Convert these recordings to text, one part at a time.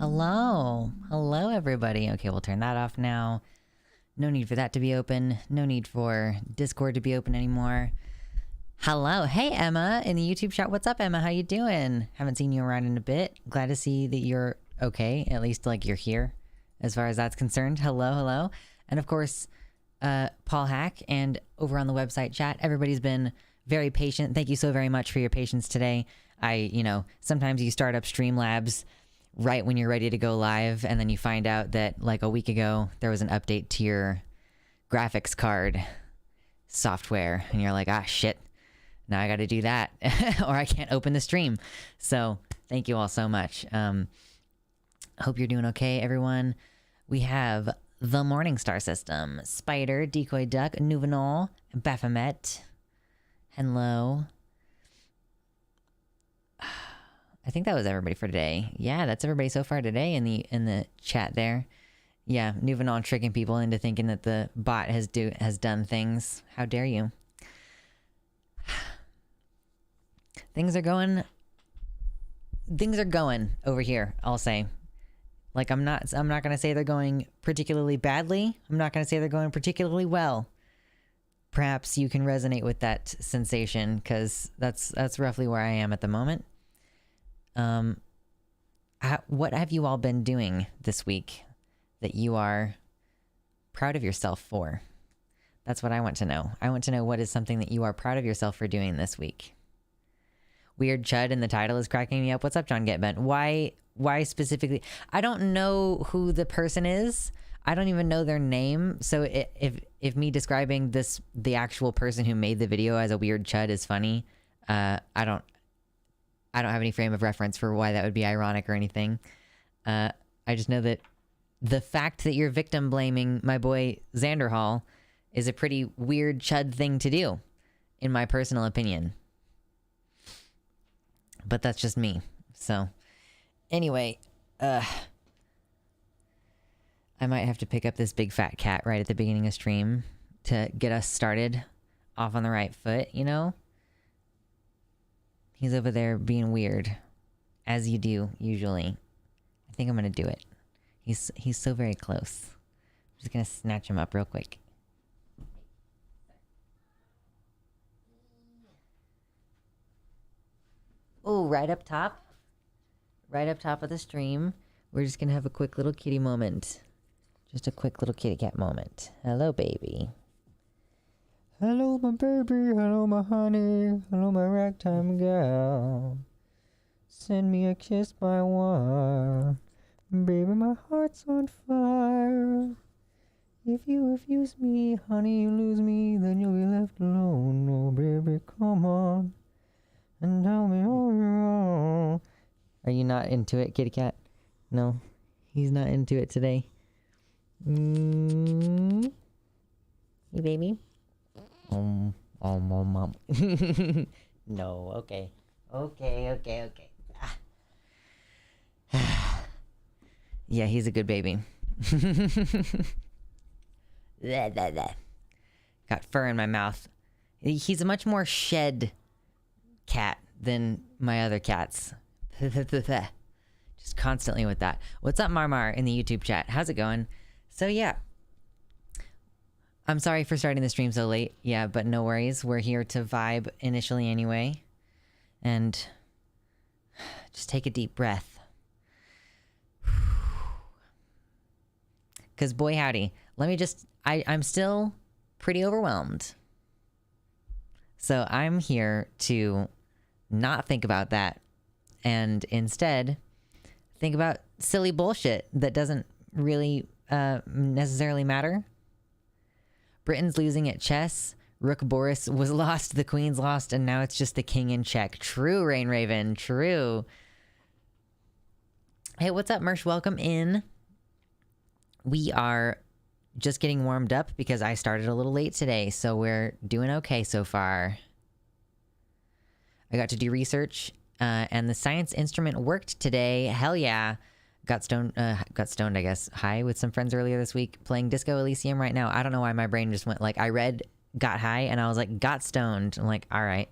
Hello. Hello, everybody. Okay, we'll turn that off now. No need for that to be open. No need for Discord to be open anymore. Hello. Hey, Emma, in the YouTube chat. What's up, Emma? How you doing? Haven't seen you around in a bit. Glad to see that you're okay. At least, like, you're here, as far as that's concerned. Hello, hello. And, of course, Paul Hack, and over on the website chat, everybody's been very patient. Thank you so very much for your patience today. Sometimes you start up Streamlabs right when you're ready to go live, and then you find out that like a week ago there was an update to your graphics card software, and you're like, ah, shit, now I gotta do that or I can't open the stream. So thank you all so much. Hope you're doing okay, everyone. We have the Morningstar System, Spider, Decoy Duck, Nouvenal, Baphomet, Hello. I think that was everybody for today. Yeah, that's everybody so far today in the chat there. Yeah, Nouvenal tricking people into thinking that the bot has done things. How dare you? Things are going over here, I'll say. Like, I'm not gonna say they're going particularly badly. I'm not gonna say they're going particularly well. Perhaps you can resonate with that sensation, because that's roughly where I am at the moment. What have you all been doing this week that you are proud of yourself for? That's what I want to know. I want to know what is something that you are proud of yourself for doing this week. Weird Chud in the title is cracking me up. What's up, John Get Bent? Why specifically? I don't know who the person is. I don't even know their name. So if me describing the actual person who made the video as a weird Chud is funny, I don't have any frame of reference for why that would be ironic or anything. I just know that the fact that you're victim blaming my boy Xanderhal is a pretty weird Chud thing to do, in my personal opinion. But that's just me. So, anyway, I might have to pick up this big fat cat right at the beginning of stream to get us started off on the right foot, you know? He's over there being weird, as you do, usually. I think I'm gonna do it. He's so very close. I'm just gonna snatch him up real quick. Oh, right up top of the stream, we're just gonna have a quick little kitty moment. Just a quick little kitty cat moment. Hello, baby. Hello, my baby. Hello, my honey. Hello, my ragtime gal. Send me a kiss by wire. Baby, my heart's on fire. If you refuse me, honey, you lose me, then you'll be left alone. Oh, baby, come on and tell me all you're wrong. Are you not into it, kitty cat? No, he's not into it today. Hey, baby. Mom. No, okay. Okay. Yeah, he's a good baby. Got fur in my mouth. He's a much more shed cat than my other cats. Just constantly with that. What's up, Marmar, in the YouTube chat? How's it going? So, yeah. I'm sorry for starting the stream so late. Yeah, but no worries. We're here to vibe initially anyway. And just take a deep breath. Because boy howdy, I'm still pretty overwhelmed. So I'm here to not think about that and instead think about silly bullshit that doesn't really necessarily matter. Britain's losing at chess. Rook Boris was lost, the queen's lost, and now it's just the king in check. True, Rain Raven, true. Hey, what's up, Mersh? Welcome in. We are just getting warmed up because I started a little late today, so we're doing okay so far. I got to do research, and the science instrument worked today. Hell yeah. Got stoned, I guess, high with some friends earlier this week, playing Disco Elysium right now. I don't know why my brain just went, like, I read got high, and I was like, got stoned. I'm like, all right,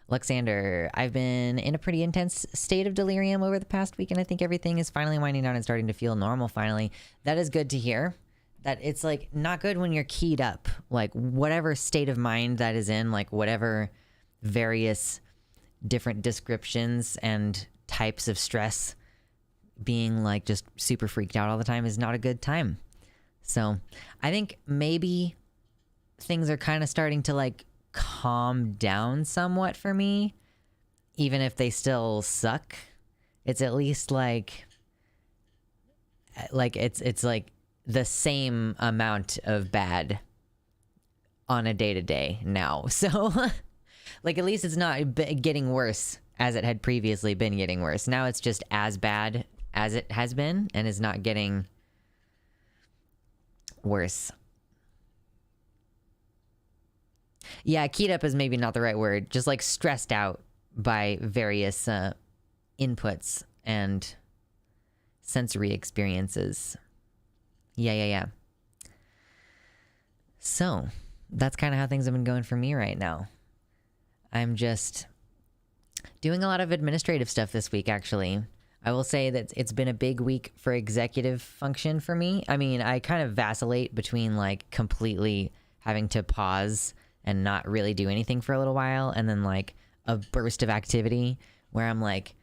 Luxander, I've been in a pretty intense state of delirium over the past week, and I think everything is finally winding down and starting to feel normal finally. That is good to hear. That it's like not good when you're keyed up, like whatever state of mind that is in, like whatever various different descriptions and types of stress, being like just super freaked out all the time is not a good time. So I think maybe things are kind of starting to like calm down somewhat for me, even if they still suck. It's at least like it's like the same amount of bad on a day-to-day now. So like at least it's not getting worse as it had previously been getting worse. Now it's just as bad as it has been and is not getting worse. Yeah, keyed up is maybe not the right word. Just like stressed out by various inputs and sensory experiences. Yeah. So that's kind of how things have been going for me right now. I'm just doing a lot of administrative stuff this week, actually. I will say that it's been a big week for executive function for me. I mean, I kind of vacillate between like completely having to pause and not really do anything for a little while, and then like a burst of activity where I'm like,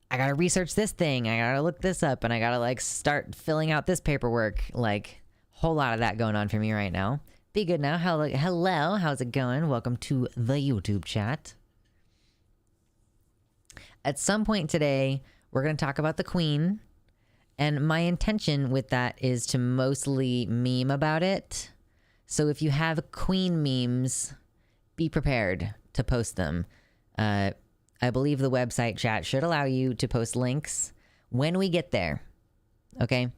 I gotta research this thing, I gotta look this up, and I gotta like start filling out this paperwork. Like, whole lot of that going on for me right now. Be good now. Hello, how's it going? Welcome to the YouTube chat. At some point today, we're gonna talk about the Queen, and my intention with that is to mostly meme about it. So if you have Queen memes, be prepared to post them. I believe the website chat should allow you to post links when we get there. Okay?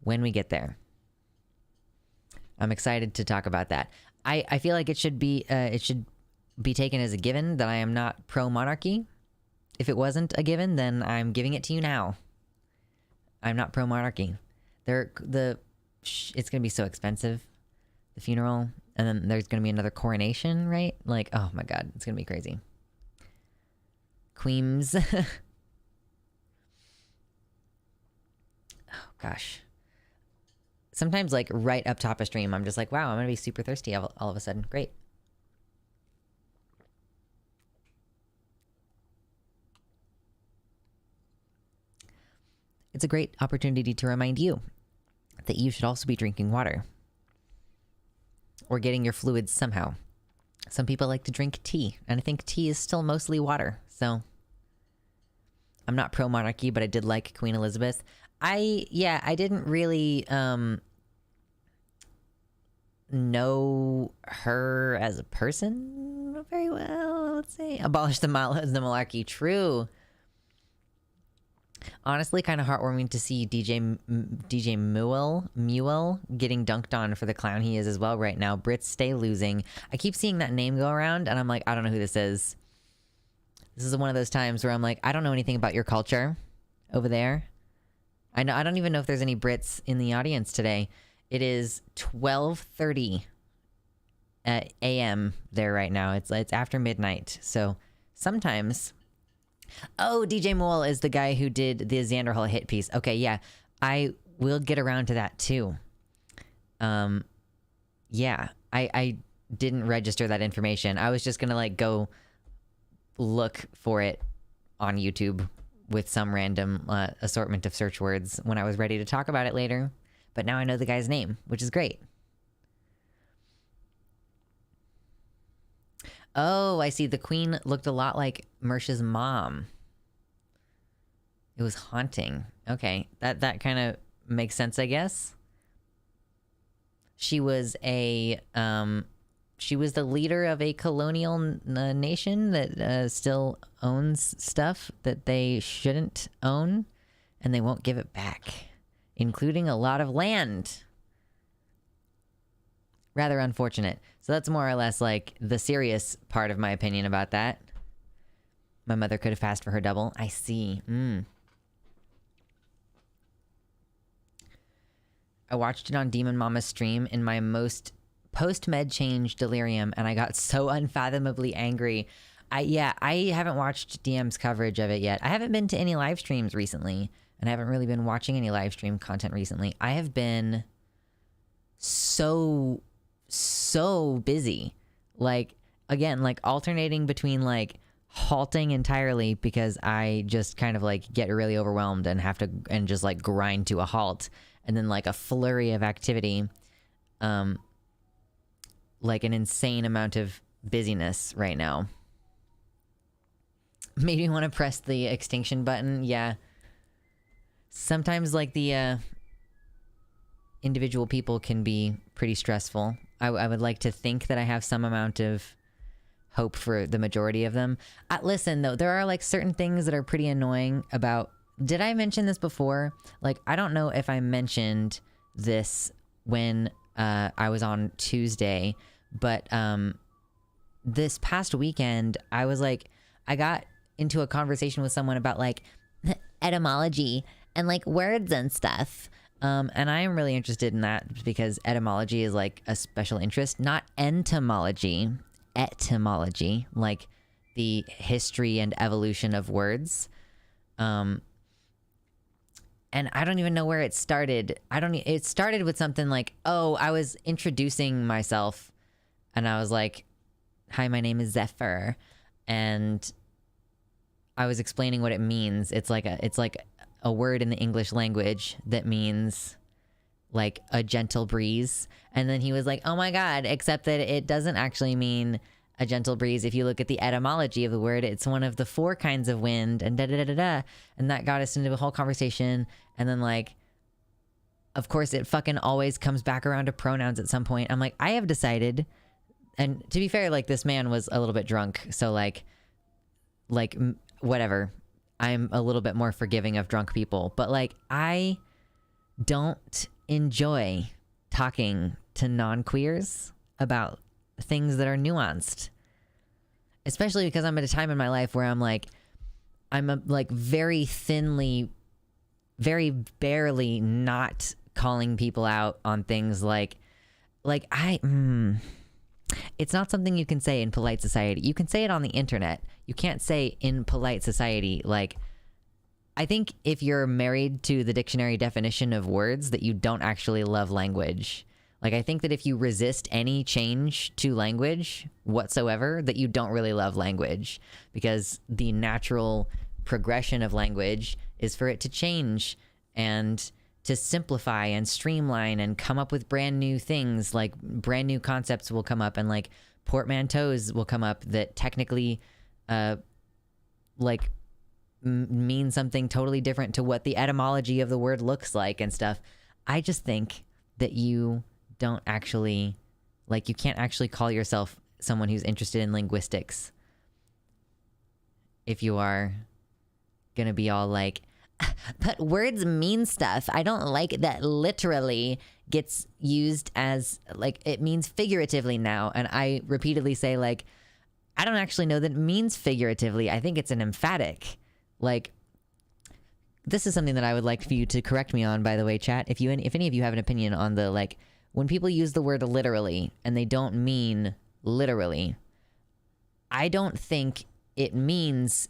When we get there. I'm excited to talk about that. I feel like it should be taken as a given that I am not pro-monarchy. If it wasn't a given, then I'm giving it to you now. I'm not pro-monarchy. It's going to be so expensive. The funeral, and then there's gonna be another coronation, right? Like, oh my god, it's gonna be crazy. Queens. Oh gosh. Sometimes like right up top of stream, I'm just like, wow, I'm gonna be super thirsty all of a sudden. Great. It's a great opportunity to remind you that you should also be drinking water. Or getting your fluids somehow. Some people like to drink tea, and I think tea is still mostly water. So I'm not pro-monarchy, but I did like Queen Elizabeth. I didn't really know her as a person very well, let's say. Abolish the monarchy. True. Honestly, kind of heartwarming to see DJ Mewell getting dunked on for the clown he is as well right now. Brits stay losing. I keep seeing that name go around, and I'm like, I don't know who this is. This is one of those times where I'm like, I don't know anything about your culture over there. I don't even know if there's any Brits in the audience today. It is 12:30 a.m. there right now. It's after midnight, so sometimes. Oh, DJ Moel is the guy who did the Xanderhal hit piece. Okay, yeah. I will get around to that too. Yeah. I didn't register that information. I was just gonna like go look for it on YouTube with some random assortment of search words when I was ready to talk about it later. But now I know the guy's name, which is great. Oh, I see. The Queen looked a lot like Mersha's mom. It was haunting. Okay, that kind of makes sense, I guess. She was the leader of a colonial nation that still owns stuff that they shouldn't own, and they won't give it back, including a lot of land. Rather unfortunate. So that's more or less like the serious part of my opinion about that. My mother could have passed for her double. I see. I watched it on Demon Mama's stream in my most post-med change delirium, and I got so unfathomably angry. I haven't watched DM's coverage of it yet. I haven't been to any live streams recently, and I haven't really been watching any live stream content recently. I have been so busy. Like, again, like alternating between like halting entirely because I just kind of like get really overwhelmed and have to and just like grind to a halt, and then like a flurry of activity, like an insane amount of busyness right now. Made me want to press the extinction button. Yeah. Sometimes like the individual people can be pretty stressful. I would like to think that I have some amount of hope for the majority of them. Listen, though, there are like certain things that are pretty annoying about... Did I mention this before? Like, I don't know if I mentioned this when I was on Tuesday, but this past weekend, I was like... I got into a conversation with someone about like etymology and like words and stuff. And I am really interested in that because etymology is like a special interest, not entomology, etymology, like the history and evolution of words. And I don't even know where it started. It started with something like, oh, I was introducing myself and I was like, hi, my name is Zephyr. And I was explaining what it means. It's like a word in the English language that means like a gentle breeze. And then he was like, oh my God, except that it doesn't actually mean a gentle breeze. If you look at the etymology of the word, it's one of the 4 kinds of wind and da-da-da-da-da. And that got us into a whole conversation. And then like, of course, it fucking always comes back around to pronouns at some point. I'm like, I have decided, and to be fair, like this man was a little bit drunk. So like whatever. I'm a little bit more forgiving of drunk people, but like I don't enjoy talking to non-queers about things that are nuanced, especially because I'm at a time in my life where I'm like very thinly, very barely not calling people out on things like it's not something you can say in polite society. You can say it on the internet. You can't say in polite society. Like, I think if you're married to the dictionary definition of words, that you don't actually love language. Like, I think that if you resist any change to language whatsoever, that you don't really love language, because the natural progression of language is for it to change and to simplify and streamline and come up with brand new things. Like brand new concepts will come up and like portmanteaus will come up that technically mean something totally different to what the etymology of the word looks like and stuff. I just think that you don't actually, like, you can't actually call yourself someone who's interested in linguistics if you are gonna be all like, but words mean stuff. I don't like that literally gets used as, like, it means figuratively now. And I repeatedly say, like, I don't actually know that it means figuratively. I think it's an emphatic. Like, this is something that I would like for you to correct me on, by the way, chat. If any of you have an opinion on the, like, when people use the word literally and they don't mean literally, I don't think it means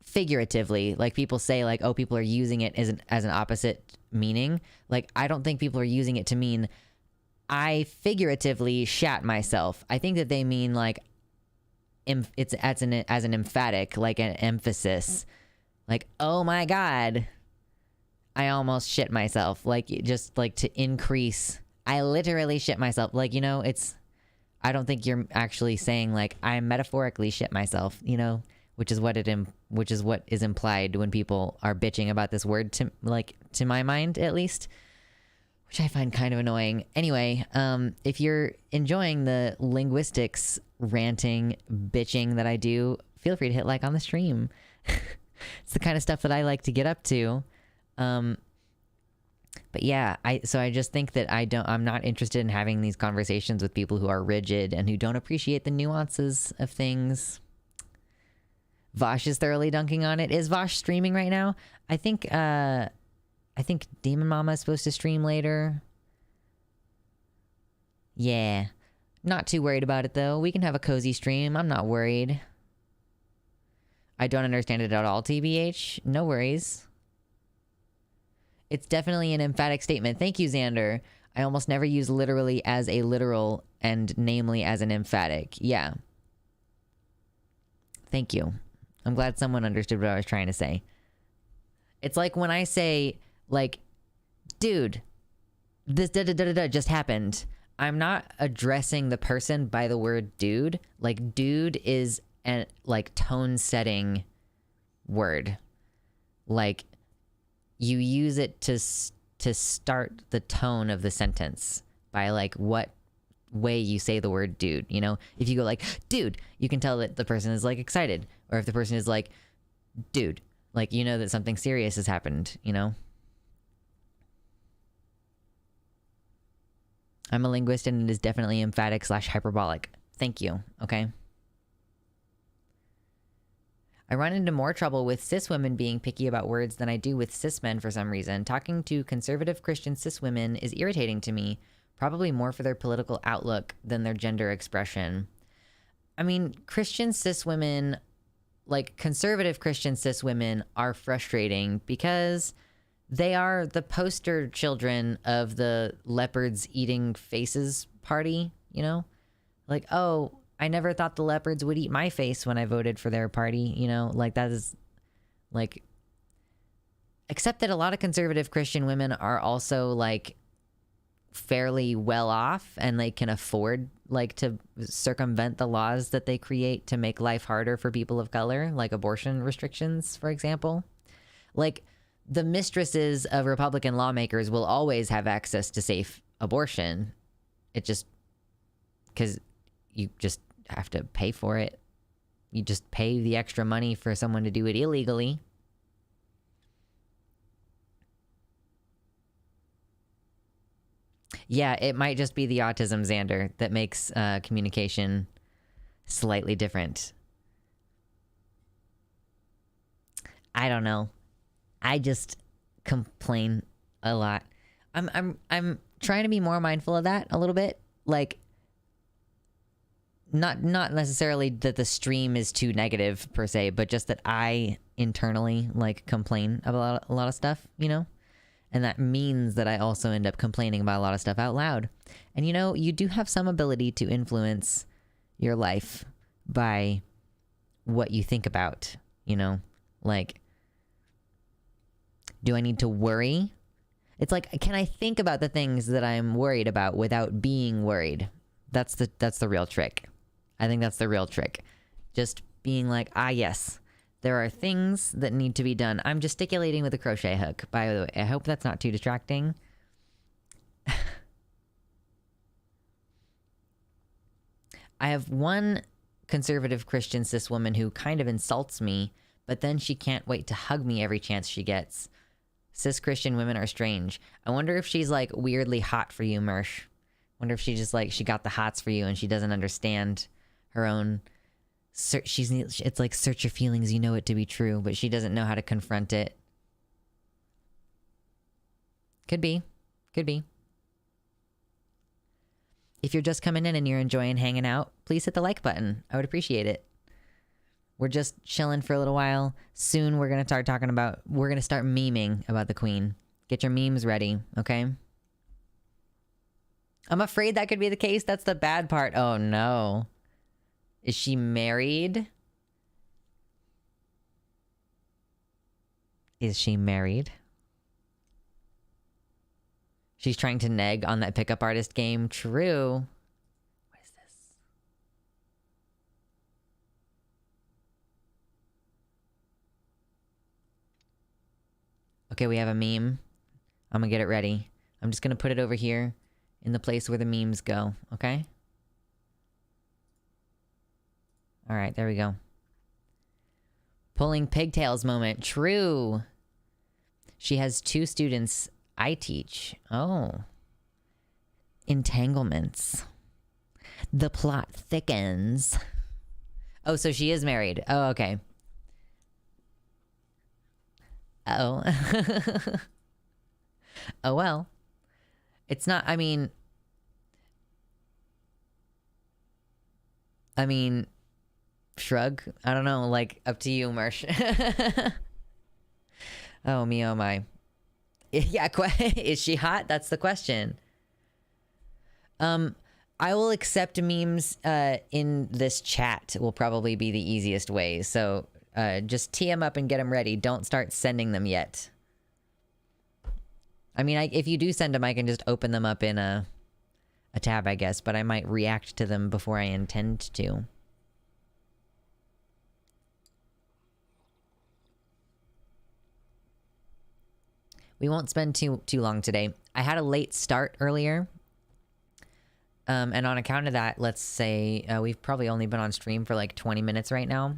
figuratively. Like, people say, like, oh, people are using it as an opposite meaning. Like, I don't think people are using it to mean I figuratively shat myself. I think that they mean, like, it's as an emphatic, like an emphasis. Like, oh my God, I almost shit myself. Like, just like to increase, I literally shit myself. Like, you know, I don't think you're actually saying, like, I metaphorically shit myself, you know, which is what is implied when people are bitching about this word, to my mind, at least, which I find kind of annoying. Anyway, if you're enjoying the linguistics ranting, bitching that I do, feel free to hit like on the stream. It's the kind of stuff that I like to get up to. But yeah, I just think that I'm not interested in having these conversations with people who are rigid and who don't appreciate the nuances of things. Vosh is thoroughly dunking on it. Is Vosh streaming right now? I think Demon Mama is supposed to stream later. Yeah. Not too worried about it, though. We can have a cozy stream. I'm not worried. I don't understand it at all, TBH. No worries. It's definitely an emphatic statement. Thank you, Xander. I almost never use literally as a literal and namely as an emphatic. Yeah. Thank you. I'm glad someone understood what I was trying to say. It's like when I say, like, dude, this da-da-da-da-da just happened. I'm not addressing the person by the word dude. Like, dude is a, like, tone-setting word. Like, you use it to start the tone of the sentence by, like, what way you say the word dude, you know? If you go like, dude, you can tell that the person is, like, excited. Or if the person is like, dude, like, you know that something serious has happened, you know? I'm a linguist and it is definitely emphatic / hyperbolic. Thank you, okay? I run into more trouble with cis women being picky about words than I do with cis men for some reason. Talking to conservative Christian cis women is irritating to me, probably more for their political outlook than their gender expression. I mean, Christian cis women, like conservative Christian cis women, are frustrating because they are the poster children of the leopards eating faces party, you know? Like, oh, I never thought the leopards would eat my face when I voted for their party, you know? Like, that is, like... Except that a lot of conservative Christian women are also, like, fairly well off, and they can afford, like, to circumvent the laws that they create to make life harder for people of color, like abortion restrictions, for example. Like, the mistresses of Republican lawmakers will always have access to safe abortion. It just... because you just have to pay for it. You just pay the extra money for someone to do it illegally. Yeah, it might just be the autism, Xander, that makes communication slightly different. I don't know. I just complain a lot. I'm trying to be more mindful of that a little bit. Like, not necessarily that the stream is too negative per se, but just that I internally, like, complain about a lot of stuff, you know? And that means that I also end up complaining about a lot of stuff out loud. And, you know, you do have some ability to influence your life by what you think about, you know? Like, do I need to worry? It's like, can I think about the things that I'm worried about without being worried? That's the real trick. I think that's the real trick. Just being like, yes, there are things that need to be done. I'm gesticulating with a crochet hook, by the way. I hope that's not too distracting. I have one conservative Christian cis woman who kind of insults me, but then she can't wait to hug me every chance she gets. Cis Christian women are strange. I wonder if she's, like, weirdly hot for you, Mersh. Wonder if she just, like, she got the hots for you and she doesn't understand her own... it's like, search your feelings, you know it to be true, but she doesn't know how to confront it. Could be. Could be. If you're just coming in and you're enjoying hanging out, please hit the like button. I would appreciate it. We're just chilling for a little while. Soon we're going to start talking about... We're going to start memeing about the Queen. Get your memes ready, okay? I'm afraid that could be the case. That's the bad part. Oh, no. Is she married? Is she married? She's trying to neg on that pickup artist game. True. What is this? Okay, we have a meme. I'm gonna get it ready. I'm just gonna put it over here in the place where the memes go, okay? All right, there we go. Pulling pigtails moment. True. She has 2 students I teach. Oh. Entanglements. The plot thickens. Oh, so she is married. Oh, okay. Oh. Oh, well. It's not, I mean... I mean, shrug. I don't know. Like, up to you, Marsh. Oh, me, oh my. Yeah, is she hot? That's the question. I will accept memes in this chat will probably be the easiest way. So just tee them up and get them ready. Don't start sending them yet. I mean, if you do send them, I can just open them up in a tab, I guess. But I might react to them before I intend to. We won't spend too long today. I had a late start earlier. And on account of that, let's say we've probably only been on stream for like 20 minutes right now.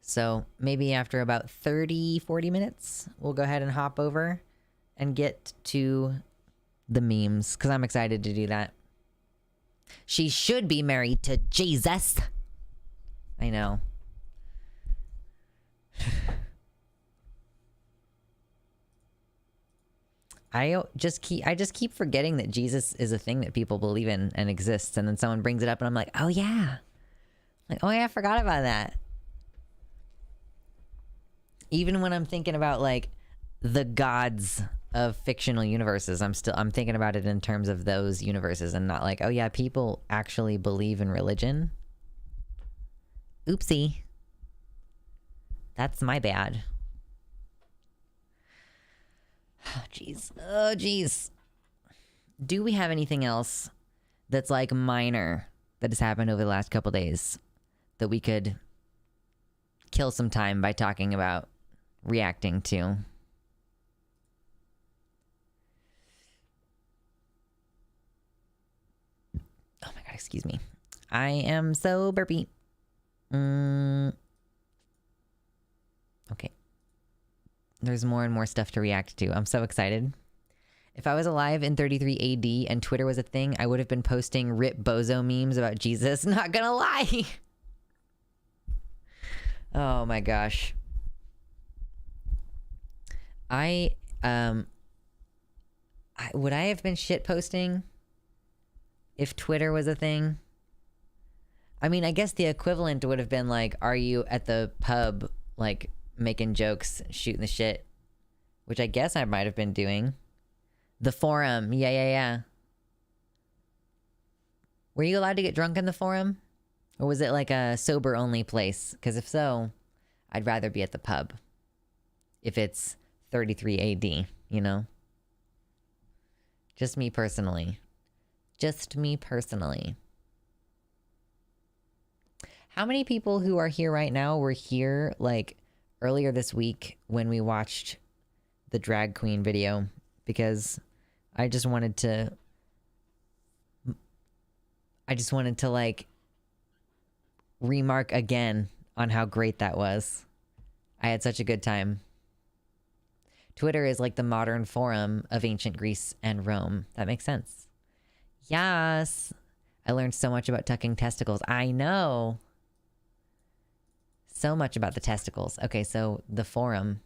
So maybe after about 30, 40 minutes, we'll go ahead and hop over and get to the memes, because I'm excited to do that. She should be married to Jesus. I know. I just keep forgetting that Jesus is a thing that people believe in and exists, and then someone brings it up and I'm like, oh yeah. Like, oh yeah, I forgot about that. Even when I'm thinking about like the gods of fictional universes, I'm thinking about it in terms of those universes and not like, oh yeah, people actually believe in religion. Oopsie. That's my bad. Oh, jeez. Oh, jeez. Do we have anything else that's like minor that has happened over the last couple days that we could kill some time by talking about, reacting to? Oh my god, excuse me. I am so burpy. Okay. There's more and more stuff to react to. I'm so excited. If I was alive in 33 AD and Twitter was a thing, I would have been posting rip bozo memes about Jesus. Not gonna lie. Oh my gosh. Would I have been shit posting if Twitter was a thing? I mean, I guess the equivalent would have been like, are you at the pub, like, making jokes, shooting the shit? Which I guess I might have been doing. The forum. Yeah. Were you allowed to get drunk in the forum? Or was it like a sober-only place? Because if so, I'd rather be at the pub. If it's 33 AD, you know? Just me personally. Just me personally. How many people who are here right now were here, like, earlier this week when we watched the drag queen video? Because I just wanted to like remark again on how great that was. I had such a good time. Twitter is like the modern forum of ancient Greece and Rome. That makes sense. Yes. I learned so much about tucking testicles. I know. So much about the testicles. Okay, so the forum.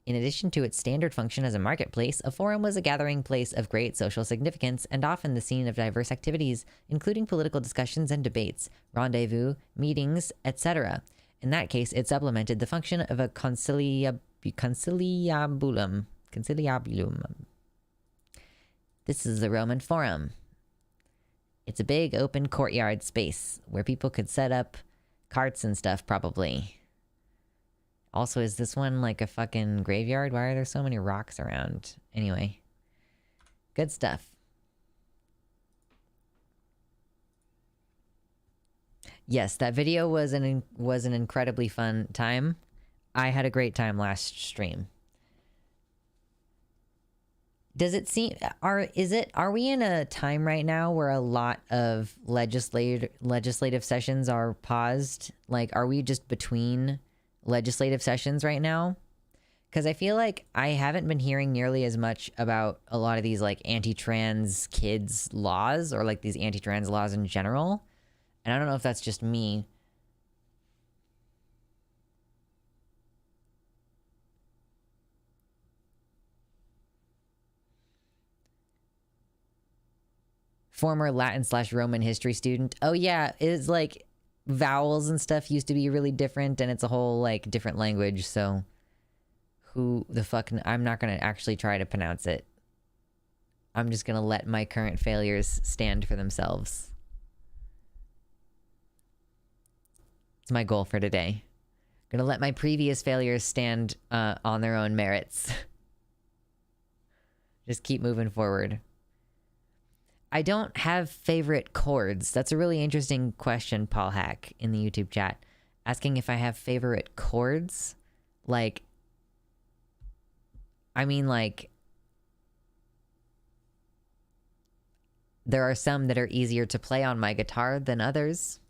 In addition to its standard function as a marketplace, a forum was a gathering place of great social significance and often the scene of diverse activities, including political discussions and debates, rendezvous, meetings, etc. In that case, it supplemented the function of a conciliabulum. This is the Roman Forum. It's a big open courtyard space where people could set up carts and stuff, probably. Also, is this one like a fucking graveyard? Why are there so many rocks around? Anyway. Good stuff. Yes, that video was an incredibly fun time. I had a great time last stream. Does it seem... Are we in a time right now where a lot of legislative sessions are paused? Like, are we just between legislative sessions right now? Because I feel like I haven't been hearing nearly as much about a lot of these like anti-trans kids laws or like these anti-trans laws in general. And I don't know if that's just me. Former Latin/Roman history student. Oh yeah, it's like vowels and stuff used to be really different, and it's a whole like different language. So who the fuck? I'm not gonna actually try to pronounce it. I'm just gonna let my current failures stand for themselves. It's my goal for today. Gonna let my previous failures stand on their own merits. Just keep moving forward. I don't have favorite chords. That's a really interesting question, Paul Hack, in the YouTube chat. Asking if I have favorite chords. Like, I mean, like, there are some that are easier to play on my guitar than others.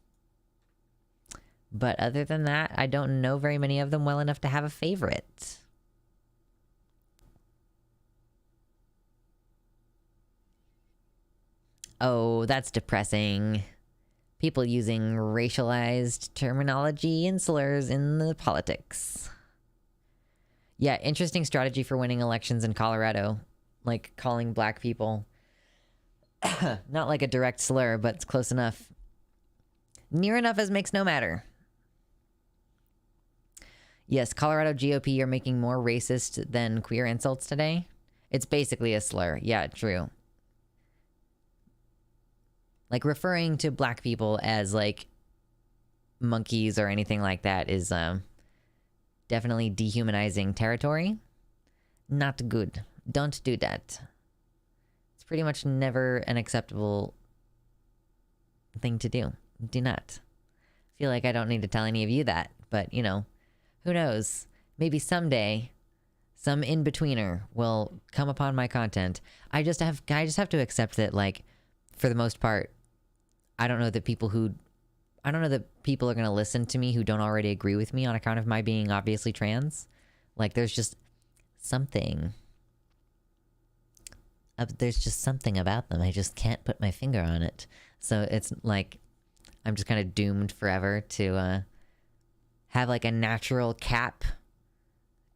But other than that, I don't know very many of them well enough to have a favorite. Oh, that's depressing. People using racialized terminology and slurs in the politics. Yeah, interesting strategy for winning elections in Colorado. Like, calling black people. Not like a direct slur, but it's close enough. Near enough as makes no matter. Yes, Colorado GOP are making more racist than queer insults today. It's basically a slur. Yeah, true. Like, referring to black people as, like, monkeys or anything like that is definitely dehumanizing territory. Not good. Don't do that. It's pretty much never an acceptable thing to do. Do not. Feel like I don't need to tell any of you that, but, you know, who knows? Maybe someday some in-betweener will come upon my content. I just have to accept that, like, for the most part, I don't know that people are going to listen to me who don't already agree with me on account of my being obviously trans. Like, there's just something about them. I just can't put my finger on it. So it's like, I'm just kind of doomed forever to have like a natural cap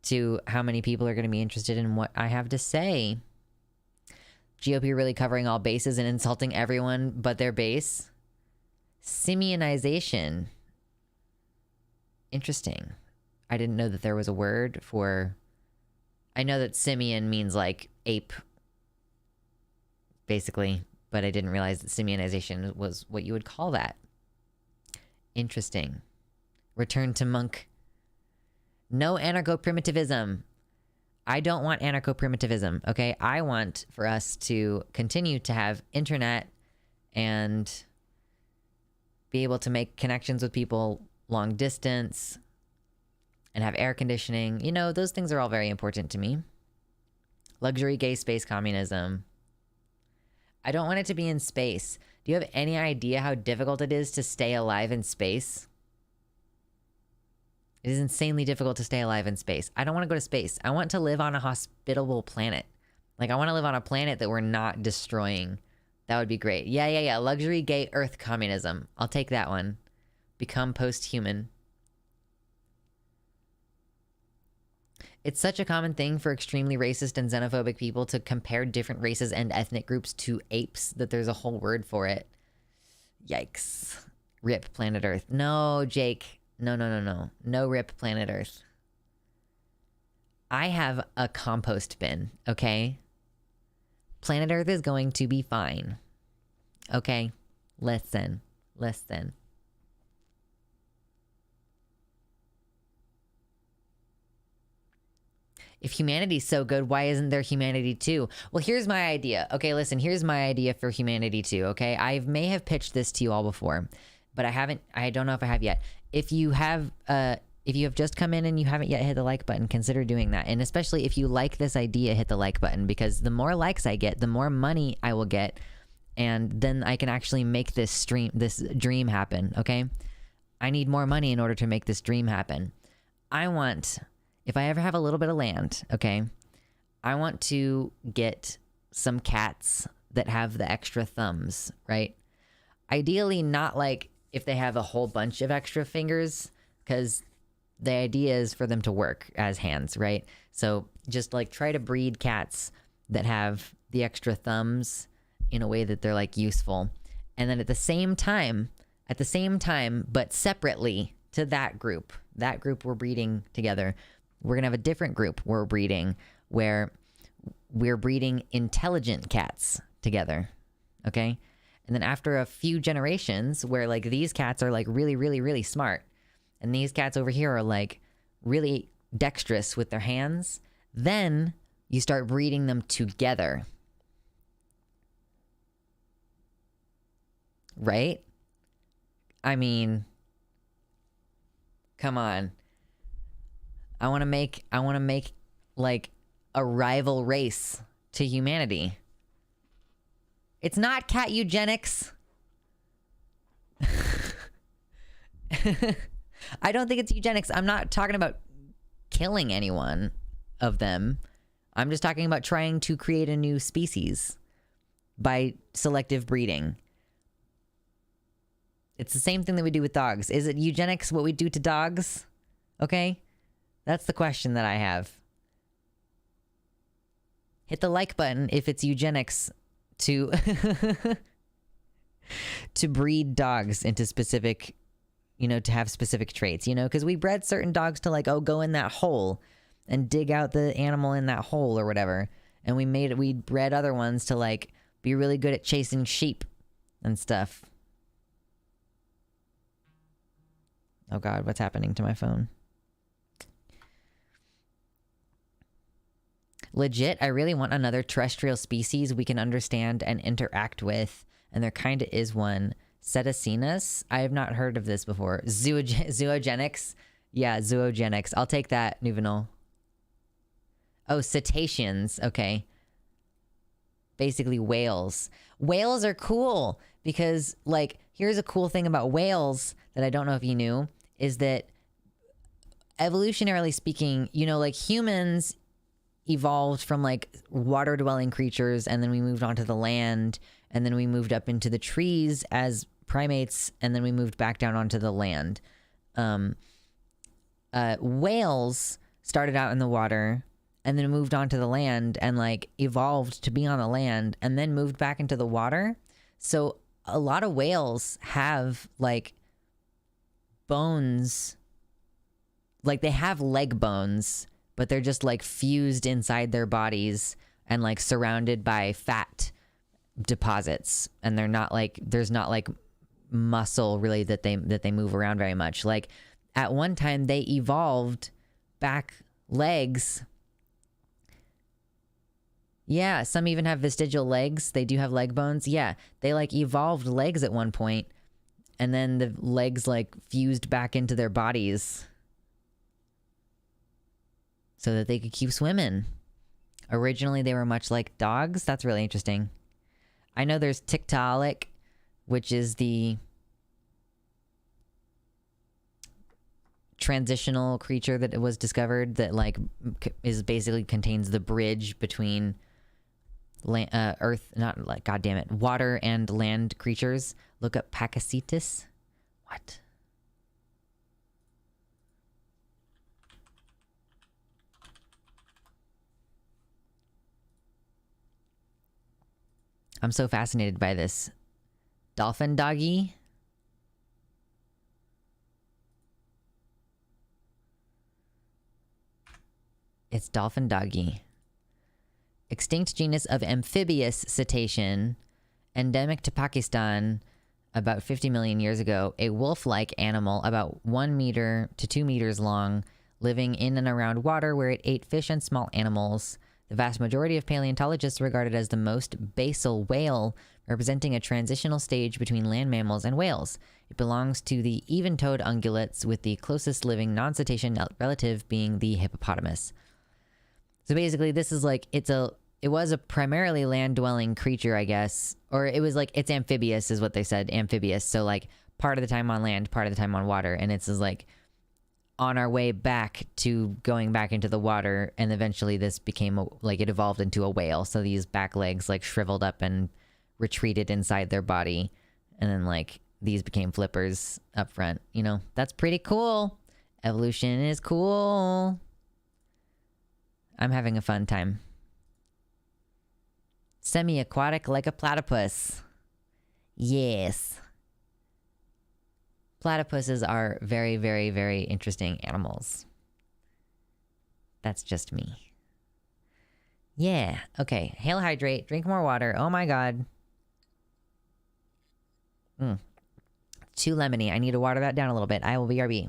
to how many people are going to be interested in what I have to say. GOP really covering all bases and insulting everyone but their base. Simianization. Interesting. I didn't know that there was a word for... I know that simian means like ape, basically, but I didn't realize that simianization was what you would call that. Interesting. Return to monk. No anarcho-primitivism. I don't want anarcho-primitivism, okay? I want for us to continue to have internet and be able to make connections with people long distance and have air conditioning. You know, those things are all very important to me. Luxury gay space communism. I don't want it to be in space. Do you have any idea how difficult it is to stay alive in space? It is insanely difficult to stay alive in space. I don't want to go to space. I want to live on a hospitable planet. Like, I want to live on a planet that we're not destroying. That would be great. Yeah. Luxury gay Earth communism. I'll take that one. Become post-human. It's such a common thing for extremely racist and xenophobic people to compare different races and ethnic groups to apes that there's a whole word for it. Yikes. Rip planet Earth. No, Jake. No. No rip planet Earth. I have a compost bin, okay? Planet Earth is going to be fine. Okay? Listen. If humanity's so good, why isn't there humanity too? Well, here's my idea. Okay, listen, here's my idea for humanity too, okay? I may have pitched this to you all before, but I don't know if I have yet. If you have just come in and you haven't yet hit the like button, consider doing that. And especially if you like this idea, hit the like button, because the more likes I get, the more money I will get. And then I can actually make this dream happen, okay? I need more money in order to make this dream happen. If I ever have a little bit of land, okay, I want to get some cats that have the extra thumbs, right? Ideally, not like if they have a whole bunch of extra fingers, because the idea is for them to work as hands, right? So just like try to breed cats that have the extra thumbs in a way that they're like useful. And then at the same time, but separately to that group we're breeding together, we're gonna have a different group we're breeding where we're breeding intelligent cats together. Okay. And then after a few generations where like these cats are like really, really, really smart, and these cats over here are like really dexterous with their hands, then you start breeding them together. Right? I mean, come on. I want to make like a rival race to humanity. It's not cat eugenics. I don't think it's eugenics. I'm not talking about killing anyone of them. I'm just talking about trying to create a new species by selective breeding. It's the same thing that we do with dogs. Is it eugenics what we do to dogs? Okay? That's the question that I have. Hit the like button if it's eugenics to to breed dogs into specific, to have specific traits, because we bred certain dogs to like, go in that hole and dig out the animal in that hole or whatever. And we bred other ones to like be really good at chasing sheep and stuff. Oh God, what's happening to my phone? Legit, I really want another terrestrial species we can understand and interact with. And there kind of is one. Cetacenas? I have not heard of this before. Zoogenics? Yeah, zoogenics. I'll take that, Nuvenal. Oh, cetaceans. Okay. Basically whales. Whales are cool because, like, here's a cool thing about whales that I don't know if you knew, is that evolutionarily speaking, like humans evolved from like water dwelling creatures, and then we moved onto the land, and then we moved up into the trees as primates, and then we moved back down onto the land. Whales started out in the water and then moved onto the land and like evolved to be on the land and then moved back into the water. So a lot of whales have like bones, like they have leg bones, but they're just like fused inside their bodies and like surrounded by fat deposits, and they're not like, there's not like muscle really that they move around very much. Like at one time they evolved back legs. Yeah, some even have vestigial legs. They do have leg bones. Yeah, they like evolved legs at one point, and then the legs like fused back into their bodies so that they could keep swimming. Originally, they were much like dogs. That's really interesting. I know there's Tiktaalik, which is the transitional creature that was discovered that like is basically contains the bridge between earth, not like, God damn it, water and land creatures. Look up Pakicetus. What? I'm so fascinated by this. Dolphin doggy? It's dolphin doggy. Extinct genus of amphibious cetacean, endemic to Pakistan about 50 million years ago. A wolf-like animal about 1 meter to 2 meters long, living in and around water where it ate fish and small animals. The vast majority of paleontologists regard it as the most basal whale, representing a transitional stage between land mammals and whales. It belongs to the even-toed ungulates, with the closest living non-cetacean relative being the hippopotamus. So basically, this is like, it was a primarily land-dwelling creature, I guess. Or it was like, it's amphibious is what they said, amphibious. So like, part of the time on land, part of the time on water. And it's like, on our way back to going back into the water, and eventually this became it evolved into a whale. So these back legs like shriveled up and retreated inside their body, and then like these became flippers up front. That's pretty cool. Evolution is cool. I'm having a fun time. Semi-aquatic like a platypus. Yes. Platypuses are very, very, very interesting animals. That's just me. Yeah. Okay. Hail hydrate. Drink more water. Oh my god. Too lemony. I need to water that down a little bit. I will BRB.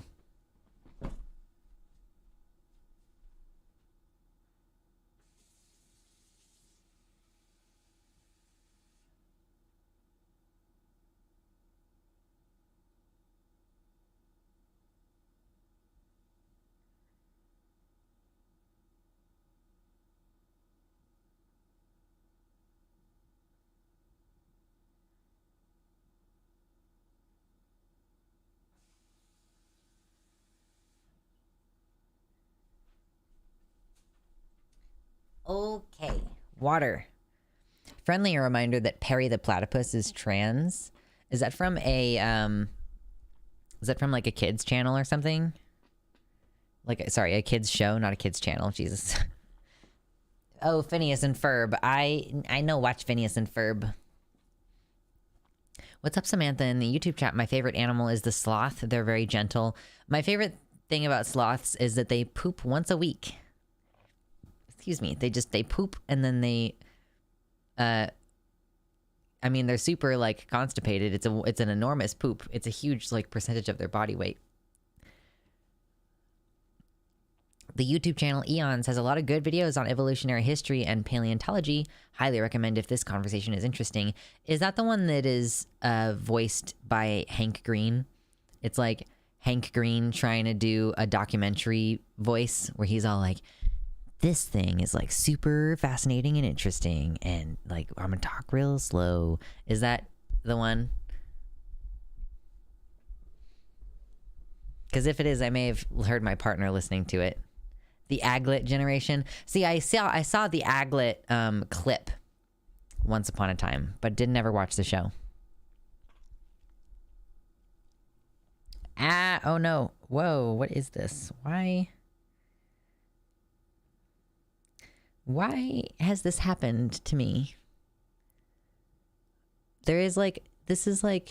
Okay. Water. Friendly reminder that Perry the Platypus is trans. Is that from a, is that from like a kid's channel or something? Like, sorry, a kid's show, not a kid's channel. Jesus. Oh, Phineas and Ferb. I know watch Phineas and Ferb. What's up, Samantha? In the YouTube chat, my favorite animal is the sloth. They're very gentle. My favorite thing about sloths is that they poop once a week. Excuse me. They poop and then they, I mean, they're super like constipated. It's an enormous poop. It's a huge like percentage of their body weight. The YouTube channel Eons has a lot of good videos on evolutionary history and paleontology. Highly recommend if this conversation is interesting. Is that the one that is voiced by Hank Green? It's like Hank Green trying to do a documentary voice where he's all like, this thing is like super fascinating and interesting and like I'm gonna talk real slow. Is that the one? Because if it is, I may have heard my partner listening to it. The Aglet generation. See, I saw the Aglet clip once upon a time, but did never watch the show. Ah, oh no. Whoa, what is this? Why has this happened to me? There is like, this is like,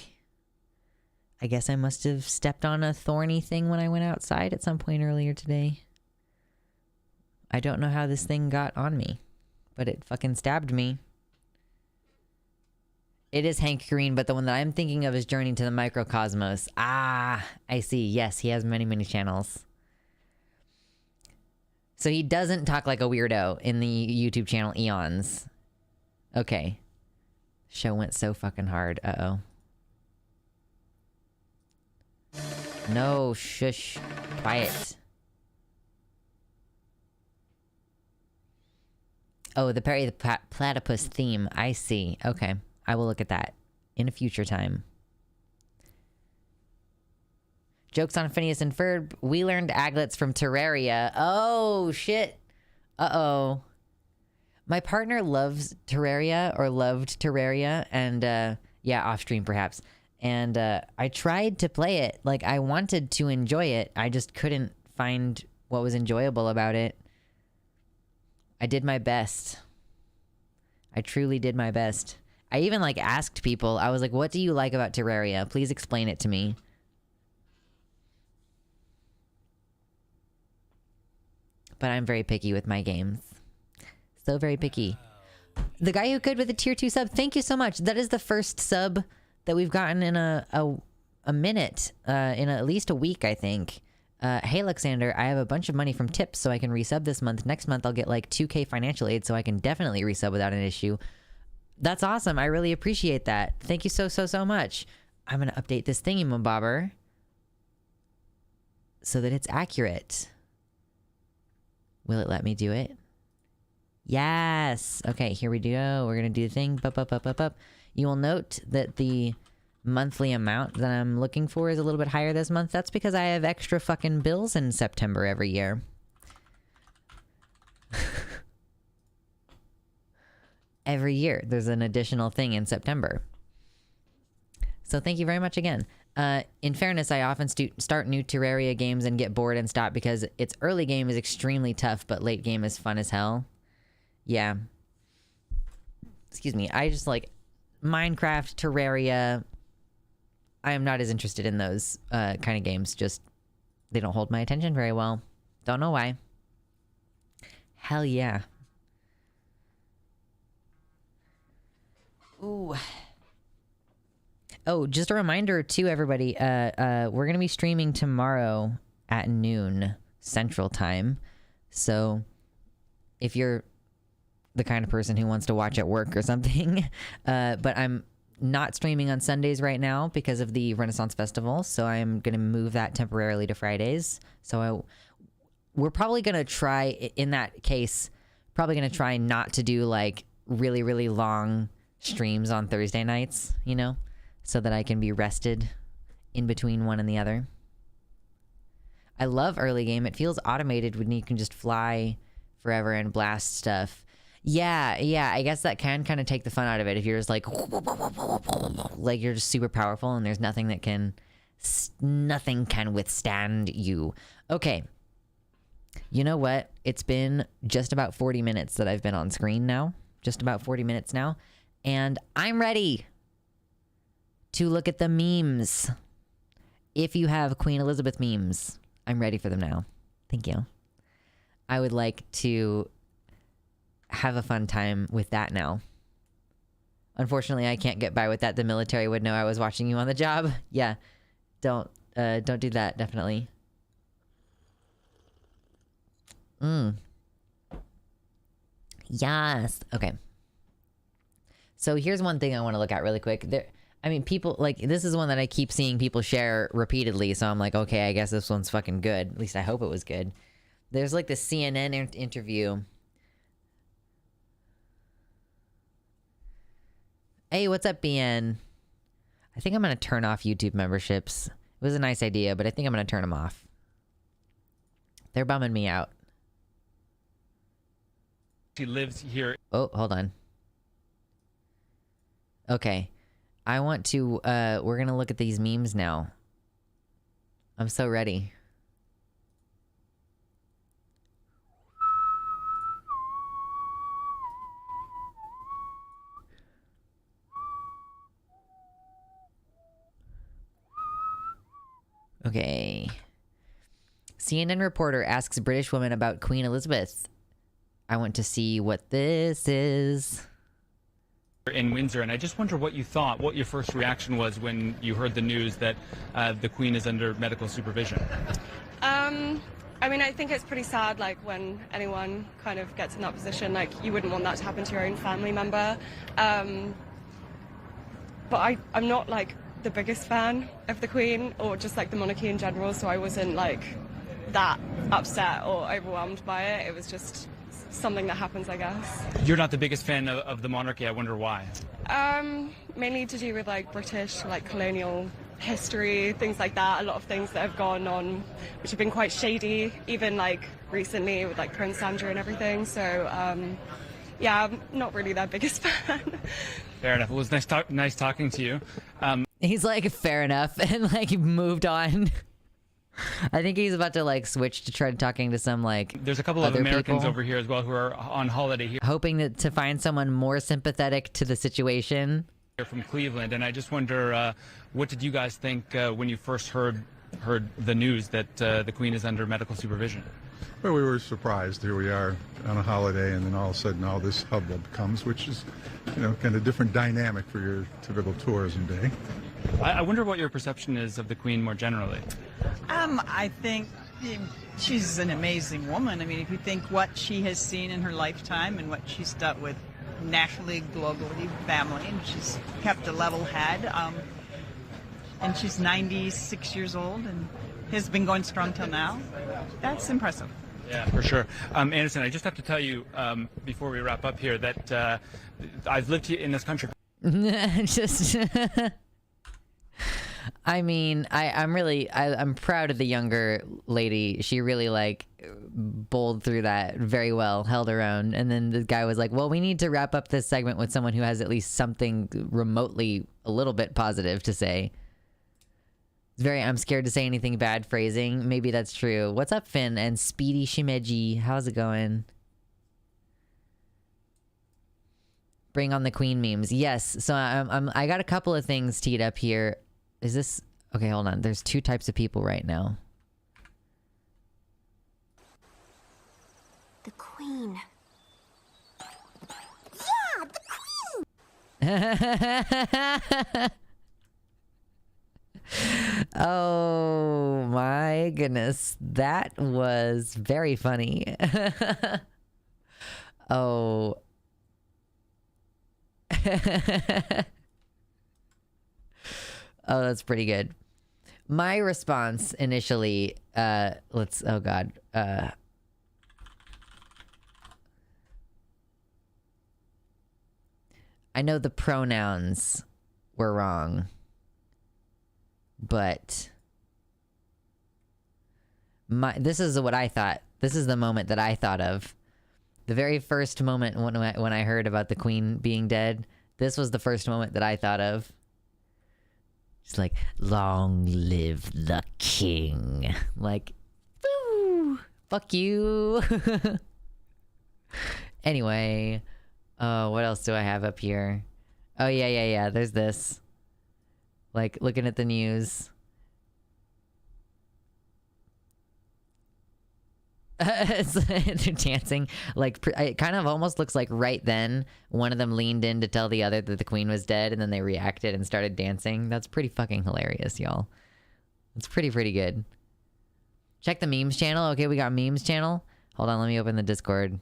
I guess I must have stepped on a thorny thing when I went outside at some point earlier today. I don't know how this thing got on me, but it fucking stabbed me. It is Hank Green, but the one that I'm thinking of is Journey to the Microcosmos. Ah, I see. Yes, he has many, many channels. So he doesn't talk like a weirdo in the YouTube channel Eons. Okay. Show went so fucking hard. Uh-oh. No, shush. Quiet. Oh, the Perry the Platypus theme. I see. Okay. I will look at that in a future time. Jokes on Phineas and Ferb. We learned aglets from Terraria. Oh, shit. Uh-oh. My partner loves Terraria, or loved Terraria, and, yeah, off-stream perhaps. And, I tried to play it. Like, I wanted to enjoy it. I just couldn't find what was enjoyable about it. I did my best. I truly did my best. I even, like, asked people. I was like, what do you like about Terraria? Please explain it to me. But I'm very picky with my games. So very picky. The guy who could with a tier 2 sub, thank you so much. That is the first sub that we've gotten in a minute, in at least a week, I think. Hey, Luxander, I have a bunch of money from tips, so I can resub this month. Next month, I'll get like 2K financial aid, so I can definitely resub without an issue. That's awesome. I really appreciate that. Thank you so much. I'm going to update this thingy-mabobber so that it's accurate. Will it let me do it? Yes. Okay, here we go. We're going to do the thing. Up. You will note that the monthly amount that I'm looking for is a little bit higher this month. That's because I have extra fucking bills in September every year. Every year, there's an additional thing in September. So thank you very much again. In fairness, I often start new Terraria games and get bored and stop because its early game is extremely tough, but late game is fun as hell. Yeah. excuse me, I just like Minecraft, Terraria. I am not as interested in those kind of games. Just, they don't hold my attention very well. Don't know why. Hell yeah. Ooh. Oh, just a reminder to everybody, we're going to be streaming tomorrow at noon Central Time. So if you're the kind of person who wants to watch at work or something, but I'm not streaming on Sundays right now because of the Renaissance Festival. So I'm going to move that temporarily to Fridays. So we're probably going to try, in that case, probably going to try not to do like really, really long streams on Thursday nights, you know, so that I can be rested in between one and the other. I love early game. It feels automated when you can just fly forever and blast stuff. Yeah, I guess that can kind of take the fun out of it if you're just like you're just super powerful and there's nothing that can, nothing can withstand you. Okay. You know what? It's been just about 40 minutes that I've been on screen now. Just about 40 minutes now. And I'm ready to look at the memes. If you have Queen Elizabeth memes, I'm ready for them now. Thank you. I would like to have a fun time with that now. Unfortunately, I can't get by with that. The military would know I was watching you on the job. Yeah. Don't do that, definitely. Yes. Okay. So here's one thing I want to look at really quick. I mean, people, like, this is one that I keep seeing people share repeatedly, so I'm like, okay, I guess this one's fucking good. At least I hope it was good. There's, like, this CNN interview. Hey, what's up, BN? I think I'm going to turn off YouTube memberships. It was a nice idea, but I think I'm going to turn them off. They're bumming me out. She lives here. Oh, hold on. Okay. I want to, we're gonna look at these memes now. I'm so ready. Okay. CNN reporter asks British woman about Queen Elizabeth. I want to see what this is. In Windsor, and I just wonder what you thought, what your first reaction was when you heard the news that the Queen is under medical supervision. I mean, I think it's pretty sad, like, when anyone kind of gets in that position, like, you wouldn't want that to happen to your own family member. But I'm not, like, the biggest fan of the Queen, or just, like, the monarchy in general, so I wasn't, like, that upset or overwhelmed by it. It was just something that happens, I guess. You're not the biggest fan of the monarchy. I wonder why. Mainly to do with like British like colonial history, things like that. A lot of things that have gone on which have been quite shady, even like recently with like Prince Andrew and everything. So yeah, I'm not really their biggest fan. Fair enough. It was nice talking to you. He's like, fair enough, and like moved on. I think he's about to like switch to try talking to some like there's a couple of Americans over here as well who are on holiday here, hoping to find someone more sympathetic to the situation. They're from Cleveland, and I just wonder what did you guys think when you first heard the news that the Queen is under medical supervision? Well, we were surprised. Here we are on a holiday, and then all of a sudden all this hubbub comes, which is, you know, kind of different dynamic for your typical tourism day. I wonder what your perception is of the Queen more generally. I think she's an amazing woman. I mean, if you think what she has seen in her lifetime and what she's done with nationally, globally, family, and she's kept a level head. And she's 96 years old and has been going strong till now. That's impressive. Yeah, for sure. Anderson, I just have to tell you before we wrap up here that I've lived here in this country. Just... I mean, I'm proud of the younger lady. She really like bowled through that very well, held her own. And then the guy was like, well, we need to wrap up this segment with someone who has at least something remotely a little bit positive to say. It's very, I'm scared to say anything bad phrasing. Maybe that's true. What's up, Finn and Speedy Shimeji? How's it going? Bring on the queen memes. Yes. So I got a couple of things teed up here. Is this... Okay, hold on. There's two types of people right now. The queen. Yeah, the queen! Oh my goodness. That was very funny. Oh. Oh, that's pretty good. My response initially, oh god. I know the pronouns were wrong, but this is what I thought. This is the moment that I thought of. The very first moment when I heard about the queen being dead, this was the first moment that I thought of. It's like, long live the king. Like, woo, fuck you. Anyway, what else do I have up here? Oh, yeah. There's this. Like, looking at the news. They're dancing. Like, it kind of almost looks like right then one of them leaned in to tell the other that the queen was dead, and then they reacted and started dancing. That's pretty fucking hilarious, y'all. It's pretty good. Check the memes channel. Okay, we got memes channel. Hold on, let me open the Discord.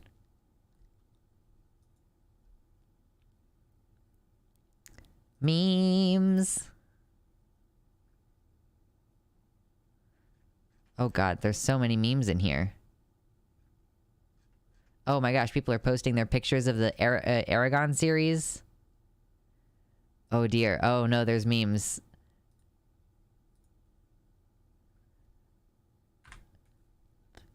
Memes. Oh god, there's so many memes in here. Oh my gosh, people are posting their pictures of the Aragon series. Oh dear. Oh no, there's memes.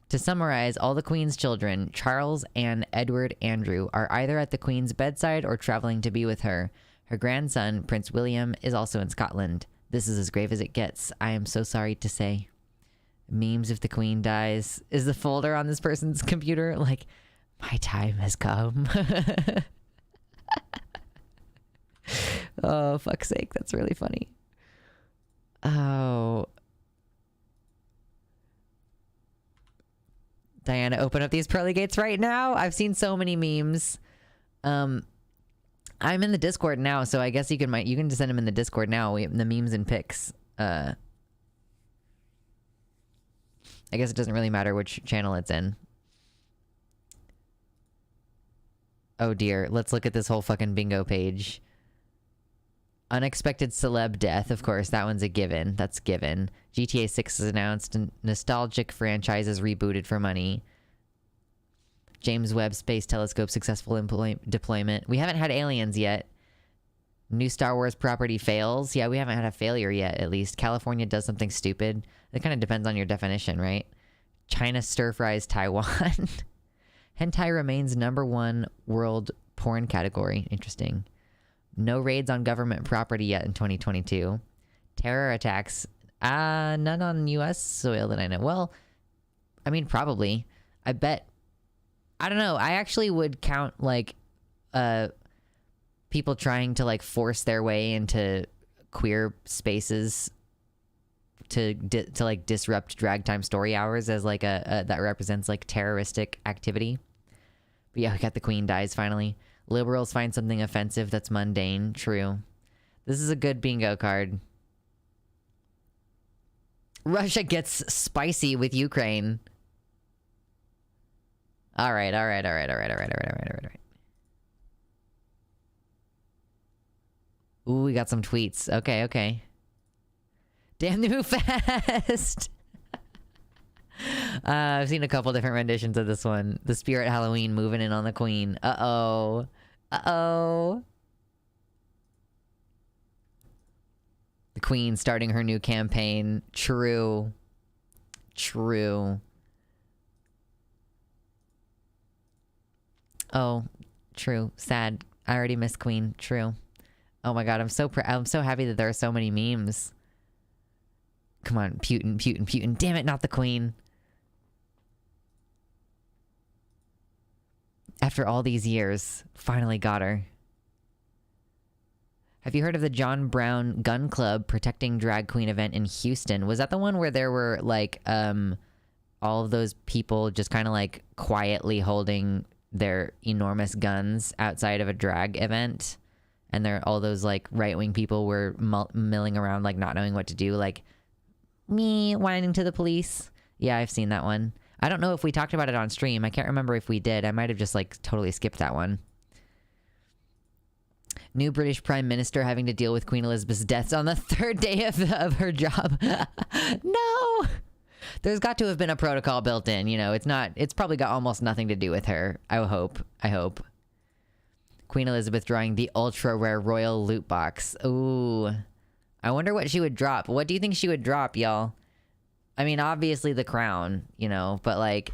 To summarize, all the Queen's children, Charles, Anne, Edward, Andrew, are either at the Queen's bedside or traveling to be with her. Her grandson, Prince William, is also in Scotland. This is as grave as it gets, I am so sorry to say. Memes if the Queen dies. Is the folder on this person's computer like... My time has come. Oh, fuck's sake. That's really funny. Oh. Diana, open up these pearly gates right now. I've seen so many memes. I'm in the Discord now, so I guess you can just send them in the Discord now. We have the memes and pics. I guess it doesn't really matter which channel it's in. Oh dear, let's look at this whole fucking bingo page. Unexpected celeb death, of course, that one's a given. That's given. GTA 6 is announced, and nostalgic franchises rebooted for money. James Webb Space Telescope successful deployment. We haven't had aliens yet. New Star Wars property fails. Yeah, we haven't had a failure yet, at least. California does something stupid. It kind of depends on your definition, right? China stir-fries Taiwan. Hentai remains #1 world porn category. Interesting. No raids on government property yet in 2022. Terror attacks. None on U.S. soil that I know. Well, I mean, probably. I bet. I don't know. I actually would count, like, people trying to, like, force their way into queer spaces to like disrupt drag time story hours as like that represents like terroristic activity. But yeah, we got the Queen dies finally. Liberals find something offensive that's mundane. True. This is a good bingo card. Russia gets spicy with Ukraine. All right. Ooh, we got some tweets. Okay. Damn, they move fast. I've seen a couple different renditions of this one. The Spirit Halloween moving in on the Queen. Uh-oh. The Queen starting her new campaign. True. Oh, true. Sad. I already missed Queen. True. Oh my god, I'm so happy that there are so many memes. Come on, Putin. Damn it, not the Queen. After all these years, finally got her. Have you heard of the John Brown Gun Club protecting drag queen event in Houston? Was that the one where there were like all of those people just kind of like quietly holding their enormous guns outside of a drag event, and all those like right-wing people were milling around like not knowing what to do, like me whining to the police? Yeah, I've seen that one. I don't know if we talked about it on stream. I can't remember if we did. I might have just like totally skipped that one. New British Prime Minister having to deal with Queen Elizabeth's deaths on the third day of her job. No! There's got to have been a protocol built in, you know. It's probably got almost nothing to do with her. I hope. Queen Elizabeth drawing the ultra rare royal loot box. Ooh. I wonder what she would drop. What do you think she would drop, y'all? I mean, obviously the crown, you know, but like,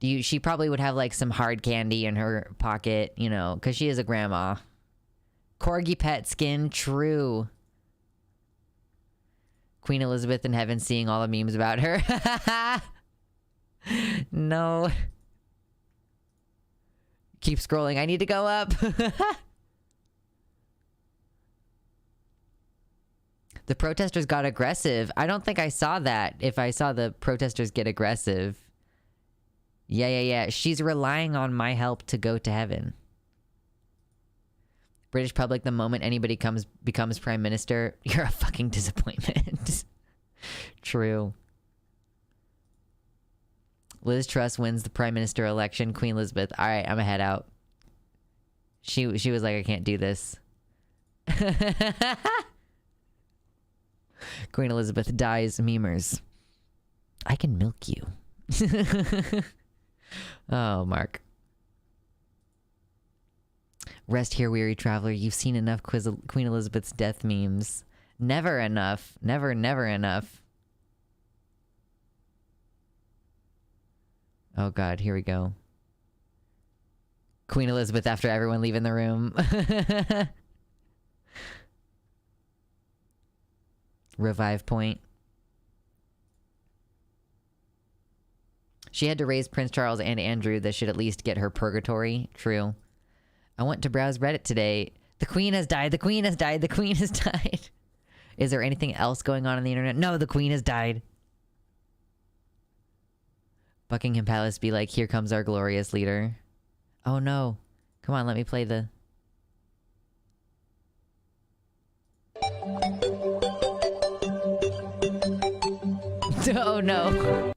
she probably would have like some hard candy in her pocket, you know, because she is a grandma. Corgi pet skin, true. Queen Elizabeth in heaven seeing all the memes about her. No. Keep scrolling. I need to go up. The protesters got aggressive. I don't think I saw that. If I saw the protesters get aggressive. Yeah. She's relying on my help to go to heaven. British public, the moment anybody becomes prime minister, you're a fucking disappointment. True. Liz Truss wins the prime minister election. Queen Elizabeth. All right, I'm gonna head out. She was like, I can't do this. Queen Elizabeth dies. Memers. I can milk you. Oh, Mark. Rest here, weary traveler. You've seen enough Queen Elizabeth's death memes. Never enough. Never enough. Oh God, here we go. Queen Elizabeth after everyone leaving the room. Revive point. She had to raise Prince Charles and Andrew. That should at least get her purgatory. True. I went to browse Reddit today. The Queen has died. The Queen has died. The Queen has died. Is there anything else going on the internet? No, the Queen has died. Buckingham Palace be like, here comes our glorious leader. Oh no. Come on, let me play the... Oh no.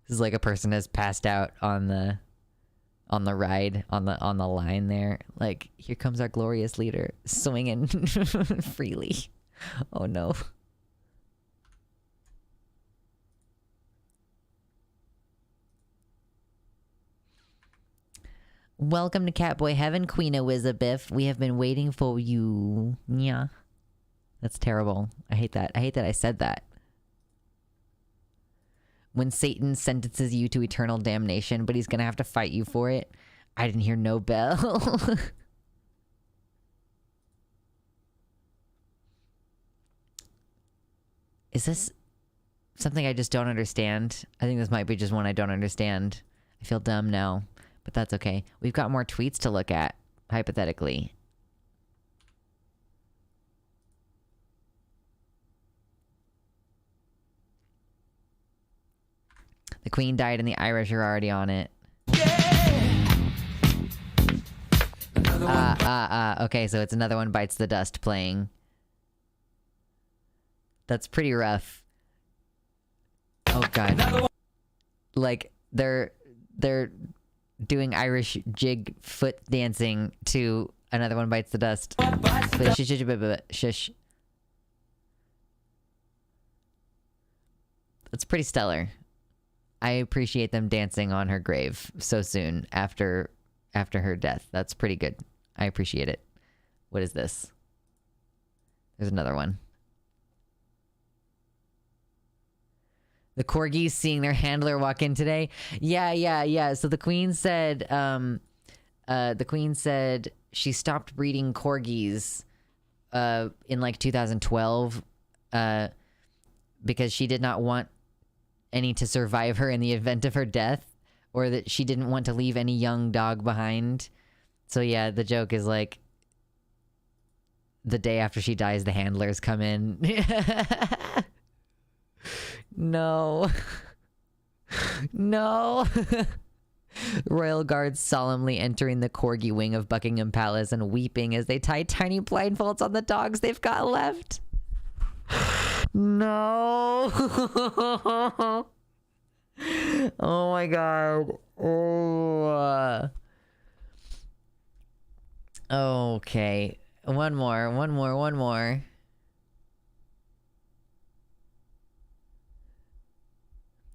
This is like a person has passed out on the ride, on the line there. Like, here comes our glorious leader, swinging freely. Oh no. Welcome to Catboy Heaven, Queen Elizabeth. We have been waiting for you. Yeah. That's terrible. I hate that. I hate that I said that. When Satan sentences you to eternal damnation, but he's gonna have to fight you for it. I didn't hear no bell. Is this something I just don't understand? I think this might be just one I don't understand. I feel dumb now, but that's okay. We've got more tweets to look at, hypothetically. The Queen died and the Irish are already on it. Okay, so it's Another One Bites the Dust playing. That's pretty rough. Oh god. Like, they're doing Irish jig foot dancing to Another One Bites the Dust. Shush. That's pretty stellar. I appreciate them dancing on her grave so soon after her death. That's pretty good. I appreciate it. What is this? There's another one. The corgis seeing their handler walk in today. Yeah. So the Queen said she stopped breeding corgis in like 2012 because she did not want any to survive her in the event of her death, or that she didn't want to leave any young dog behind. So yeah, the joke is like, the day after she dies, the handlers come in. No. No. Royal guards solemnly entering the corgi wing of Buckingham Palace and weeping as they tie tiny blindfolds on the dogs they've got left. No. Oh my god. Oh. Okay. One more.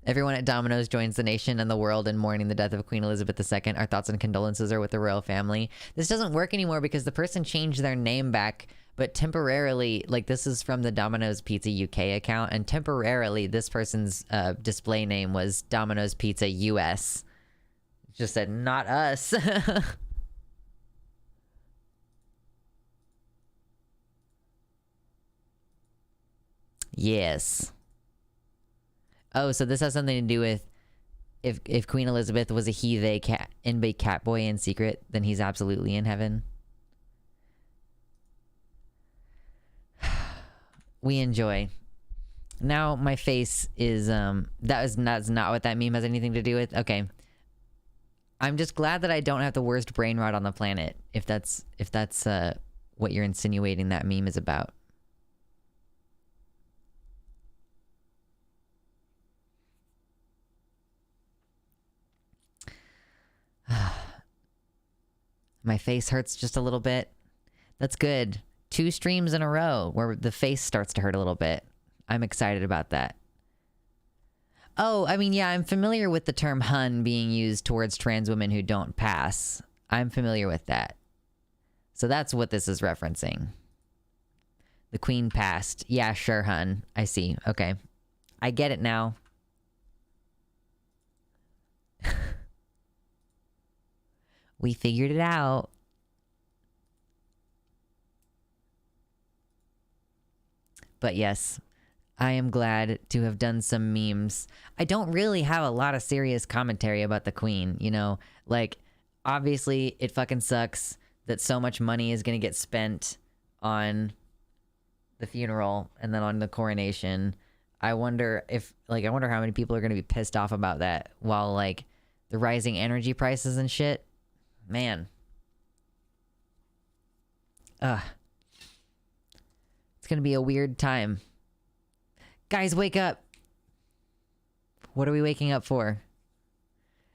Everyone at Domino's joins the nation and the world in mourning the death of Queen Elizabeth II. Our thoughts and condolences are with the royal family. This doesn't work anymore because the person changed their name back, but temporarily, like this is from the Domino's Pizza UK account, and temporarily this person's display name was Domino's Pizza US. Just said, not us. Yes. Oh, so this has something to do with if Queen Elizabeth was a he, they, cat, in-bake cat boy in secret, then he's absolutely in heaven. We enjoy. Now my face is, that's not what that meme has anything to do with. Okay. I'm just glad that I don't have the worst brain rot on the planet, if that's what you're insinuating that meme is about. My face hurts just a little bit. That's good. 2 streams in a row where the face starts to hurt a little bit. I'm excited about that. Oh, I mean, yeah, I'm familiar with the term Hun being used towards trans women who don't pass. I'm familiar with that. So that's what this is referencing. The Queen passed. Yeah, sure, Hun. I see. Okay. I get it now. We figured it out. But yes, I am glad to have done some memes. I don't really have a lot of serious commentary about the Queen, you know? Like, obviously, it fucking sucks that so much money is gonna get spent on the funeral and then on the coronation. I wonder how many people are gonna be pissed off about that while, like, the rising energy prices and shit. Man. Ugh. It's gonna be a weird time. Guys, wake up. What are we waking up for?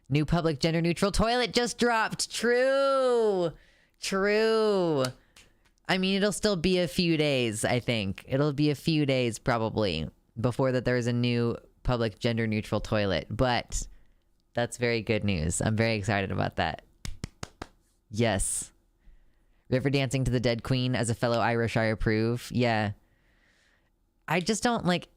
New public gender neutral toilet just dropped. True. True. I mean, it'll still be a few days, I think. It'll be a few days probably before that there's a new public gender neutral toilet. But that's very good news. I'm very excited about that. Yes. River dancing to the dead Queen as a fellow Irish, I approve. Yeah. I just don't like...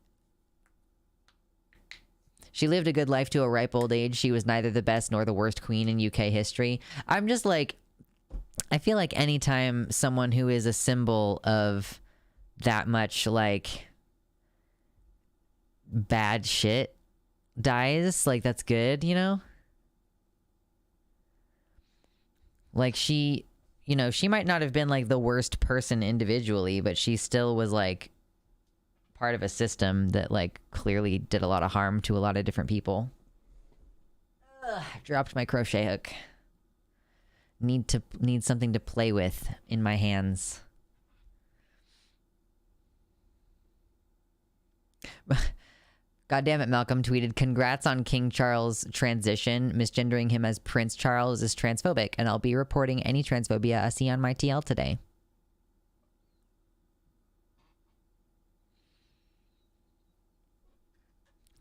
She lived a good life to a ripe old age. She was neither the best nor the worst queen in UK history. I'm just like... I feel like anytime someone who is a symbol of that much, like, bad shit dies, like, that's good, you know? Like, she, you know, she might not have been, like, the worst person individually, but she still was, like, part of a system that, like, clearly did a lot of harm to a lot of different people. Ugh, dropped my crochet hook. Need something to play with in my hands. God damn it, Malcolm tweeted, "Congrats on King Charles' transition. Misgendering him as Prince Charles is transphobic, and I'll be reporting any transphobia I see on my TL today."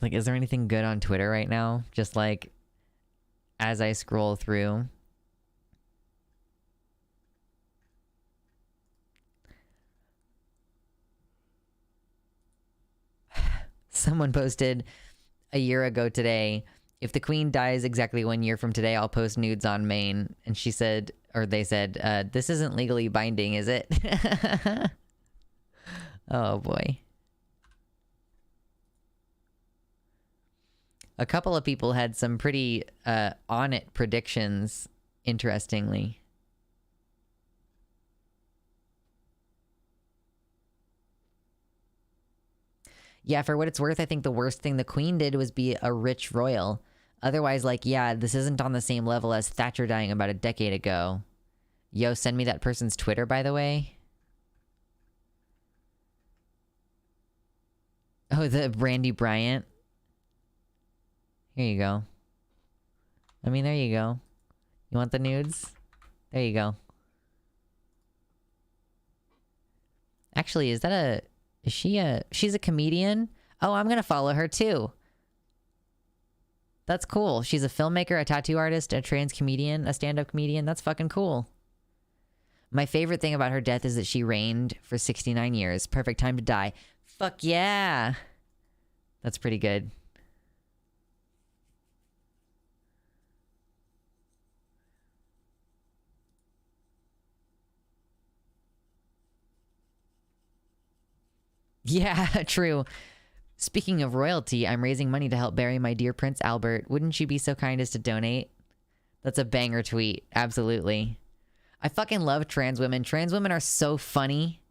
Like, is there anything good on Twitter right now? Just like, as I scroll through. Someone posted a year ago today, "If the Queen dies exactly 1 year from today, I'll post nudes on Maine." And she said, or they said, "This isn't legally binding, is it?" Oh boy. A couple of people had some pretty on it predictions, interestingly. Yeah, for what it's worth, I think the worst thing the Queen did was be a rich royal. Otherwise, like, yeah, this isn't on the same level as Thatcher dying about a decade ago. Yo, send me that person's Twitter, by the way. Oh, the Brandy Bryant. Here you go. I mean, there you go. You want the nudes? There you go. Actually, is that a... Is she a... She's a comedian? Oh, I'm gonna follow her too. That's cool. She's a filmmaker, a tattoo artist, a trans comedian, a stand-up comedian. That's fucking cool. My favorite thing about her death is that she reigned for 69 years. Perfect time to die. Fuck yeah! That's pretty good. Yeah, true. Speaking of royalty, I'm raising money to help bury my dear Prince Albert. Wouldn't you be so kind as to donate? That's a banger tweet. Absolutely. I fucking love trans women. Trans women are so funny.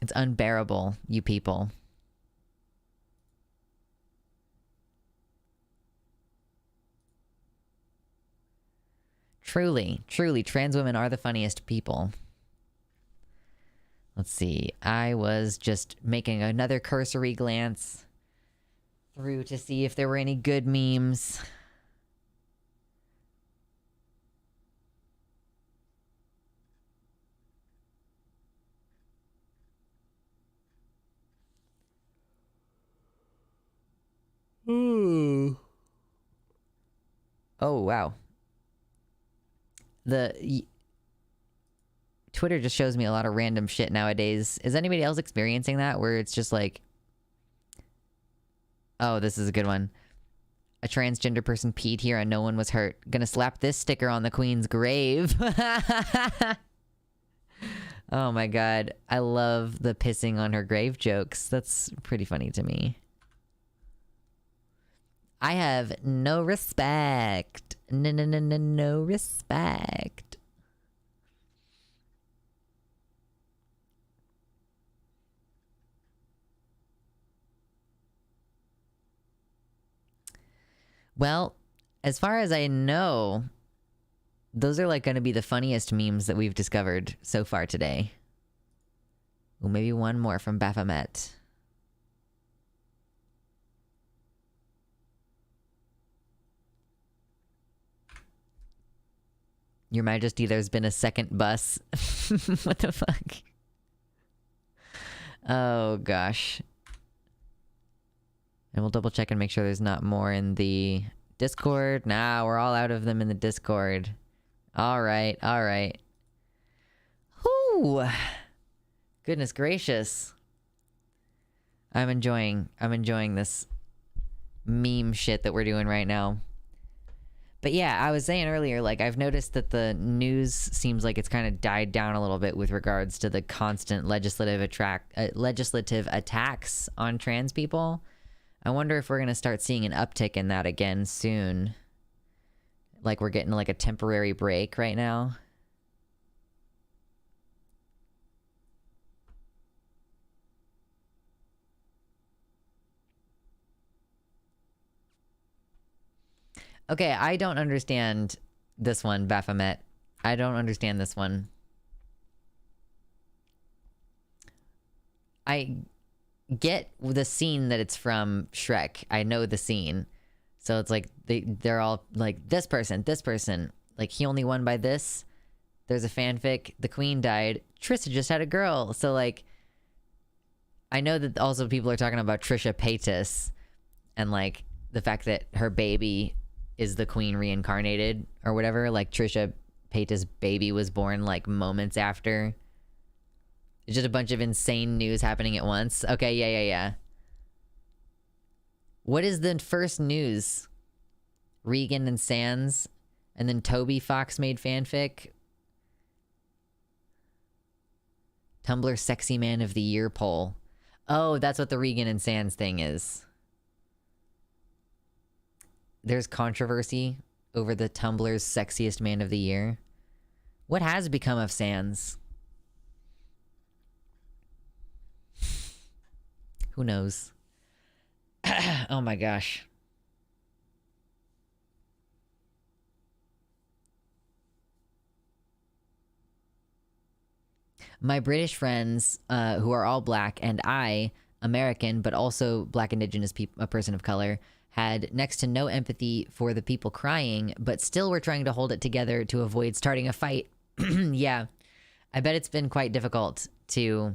It's unbearable, you people. Truly, truly, trans women are the funniest people. Let's see. I was just making another cursory glance through to see if there were any good memes. Ooh. Oh, wow. Twitter just shows me a lot of random shit nowadays. Is anybody else experiencing that? Where it's just like... Oh, this is a good one. A transgender person peed here and no one was hurt. Gonna slap this sticker on the Queen's grave. Oh my god. I love the pissing on her grave jokes. That's pretty funny to me. I have no respect. No respect. Well, as far as I know, those are like going to be the funniest memes that we've discovered so far today. Well, maybe one more from Baphomet. Your Majesty, there's been a second bus. What the fuck? Oh, gosh. And we'll double check and make sure there's not more in the Discord. Nah, we're all out of them in the Discord. All right, all right. Whew. Goodness gracious. I'm enjoying this meme shit that we're doing right now. But yeah, I was saying earlier, like, I've noticed that the news seems like it's kind of died down a little bit with regards to the constant legislative attacks on trans people. I wonder if we're going to start seeing an uptick in that again soon. Like we're getting like a temporary break right now. Okay, I don't understand this one, Baphomet. I don't understand this one. I get the scene that it's from Shrek. I know the scene. So it's like they're all like, this person, like he only won by this. There's a fanfic. The Queen died. Trissa just had a girl. So like, I know that also people are talking about Trisha Paytas and like the fact that her baby is the Queen reincarnated or whatever. Like Trisha Paytas' baby was born like moments after. It's just a bunch of insane news happening at once. Okay, yeah. What is the first news? Regan and Sands, and then Toby Fox made fanfic. Tumblr Sexy Man of the Year poll. Oh, that's what the Regan and Sands thing is. There's controversy over the Tumblr's sexiest man of the year. What has become of Sans? Who knows? Oh my gosh. My British friends, who are all black, and I, American, but also black indigenous a person of color, had next to no empathy for the people crying, but still were trying to hold it together to avoid starting a fight. Yeah, I bet it's been quite difficult to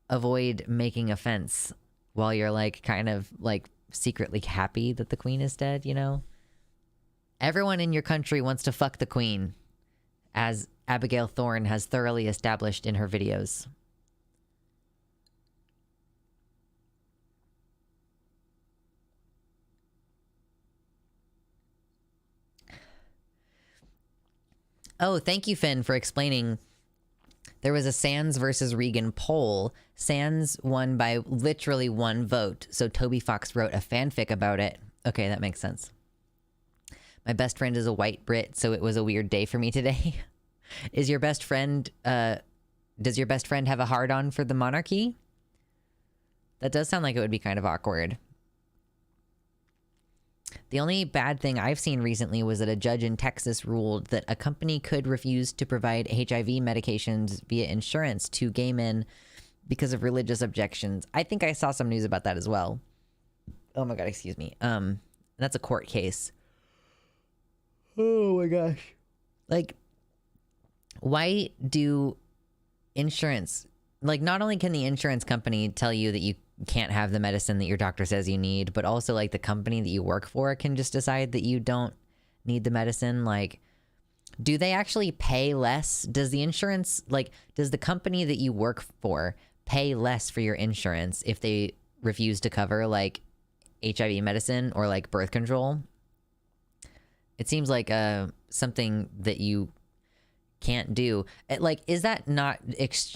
avoid making offense while you're like kind of like secretly happy that the queen is dead, you know? Everyone in your country wants to fuck the queen, as Abigail Thorne has thoroughly established in her videos. Oh, thank you, Finn, for explaining. There was a Sans versus Regan poll. Sans won by literally 1 vote, so Toby Fox wrote a fanfic about it. Okay, that makes sense. My best friend is a white Brit, so it was a weird day for me today. Is your best friend, does your best friend have a hard-on for the monarchy? That does sound like it would be kind of awkward. The only bad thing I've seen recently was that a judge in Texas ruled that a company could refuse to provide HIV medications via insurance to gay men because of religious objections. I think I saw some news about that as well. Oh my god, excuse me. That's a court case. Oh my gosh. Like, why do insurance, like, not only can the insurance company tell you that you can't have the medicine that your doctor says you need, but also like the company that you work for can just decide that you don't need the medicine. Like, do they actually pay less? Does the insurance, like, does the company that you work for pay less for your insurance if they refuse to cover like HIV medicine or like birth control? It seems like something that you can't do. Like, is that not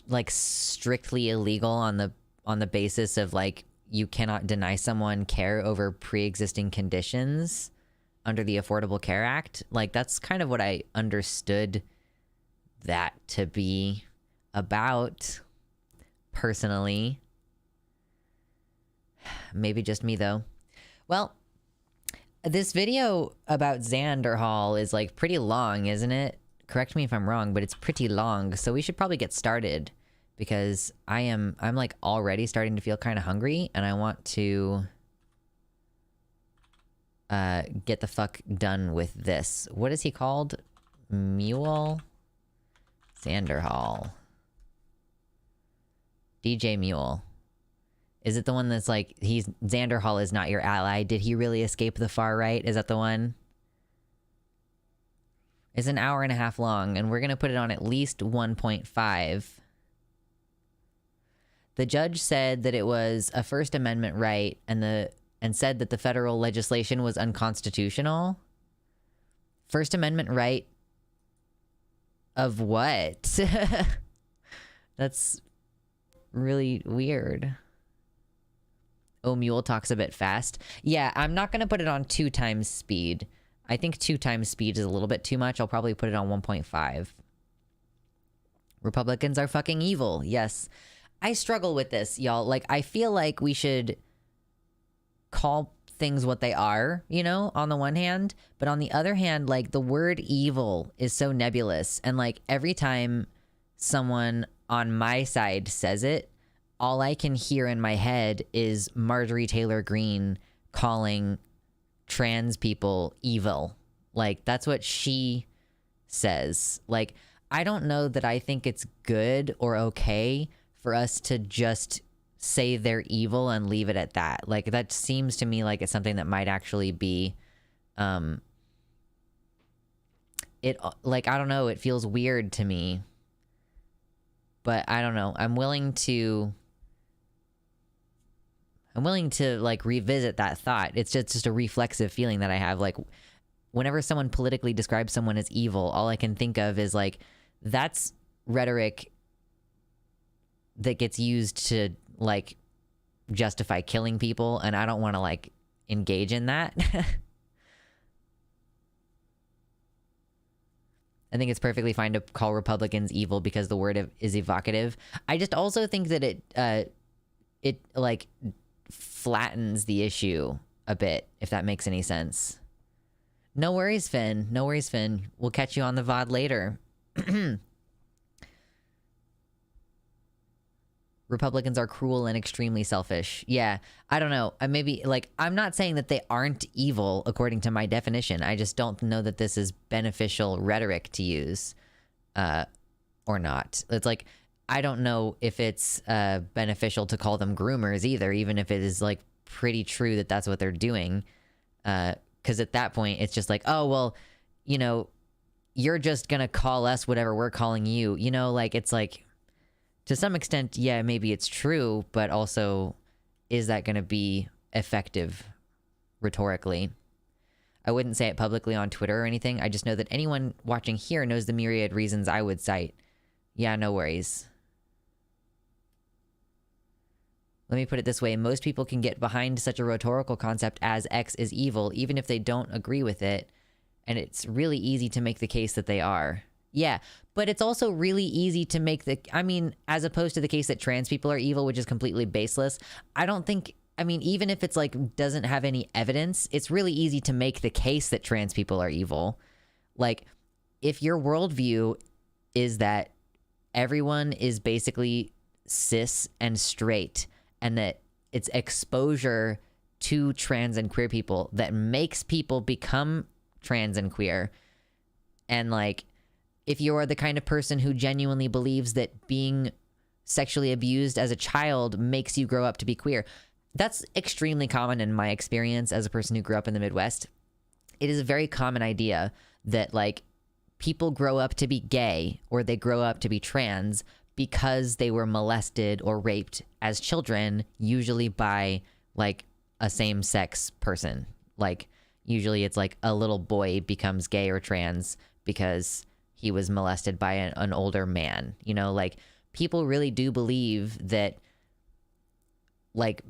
like strictly illegal on the basis of like you cannot deny someone care over pre-existing conditions under the Affordable Care Act? Like, that's kind of what I understood that to be about, personally. Maybe just me though. Well, this video about Xanderhal is like pretty long, isn't it? Correct me if I'm wrong, but it's pretty long, so we should probably get started because I'm like already starting to feel kind of hungry and I want to get the fuck done with this. What is he called? Mule? Xanderhal. DJ Mule. Is it the one that's like, Xanderhal is not your ally? Did he really escape the far right? Is that the one? It's an hour and a half long, and we're going to put it on at least 1.5. The judge said that it was a First Amendment right and said that the federal legislation was unconstitutional. First Amendment right of what? That's really weird. Oh, Mule talks a bit fast. Yeah, I'm not going to put it on 2 times speed. I think 2 times speed is a little bit too much. I'll probably put it on 1.5. Republicans are fucking evil. Yes. I struggle with this, y'all. Like, I feel like we should call things what they are, you know, on the one hand. But on the other hand, like, the word evil is so nebulous. And, like, every time someone on my side says it, all I can hear in my head is Marjorie Taylor Greene calling trans people evil. Like, that's what she says. Like, I don't know that I think it's good or okay for us to just say they're evil and leave it at that. Like, that seems to me like it's something that might actually be like, I don't know, it feels weird to me. But I don't know. I'm willing to like revisit that thought. It's just a reflexive feeling that I have. Like, whenever someone politically describes someone as evil, all I can think of is like, that's rhetoric that gets used to like justify killing people, and I don't want to like engage in that. I think it's perfectly fine to call Republicans evil because the word is evocative. I just also think that it like flattens the issue a bit, if that makes any sense. No worries, Finn. No worries, Finn. We'll catch you on the VOD later. Republicans are cruel and extremely selfish. Yeah, I don't know. Maybe, like, I'm not saying that they aren't evil according to my definition. I just don't know that this is beneficial rhetoric to use or not. It's like, I don't know if it's beneficial to call them groomers either, even if it is, like, pretty true that that's what they're doing. Because at that point, it's just like, oh, well, you know, you're just going to call us whatever we're calling you. You know, like, it's like, to some extent, yeah, maybe it's true, but also, is that going to be effective rhetorically? I wouldn't say it publicly on Twitter or anything. I just know that anyone watching here knows the myriad reasons I would cite. Yeah, no worries. Let me put it this way. Most people can get behind such a rhetorical concept as X is evil, even if they don't agree with it. And it's really easy to make the case that they are. Yeah, but it's also really easy to make as opposed to the case that trans people are evil, which is completely baseless. I don't think, even if it's like doesn't have any evidence, it's really easy to make the case that trans people are evil. Like, if your worldview is that everyone is basically cis and straight, and that it's exposure to trans and queer people that makes people become trans and queer, and like, if you're the kind of person who genuinely believes that being sexually abused as a child makes you grow up to be queer, that's extremely common in my experience as a person who grew up in the Midwest. It is a very common idea that, like, people grow up to be gay or they grow up to be trans because they were molested or raped as children, usually by, like, a same-sex person. Like, usually it's like a little boy becomes gay or trans because he was molested by an older man. You know, like, people really do believe that, like,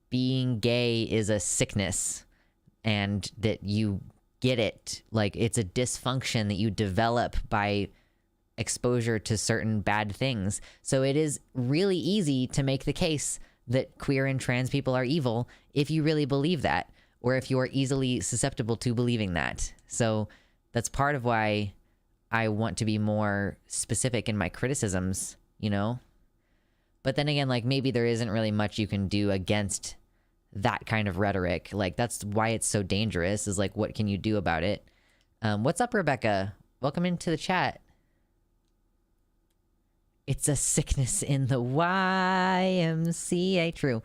being gay is a sickness and that you get it. Like, it's a dysfunction that you develop by exposure to certain bad things. So it is really easy to make the case that queer and trans people are evil if you really believe that, or if you're easily susceptible to believing that. So that's part of why I want to be more specific in my criticisms, you know? But then again, like, maybe there isn't really much you can do against that kind of rhetoric. Like, that's why it's so dangerous, is like, what can you do about it? What's up, Rebecca? Welcome into the chat. It's a sickness in the YMCA. True.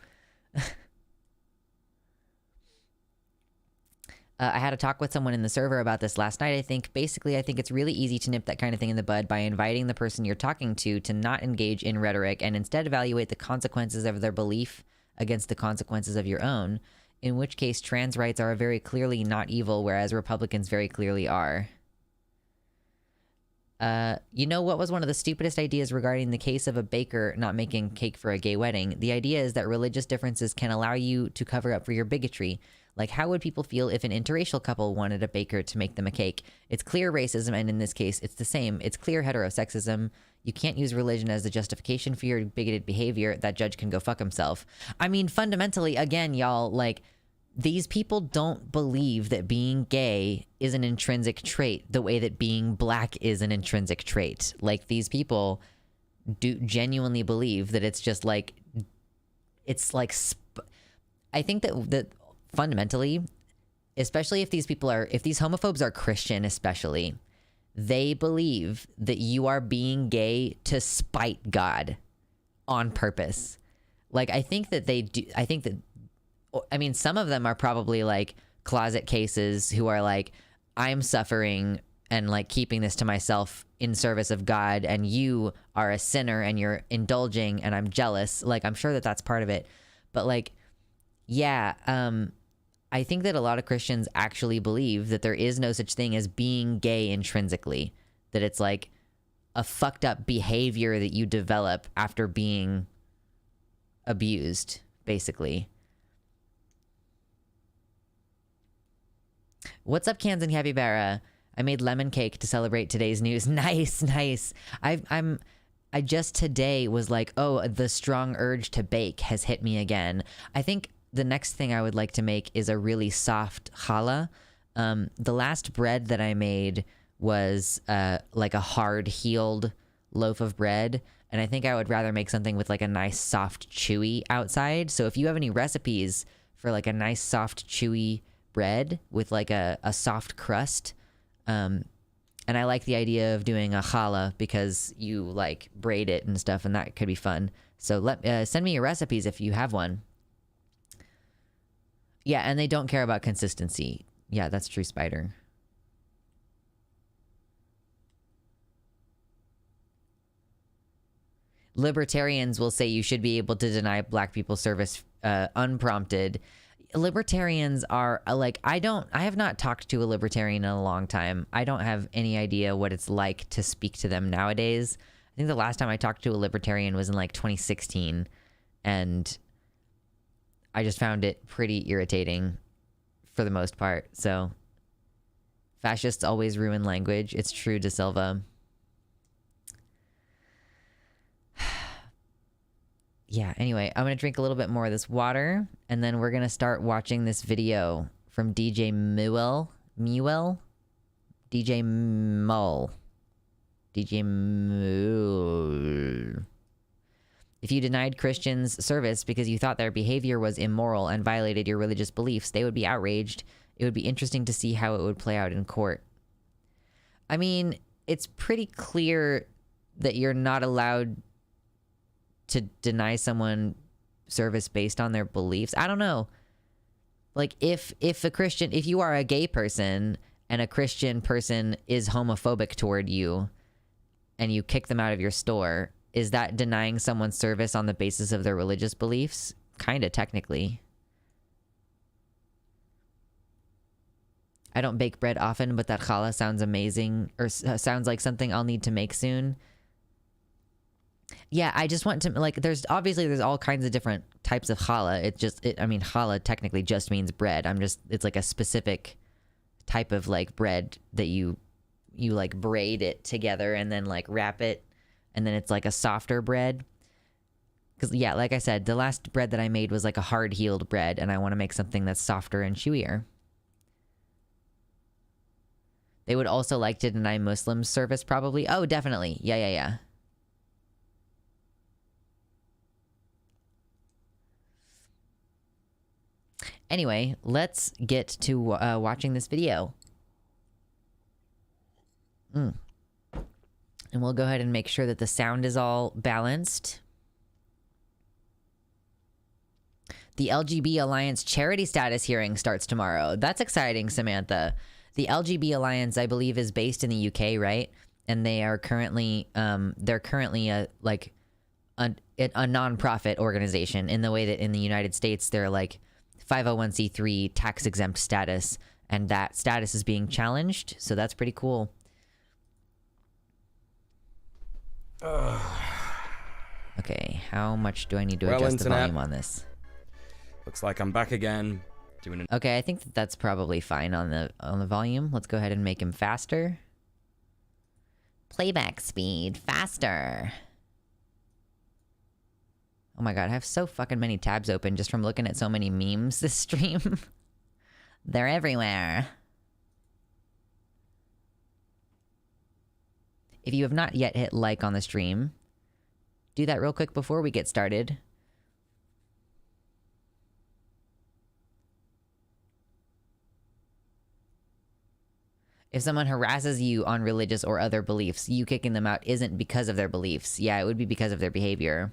I had a talk with someone in the server about this last night. I think it's really easy to nip that kind of thing in the bud by inviting the person you're talking to not engage in rhetoric and instead evaluate the consequences of their belief against the consequences of your own, in which case trans rights are very clearly not evil, whereas Republicans very clearly are. You know what was one of the stupidest ideas regarding the case of a baker not making cake for a gay wedding? The idea is that religious differences can allow you to cover up for your bigotry. Like, how would people feel if an interracial couple wanted a baker to make them a cake? It's clear racism, and in this case, it's the same. It's clear heterosexism. You can't use religion as the justification for your bigoted behavior. That judge can go fuck himself. Fundamentally, again, y'all, like, these people don't believe that being gay is an intrinsic trait the way that being black is an intrinsic trait. Like, these people do genuinely believe that it's just like, I think that fundamentally, especially if these homophobes are Christian, especially, they believe that you are being gay to spite God on purpose. Like, I think that some of them are probably like closet cases who are like, I'm suffering and like keeping this to myself in service of God, and you are a sinner and you're indulging and I'm jealous. Like, I'm sure that that's part of it. But like, yeah, I think that a lot of Christians actually believe that there is no such thing as being gay intrinsically, that it's like a fucked up behavior that you develop after being abused, basically. What's up, Kansan Capybara? I made lemon cake to celebrate today's news. Nice, nice. I just today was like, oh, the strong urge to bake has hit me again. I think the next thing I would like to make is a really soft challah. The last bread that I made was like a hard-heeled loaf of bread, and I think I would rather make something with like a nice soft chewy outside. So if you have any recipes for like a nice soft chewy bread with like a soft crust, and I like the idea of doing a challah because you like braid it and stuff, and that could be fun. So send me your recipes if you have one. Yeah, and they don't care about consistency. Yeah, that's true, Spider. Libertarians will say you should be able to deny black people service unprompted. Libertarians are like, I have not talked to a libertarian in a long time. I don't have any idea what it's like to speak to them nowadays. I think the last time I talked to a libertarian was in like 2016, and I just found it pretty irritating for the most part. So fascists always ruin language. It's true, De Silva. Yeah, anyway, I'm going to drink a little bit more of this water, and then we're going to start watching this video from DJ Muel. DJ Mull. DJ Mull. If you denied Christians service because you thought their behavior was immoral and violated your religious beliefs, they would be outraged. It would be interesting to see how it would play out in court. I mean, it's pretty clear that you're not allowed to deny someone service based on their beliefs. I don't know. Like if you are a gay person and a Christian person is homophobic toward you and you kick them out of your store, is that denying someone service on the basis of their religious beliefs? Kind of, technically. I don't bake bread often, but that challah sounds amazing, or sounds like something I'll need to make soon. Yeah, I just want to, like, there's all kinds of different types of challah. I mean, challah technically just means bread. It's like a specific type of, like, bread that you like, braid it together and then, like, wrap it, and then it's, like, a softer bread. Because, yeah, like I said, the last bread that I made was, like, a hard-heeled bread, and I want to make something that's softer and chewier. They would also like to deny Muslims service, probably. Oh, definitely. Yeah. Anyway, let's get to watching this video. And we'll go ahead and make sure that the sound is all balanced. The LGB Alliance charity status hearing starts tomorrow. That's exciting, Samantha. The LGB Alliance, I believe, is based in the UK, right? And they are currently, a non-profit organization, in the way that in the United States they're like 501c3 tax exempt status, and that status is being challenged. So that's pretty cool. Okay, how much do I need to adjust the volume on this? Looks like I'm back again. Okay, I think that's probably fine on the volume. Let's go ahead and make him faster. Playback speed faster. Oh my god, I have so fucking many tabs open just from looking at so many memes this stream. They're everywhere. If you have not yet hit like on the stream, do that real quick before we get started. If someone harasses you on religious or other beliefs, you kicking them out isn't because of their beliefs. Yeah, it would be because of their behavior.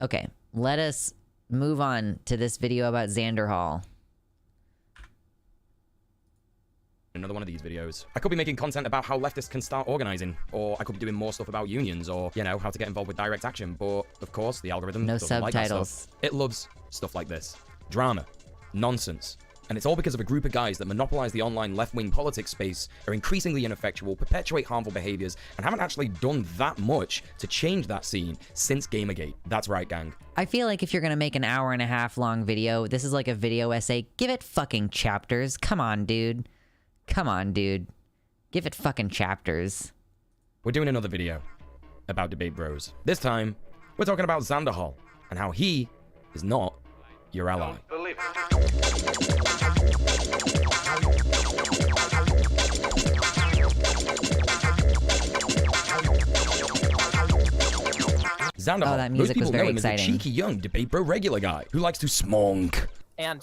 Okay, let us move on to this video about Xanderhal. Another one of these videos. I could be making content about how leftists can start organizing, or I could be doing more stuff about unions, or, you know, how to get involved with direct action, but, of course, the algorithm doesn't like that stuff. It loves stuff like this. Drama. Nonsense. And it's all because of a group of guys that monopolize the online left-wing politics space, are increasingly ineffectual, perpetuate harmful behaviors, and haven't actually done that much to change that scene since Gamergate. That's right, gang. I feel like if you're gonna make an hour-and-a-half long video, this is like a video essay, give it fucking chapters. Come on, dude. Come on, dude. Give it fucking chapters. We're doing another video about Debate Bros. This time, we're talking about Xanderhal and how he is not your ally. Xanderhal, Oh, that most music was people know very him as a exciting. cheeky young Debate Bro regular guy who likes to smonk. And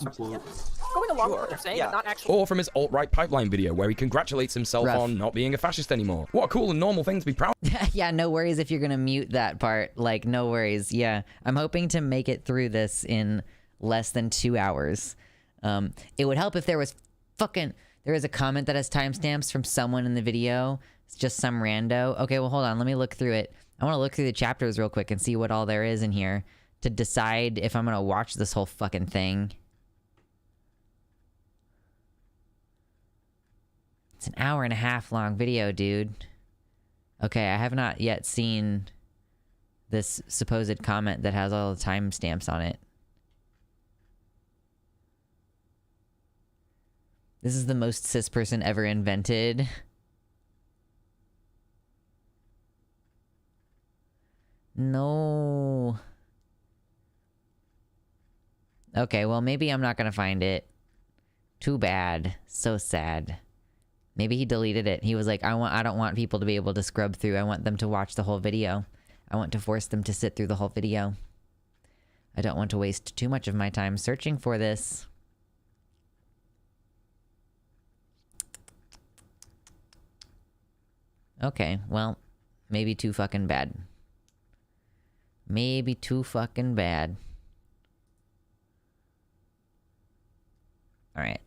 going along with what they're saying, but not actually. Or from his alt-right pipeline video where he congratulates himself Rough. on not being a fascist anymore. What a cool and normal thing to be proud Yeah, no worries if you're gonna mute that part. Like, no worries. Yeah, I'm hoping to make it through this in less than 2 hours. It would help if there was there is a comment that has timestamps from someone in the video. It's just some rando. Okay, well, hold on. Let me look through it. I want to look through the chapters real quick and see what all there is in here to decide if I'm gonna watch this whole fucking thing. It's an 1.5 hour long video, dude. Okay, I have not yet seen this supposed comment that has all the timestamps on it. This is the most cis person ever invented. No. Okay, well, maybe I'm not gonna find it. Too bad. So sad. Maybe he deleted it. He was like, I don't want people to be able to scrub through. I want them to watch the whole video. I want to force them to sit through the whole video. I don't want to waste too much of my time searching for this. Okay, well, maybe too fucking bad. Maybe too fucking bad. Alright.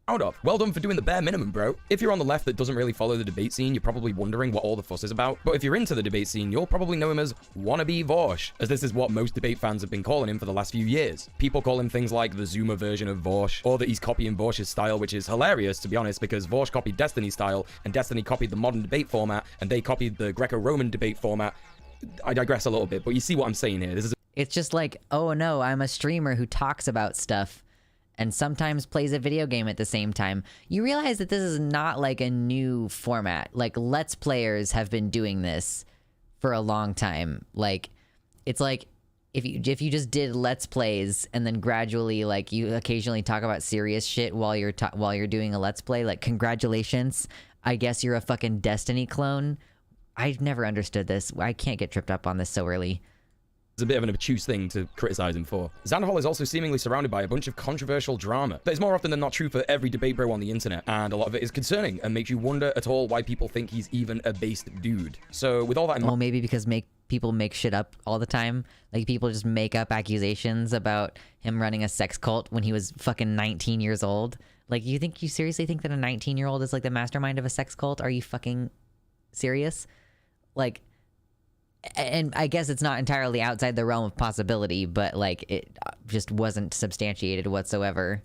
of. Well done for doing the bare minimum, bro. If you're on the left that doesn't really follow the debate scene, you're probably wondering what all the fuss is about. But if you're into the debate scene, you'll probably know him as wannabe Vorsh, as this is what most debate fans have been calling him for the last few years. People call him things like the Zoomer version of Vorsh, or that he's copying Vorsh's style, which is hilarious, to be honest, because Vorsh copied Destiny's style, and Destiny copied the modern debate format, and they copied the Greco-Roman debate format. I digress a little bit, but you see what I'm saying here. This is It's just like, oh no, I'm a streamer who talks about stuff and sometimes plays a video game at the same time. You realize that this is not like a new format. Like, Let's Players have been doing this for a long time. Like, it's like if you just did Let's Plays and then gradually, like, you occasionally talk about serious shit while you're doing a Let's Play, like, congratulations, I guess you're a fucking Destiny clone. I've never understood this. I can't get tripped up on this so early. a bit of an obtuse thing to criticize him for. Xanderhal is also seemingly surrounded by a bunch of controversial drama that is more often than not true for every debate bro on the internet, and a lot of it is concerning and makes you wonder at all why people think he's even a based dude. So with all that in mind, Maybe because people make shit up all the time. Like, people just make up accusations about him running a sex cult when he was fucking 19 years old. Like, you seriously think that a 19-year-old is like the mastermind of a sex cult? Are you fucking serious? Like, and I guess it's not entirely outside the realm of possibility, but like, it just wasn't substantiated whatsoever.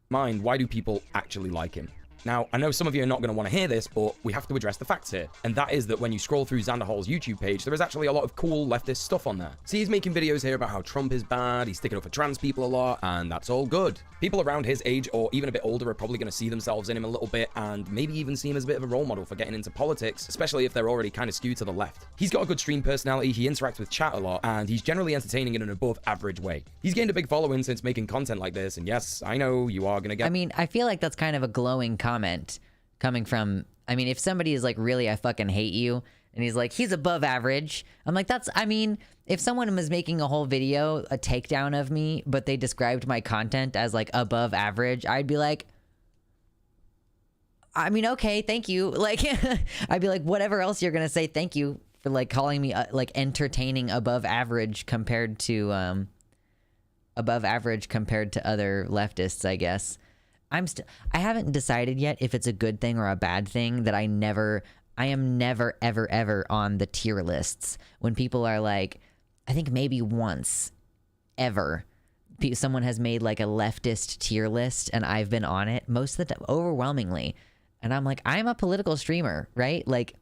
mind, why do people actually like him? Now, I know some of you are not going to want to hear this, but we have to address the facts here. And that is that when you scroll through Xanderhal's YouTube page, there is actually a lot of cool leftist stuff on there. See, he's making videos here about how Trump is bad, he's sticking up for trans people a lot, and that's all good. People around his age, or even a bit older, are probably going to see themselves in him a little bit, and maybe even see him as a bit of a role model for getting into politics, especially if they're already kind of skewed to the left. He's got a good stream personality, he interacts with chat a lot, and he's generally entertaining in an above average way. He's gained a big following since making content like this, and yes, I know you are going to get... I mean, I feel like that's kind of a glowing comment coming from, I mean, if somebody is like, really, I fucking hate you, and he's like, he's above average, I'm like, I mean, if someone was making a whole video, a takedown of me, but they described my content as like above average, I'd be like, I mean, okay, thank you. Like, I'd be like, whatever else you're gonna say, thank you for like calling me like entertaining above average compared to other leftists, I guess. I haven't decided yet if it's a good thing or a bad thing that I am never, ever, ever on the tier lists. When people are like, I think maybe once ever, someone has made like a leftist tier list and I've been on it most of the time, overwhelmingly. And I'm like, I'm a political streamer, right? Like,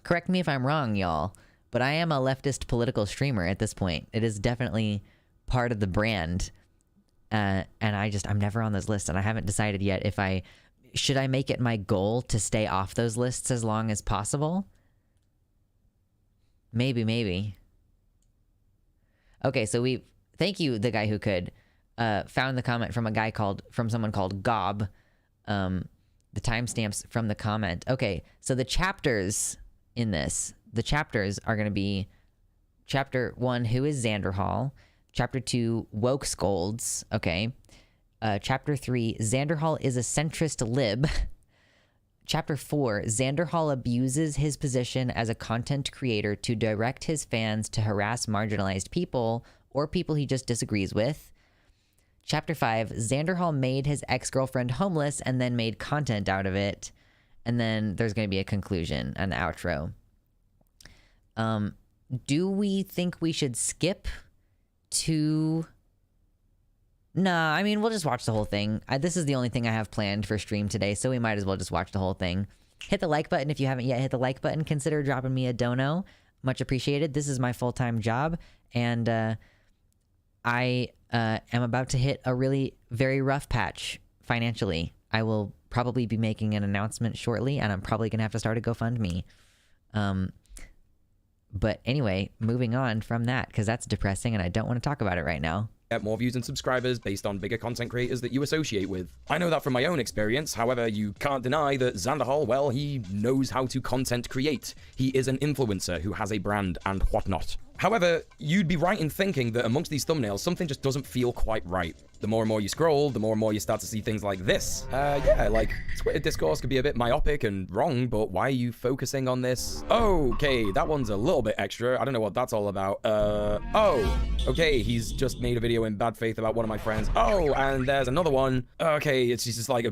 correct me if I'm wrong, y'all, but I am a leftist political streamer at this point. It is definitely part of the brand. and I'm never on those lists, and I haven't decided yet if should I make it my goal to stay off those lists as long as possible? Maybe. Okay, so thank you, the guy who could, found the comment from someone called Gob, the timestamps from the comment. Okay, so the chapters in this, are going to be Chapter 1, who is Xanderhal? Chapter 2, woke scolds. Okay. Chapter 3, Xanderhal is a centrist lib. Chapter 4, Xanderhal abuses his position as a content creator to direct his fans to harass marginalized people or people he just disagrees with. Chapter 5, Xanderhal made his ex-girlfriend homeless and then made content out of it. And then there's going to be a conclusion, an outro. Do we think we should skip to... Nah, I mean, we'll just watch the whole thing. This is the only thing I have planned for stream today, so we might as well just watch the whole thing. Hit the like button if you haven't yet hit the like button. Consider dropping me a dono. Much appreciated. This is my full-time job, and I am about to hit a really very rough patch financially. I will probably be making an announcement shortly, and I'm probably going to have to start a GoFundMe. But anyway, moving on from that, because that's depressing and I don't want to talk about it right now. Get more views and subscribers based on bigger content creators that you associate with. I know that from my own experience, however, you can't deny that Xanderhal, well, he knows how to content create. He is an influencer who has a brand and whatnot. However, you'd be right in thinking that amongst these thumbnails, something just doesn't feel quite right. The more and more you scroll, the more and more you start to see things like this. Yeah, like, Twitter discourse could be a bit myopic and wrong, but why are you focusing on this? Okay, that one's a little bit extra. I don't know what that's all about. Oh, okay, he's just made a video in bad faith about one of my friends. Oh, and there's another one. Okay, it's just like...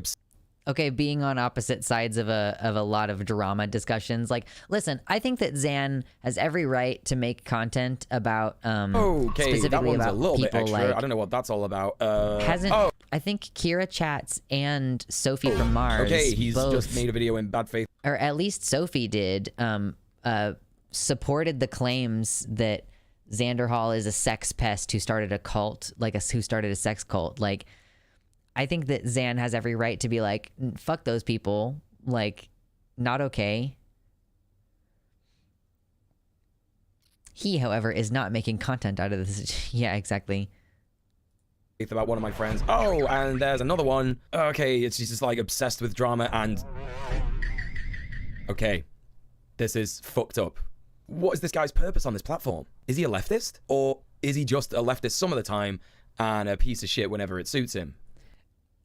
Okay, being on opposite sides of a lot of drama discussions. Like, listen, I think that Xan has every right to make content about okay, specifically that one's about a little bit people extra. like I don't know what that's all about. I think Kira Chats and Sophie from Mars. Okay, he's both, just made a video in bad faith. Or at least Sophie did. Supported the claims that Xanderhal is a sex pest who started a cult, who started a sex cult. Like, I think that Xan has every right to be like, fuck those people. Like, not okay. He, however, is not making content out of this. Yeah, exactly. About one of my friends. Oh, and there's another one. Okay, it's just like obsessed with drama and... Okay. This is fucked up. What is this guy's purpose on this platform? Is he a leftist? Or is he just a leftist some of the time and a piece of shit whenever it suits him?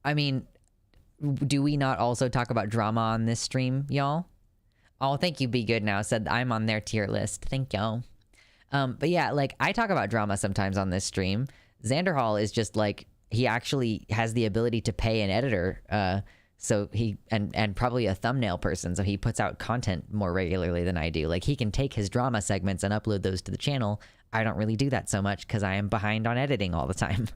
I mean, do we not also talk about drama on this stream, y'all? Oh, thank you, Be Good Now said I'm on their tier list. Thank y'all. But yeah, like, I talk about drama sometimes on this stream. Xanderhal is just like, he actually has the ability to pay an editor, so he and probably a thumbnail person, so he puts out content more regularly than I do. Like, he can take his drama segments and upload those to the channel. I don't really do that so much because I am behind on editing all the time.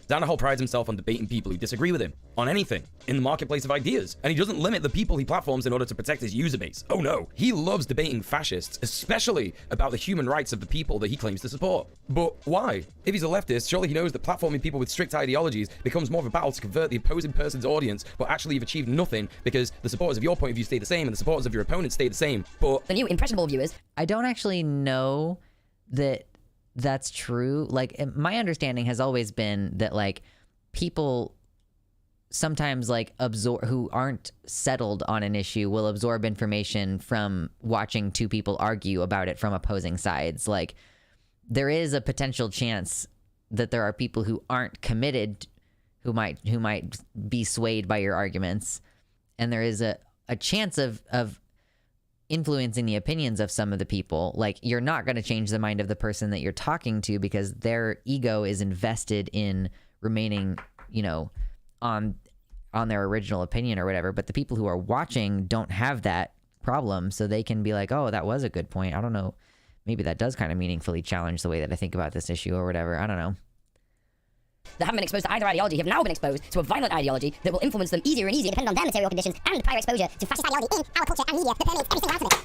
Xanderhal prides himself on debating people who disagree with him on anything in the marketplace of ideas, and he doesn't limit the people he platforms in order to protect his user base. Oh no, he loves debating fascists, especially about the human rights of the people that he claims to support. But why? If he's a leftist, surely he knows that platforming people with strict ideologies becomes more of a battle to convert the opposing person's audience, but actually you've achieved nothing because the supporters of your point of view stay the same and the supporters of your opponent stay the same. But the new impressionable viewers... I don't actually know that that's true. Like, my understanding has always been that, like, people sometimes, like, who aren't settled on an issue will absorb information from watching two people argue about it from opposing sides. Like, there is a potential chance that there are people who aren't committed who might be swayed by your arguments, and there is a chance of influencing the opinions of some of the people. Like, you're not going to change the mind of the person that you're talking to because their ego is invested in remaining, you know, on their original opinion or whatever. But the people who are watching don't have that problem, so they can be like, oh, that was a good point. I don't know. Maybe that does kind of meaningfully challenge the way that I think about this issue or whatever. I don't know. That haven't been exposed to either ideology have now been exposed to a violent ideology that will influence them easier and easier depending on their material conditions and prior exposure to fascist ideology in our culture and media that permeates everything around it.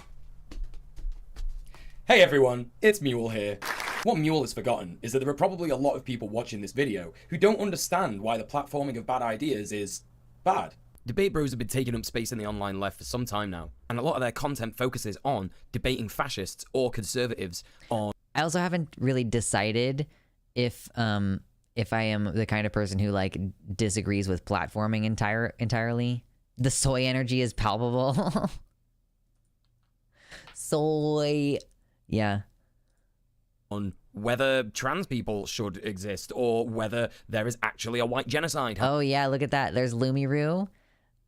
hey everyone, it's Mule here. What Mule has forgotten is that there are probably a lot of people watching this video who don't understand why the platforming of bad ideas is bad. Debate bros have been taking up space in the online left for some time now, and a lot of their content focuses on debating fascists or conservatives on... I also haven't really decided if I am the kind of person who like disagrees with platforming entirely. The soy energy is palpable. Soy. Yeah. On whether trans people should exist or whether there is actually a white genocide. Oh yeah, look at that. There's Lumiru.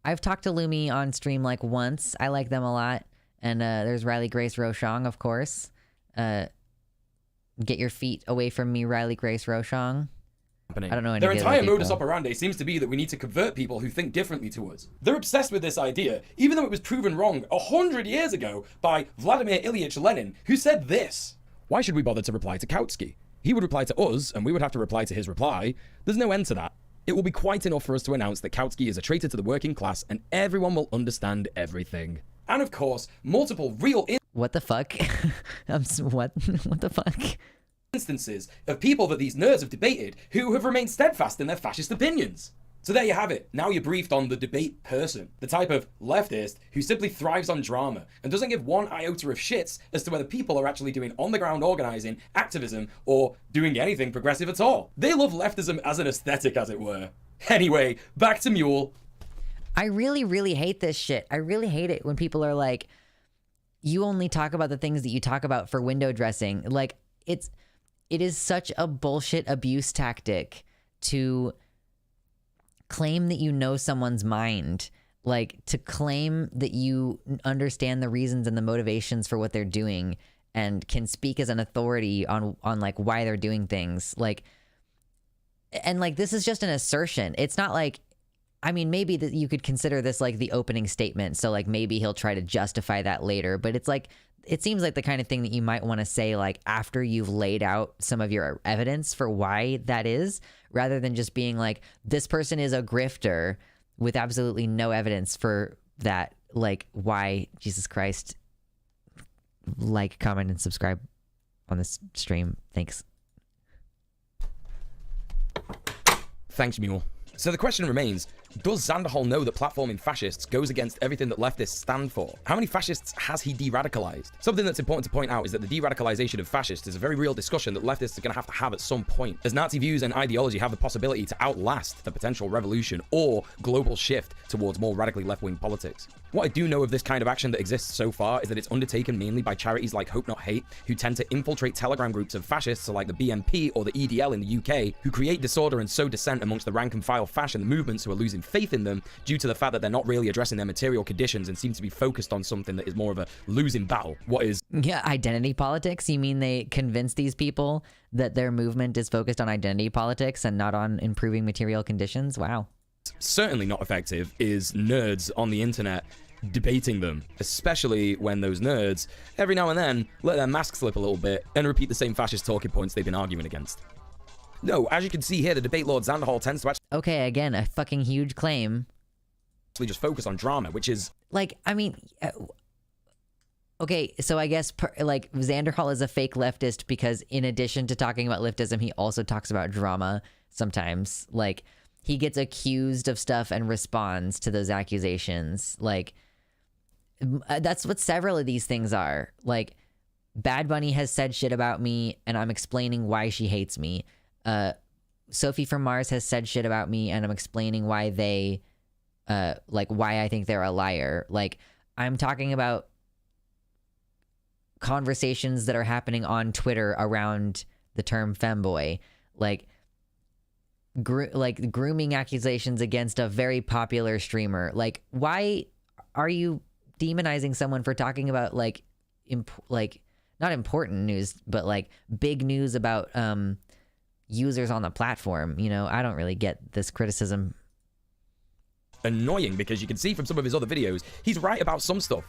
I've talked to Lumi on stream like once. I like them a lot. And there's Riley Grace Rochong, of course. Get your feet away from me, Riley Grace Rochong. I don't know any Their of the entire other people. modus operandi seems to be that we need to convert people who think differently to us. They're obsessed with this idea, even though it was proven wrong 100 years ago by Vladimir Ilyich Lenin, who said this. Why should we bother to reply to Kautsky? He would reply to us, and we would have to reply to his reply. There's no end to that. It will be quite enough for us to announce that Kautsky is a traitor to the working class, and everyone will understand everything. And of course, multiple real... What the fuck? What the fuck? Instances of people that these nerds have debated who have remained steadfast in their fascist opinions. So there you have it. Now you're briefed on the debate person, the type of leftist who simply thrives on drama and doesn't give one iota of shits as to whether people are actually doing on-the-ground organizing, activism, or doing anything progressive at all. They love leftism as an aesthetic, as it were. Anyway, back to Mule. I really, really hate this shit. I really hate it when people are like, you only talk about the things that you talk about for window dressing. Like, it is such a bullshit abuse tactic to claim that you know someone's mind, like to claim that you understand the reasons and the motivations for what they're doing and can speak as an authority on like why they're doing things. Like, and like, this is just an assertion. It's not like, I mean, maybe that you could consider this like the opening statement. So like maybe he'll try to justify that later, but it's like, it seems like the kind of thing that you might want to say like after you've laid out some of your evidence for why that is, rather than just being like, this person is a grifter with absolutely no evidence for that. Like, why? Jesus Christ. Like, comment, and subscribe on this stream. Thanks. Thanks, Mule. So the question remains, does Xanderhal know that platforming fascists goes against everything that leftists stand for? How many fascists has he de-radicalized? Something that's important to point out is that the de-radicalization of fascists is a very real discussion that leftists are going to have at some point, as Nazi views and ideology have the possibility to outlast the potential revolution or global shift towards more radically left-wing politics. What I do know of this kind of action that exists so far is that it's undertaken mainly by charities like Hope Not Hate, who tend to infiltrate telegram groups of fascists like the BNP or the EDL in the UK, who create disorder and sow dissent amongst the rank and file fashion movements who are losing faith in them due to the fact that they're not really addressing their material conditions and seem to be focused on something that is more of a losing battle. What is... Yeah, identity politics? You mean they convince these people that their movement is focused on identity politics and not on improving material conditions? Wow. Certainly not effective is nerds on the internet debating them, especially when those nerds every now and then let their mask slip a little bit and repeat the same fascist talking points they've been arguing against. No, as you can see here, the debate lord Xanderhal tends to actually... Okay, again, a fucking huge claim. ...just focus on drama, which is... Like, I mean... okay, so I guess, like, Xanderhal is a fake leftist because in addition to talking about leftism, he also talks about drama sometimes. Like, he gets accused of stuff and responds to those accusations. Like, that's what several of these things are. Like, Bad Bunny has said shit about me, and I'm explaining why she hates me. Sophie from Mars has said shit about me, and I'm explaining why they, like, why I think they're a liar. Like, I'm talking about conversations that are happening on Twitter around the term femboy. Like, grooming accusations against a very popular streamer. Like, why are you demonizing someone for talking about, like, not important news, but, like, big news about, users on the platform? You know, I don't really get this criticism. Annoying, because you can see from some of his other videos, he's right about some stuff,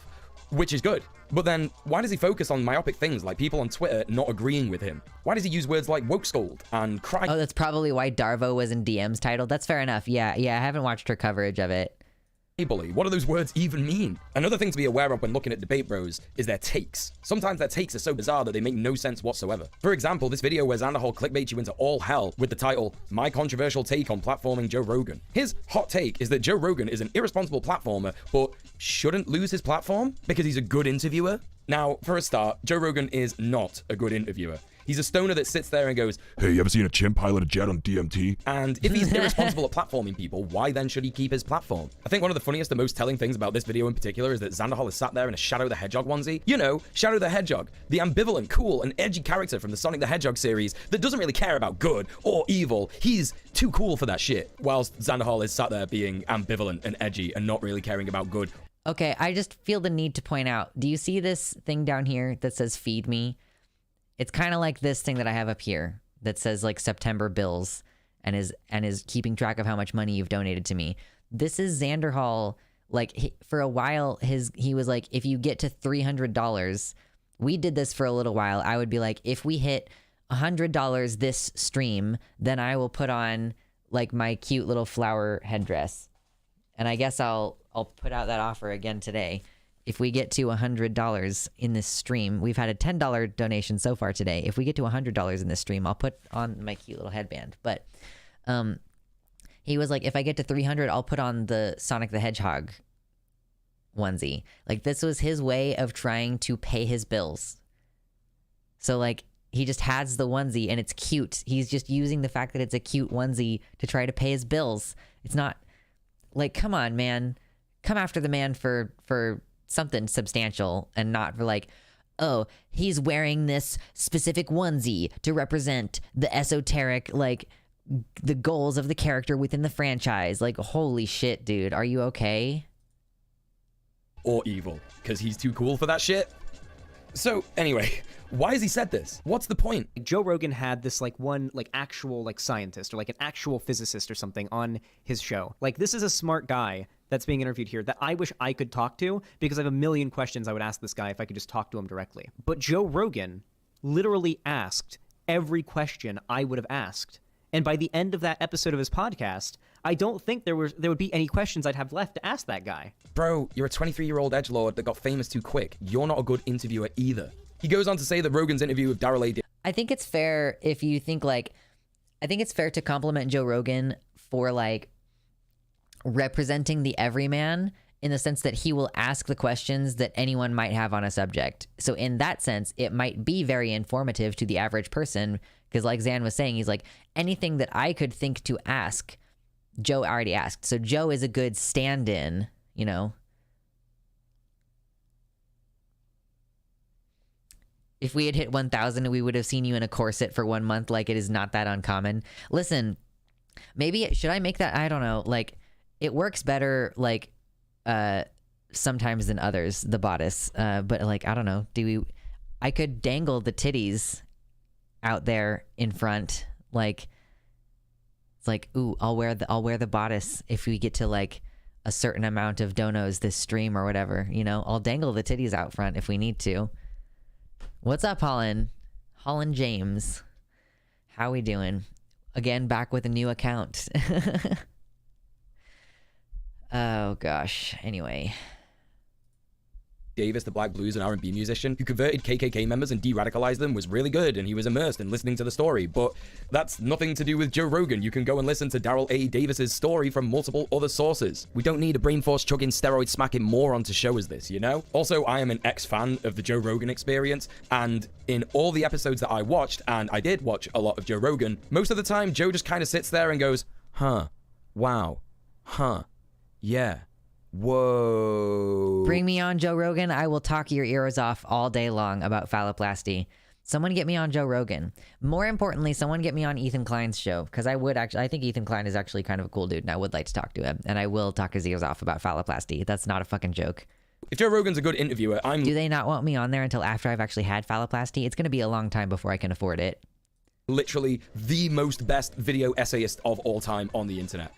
which is good. But then, why does he focus on myopic things like people on Twitter not agreeing with him? Why does he use words like woke scold and cry? Oh, that's probably why Darvo was in DM's title. That's fair enough. Yeah, I haven't watched her coverage of it. bully. What do those words even mean? Another thing to be aware of when looking at debate bros is their takes. Sometimes their takes are so bizarre that they make no sense whatsoever. For example, this video where Xanderhal clickbaits you into all hell with the title, "My Controversial Take on Platforming Joe Rogan." His hot take is that Joe Rogan is an irresponsible platformer, but shouldn't lose his platform because he's a good interviewer. Now, for a start, Joe Rogan is not a good interviewer. He's a stoner that sits there and goes, "Hey, you ever seen a chimp pilot a jet on DMT?" And if he's irresponsible at platforming people, why then should he keep his platform? I think one of the funniest and most telling things about this video in particular is that Xanderhal is sat there in a Shadow the Hedgehog onesie. You know, Shadow the Hedgehog, the ambivalent, cool, and edgy character from the Sonic the Hedgehog series that doesn't really care about good or evil. He's too cool for that shit. Whilst Xanderhal is sat there being ambivalent and edgy and not really caring about good. Okay, I just feel the need to point out, do you see this thing down here that says feed me? It's kind of like this thing that I have up here that says like September bills and is keeping track of how much money you've donated to me. This is Xanderhal. Like for a while, he was like, if you get to $300, we did this for a little while. I would be like, if we hit $100 this stream, then I will put on like my cute little flower headdress. And I guess I'll put out that offer again today. If we get to $100 in this stream, we've had a $10 donation so far today. If we get to $100 in this stream, I'll put on my cute little headband. But he was like, if I get to 300, I'll put on the Sonic the Hedgehog onesie. Like this was his way of trying to pay his bills. So like he just has the onesie and it's cute. He's just using the fact that it's a cute onesie to try to pay his bills. It's not like, come on, man. Come after the man for something substantial and not for like, oh, he's wearing this specific onesie to represent the esoteric, like the goals of the character within the franchise. Like, holy shit, dude. Are you okay? Or evil, because he's too cool for that shit. So anyway, why has he said this? What's the point? Joe Rogan had this like one like actual like scientist or like an actual physicist or something on his show. Like this is a smart guy that's being interviewed here that I wish I could talk to because I have a million questions I would ask this guy if I could just talk to him directly. But Joe Rogan literally asked every question I would have asked. And by the end of that episode of his podcast, I don't think there would be any questions I'd have left to ask that guy. Bro, you're a 23-year-old edgelord that got famous too quick. You're not a good interviewer either. He goes on to say that Rogan's interview with Daryl A. I think it's fair if you think like, I think it's fair to compliment Joe Rogan for like representing the everyman in the sense that he will ask the questions that anyone might have on a subject. So in that sense, it might be very informative to the average person because like Xan was saying, he's like, anything that I could think to ask, Joe already asked. So Joe is a good stand-in, you know. If we had hit 1,000, we would have seen you in a corset for 1 month. Like, it is not that uncommon. Listen, maybe, should I make that? I don't know. Like, it works better, like, sometimes than others, the bodice. But, like, I don't know. I could dangle the titties out there in front. Like, it's like, ooh, I'll wear the bodice if we get to, like, a certain amount of donos this stream or whatever, you know? I'll dangle the titties out front if we need to. What's up, Holland? Holland James. How we doing? Again, back with a new account. Oh, gosh. Anyway. Davis, the Black Blues and R&B musician who converted KKK members and de-radicalized them, was really good, and he was immersed in listening to the story. But that's nothing to do with Joe Rogan. You can go and listen to Daryl A. Davis's story from multiple other sources. We don't need a brain force chugging, steroid smacking moron to show us this, you know? Also, I am an ex-fan of the Joe Rogan experience, and in all the episodes that I watched, and I did watch a lot of Joe Rogan, most of the time Joe just kind of sits there and goes, huh, wow, huh, yeah. Whoa. Bring me on Joe Rogan. I will talk your ears off all day long about phalloplasty. Someone get me on Joe Rogan. More importantly, someone get me on Ethan Klein's show, because I think Ethan Klein is actually kind of a cool dude, and I would like to talk to him, and I will talk his ears off about phalloplasty. That's not a fucking joke. If Joe Rogan's a good interviewer, Do they not want me on there until after I've actually had phalloplasty? It's going to be a long time before I can afford it. Literally the most best video essayist of all time on the internet.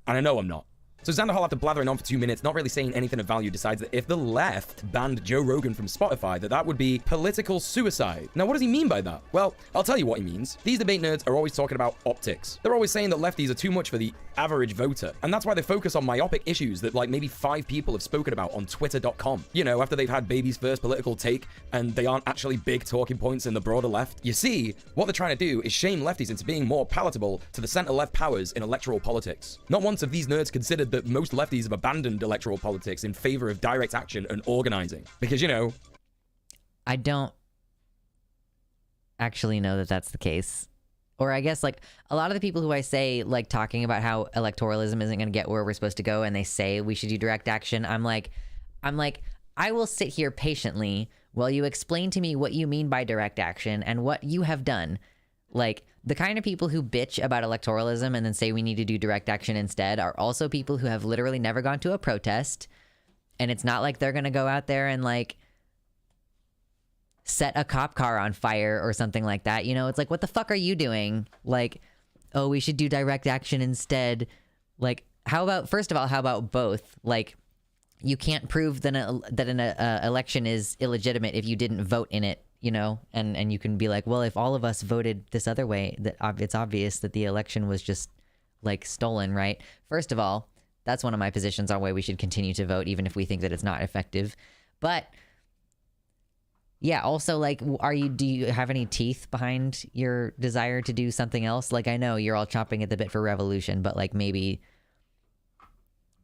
And I know I'm not. So Xanderhal, after blathering on for 2 minutes, not really saying anything of value, decides that if the left banned Joe Rogan from Spotify, that would be political suicide. Now, what does he mean by that? Well, I'll tell you what he means. These debate nerds are always talking about optics. They're always saying that lefties are too much for the average voter. And that's why they focus on myopic issues that like maybe 5 people have spoken about on twitter.com. You know, after they've had baby's first political take and they aren't actually big talking points in the broader left. You see, what they're trying to do is shame lefties into being more palatable to the center-left powers in electoral politics. Not once have these nerds considered that most lefties have abandoned electoral politics in favor of direct action and organizing. Because, you know, I don't actually know that that's the case. Or I guess, like, a lot of the people who I say, like, talking about how electoralism isn't going to get where we're supposed to go, and they say we should do direct action, I'm like, I will sit here patiently while you explain to me what you mean by direct action and what you have done. Like, the kind of people who bitch about electoralism and then say we need to do direct action instead are also people who have literally never gone to a protest, and it's not like they're going to go out there and, like, set a cop car on fire or something like that. You know, it's like, what the fuck are you doing? Like, oh, we should do direct action instead. Like, how about, first of all, how about both? Like, you can't prove that an election is illegitimate if you didn't vote in it, you know? And you can be like, well, if all of us voted this other way, that it's obvious that the election was just, like, stolen, right? First of all, that's one of my positions on why we should continue to vote, even if we think that it's not effective. But yeah, also, like, do you have any teeth behind your desire to do something else? Like, I know you're all chomping at the bit for revolution, but, like, maybe,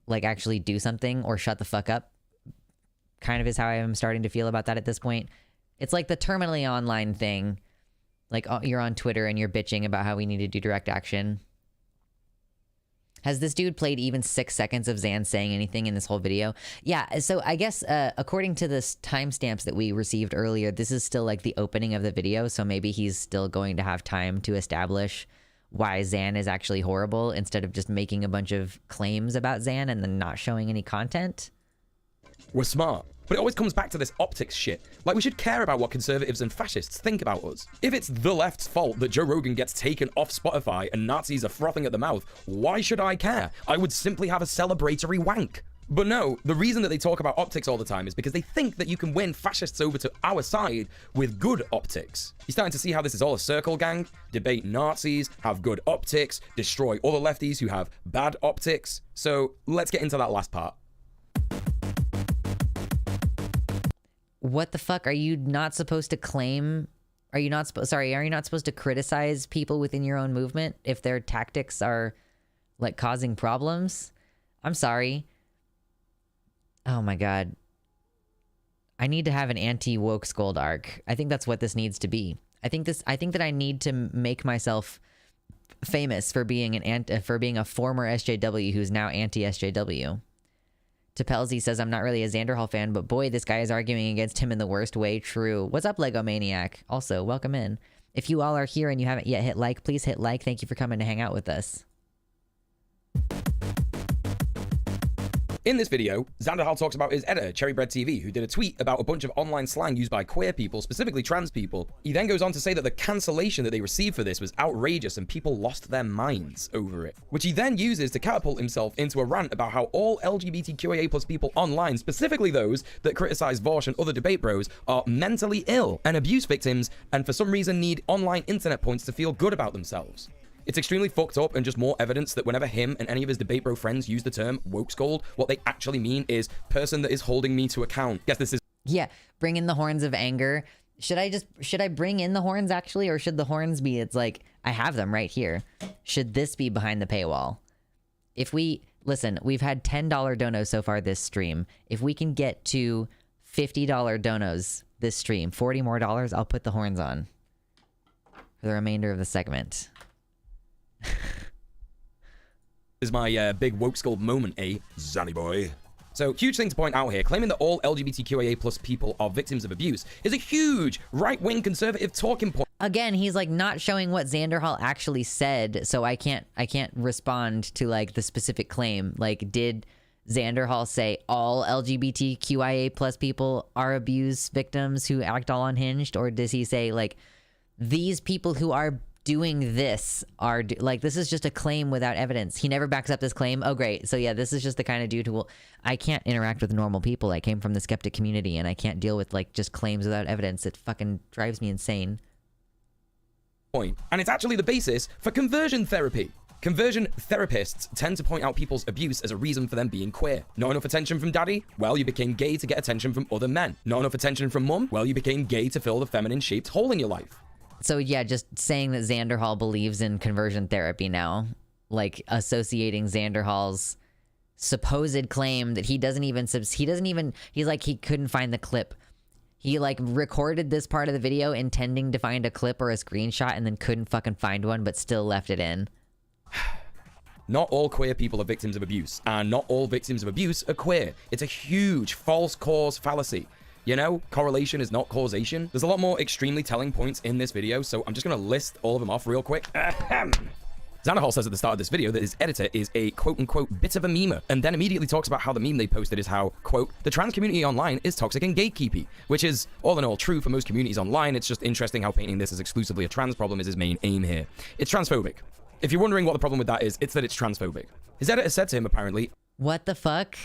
like, actually do something or shut the fuck up kind of is how I am starting to feel about that at this point. It's like the terminally online thing. Like, you're on Twitter and you're bitching about how we need to do direct action. Has this dude played even 6 seconds of Xan saying anything in this whole video? Yeah, so I guess according to the timestamps that we received earlier, this is still like the opening of the video, so maybe he's still going to have time to establish why Xan is actually horrible instead of just making a bunch of claims about Xan and then not showing any content. We're smart. But it always comes back to this optics shit. Like, we should care about what conservatives and fascists think about us. If it's the left's fault that Joe Rogan gets taken off Spotify and Nazis are frothing at the mouth, why should I care? I would simply have a celebratory wank. But no, the reason that they talk about optics all the time is because they think that you can win fascists over to our side with good optics. You're starting to see how this is all a circle, gang? Debate Nazis, have good optics, destroy all the lefties who have bad optics. So let's get into that last part. What the fuck? Are you not supposed to claim? Are you not supposed to criticize people within your own movement if their tactics are, like, causing problems? I'm sorry. Oh my god. I need to have an anti-woke scold arc. I think that's what this needs to be. I think that I need to make myself famous for being a former SJW who's now anti-SJW. Topelzy says, I'm not really a Xanderhal fan, but boy, this guy is arguing against him in the worst way. True. What's up, Lego Maniac? Also, welcome in. If you all are here and you haven't yet hit like, please hit like. Thank you for coming to hang out with us. In this video, Xanderhal talks about his editor, Cherrybread TV, who did a tweet about a bunch of online slang used by queer people, specifically trans people. He then goes on to say that the cancellation that they received for this was outrageous and people lost their minds over it, which he then uses to catapult himself into a rant about how all LGBTQIA+ people online, specifically those that criticize Vosh and other debate bros, are mentally ill and abuse victims and for some reason need online internet points to feel good about themselves. It's extremely fucked up and just more evidence that whenever him and any of his debate bro friends use the term woke scold, what they actually mean is person that is holding me to account. Yes, this is... Yeah, bring in the horns of anger. Should I bring in the horns actually, or should the horns be, it's like, I have them right here. Should this be behind the paywall? Listen, we've had $10 donos so far this stream. If we can get to $50 donos this stream, $40 more, I'll put the horns on for the remainder of the segment. Is my big woke scold moment, Zanny boy. So, huge thing to point out here, claiming that all LGBTQIA+ people are victims of abuse is a huge right-wing conservative talking point. Again, he's like not showing what Xanderhal actually said, so I can't respond to like the specific claim. Like, did Xanderhal say all LGBTQIA+ people are abuse victims who act all unhinged, or does he say like these people who are doing this are like, this is just a claim without evidence. He never backs up this claim. Oh, great. So yeah, this is just the kind of dude who will, I can't interact with normal people. I came from the skeptic community and I can't deal with like just claims without evidence. It fucking drives me insane. Point. And it's actually the basis for conversion therapy. Conversion therapists tend to point out people's abuse as a reason for them being queer. Not enough attention from daddy? Well, you became gay to get attention from other men. Not enough attention from mum? Well, you became gay to fill the feminine-shaped hole in your life. So yeah, just saying that Xanderhal believes in conversion therapy now, like associating Xanderhal's supposed claim that he couldn't find the clip. He like recorded this part of the video intending to find a clip or a screenshot and then couldn't fucking find one, but still left it in. Not all queer people are victims of abuse, and not all victims of abuse are queer. It's a huge false cause fallacy. You know, correlation is not causation. There's a lot more extremely telling points in this video, so I'm just gonna list all of them off real quick. Xanderhal says at the start of this video that his editor is a quote-unquote bit of a memer, and then immediately talks about how the meme they posted is how, quote, the trans community online is toxic and gatekeepy, which is all in all true for most communities online. It's just interesting how painting this as exclusively a trans problem is his main aim here. It's transphobic. If you're wondering what the problem with that is, it's that it's transphobic. His editor said to him, apparently, what the fuck?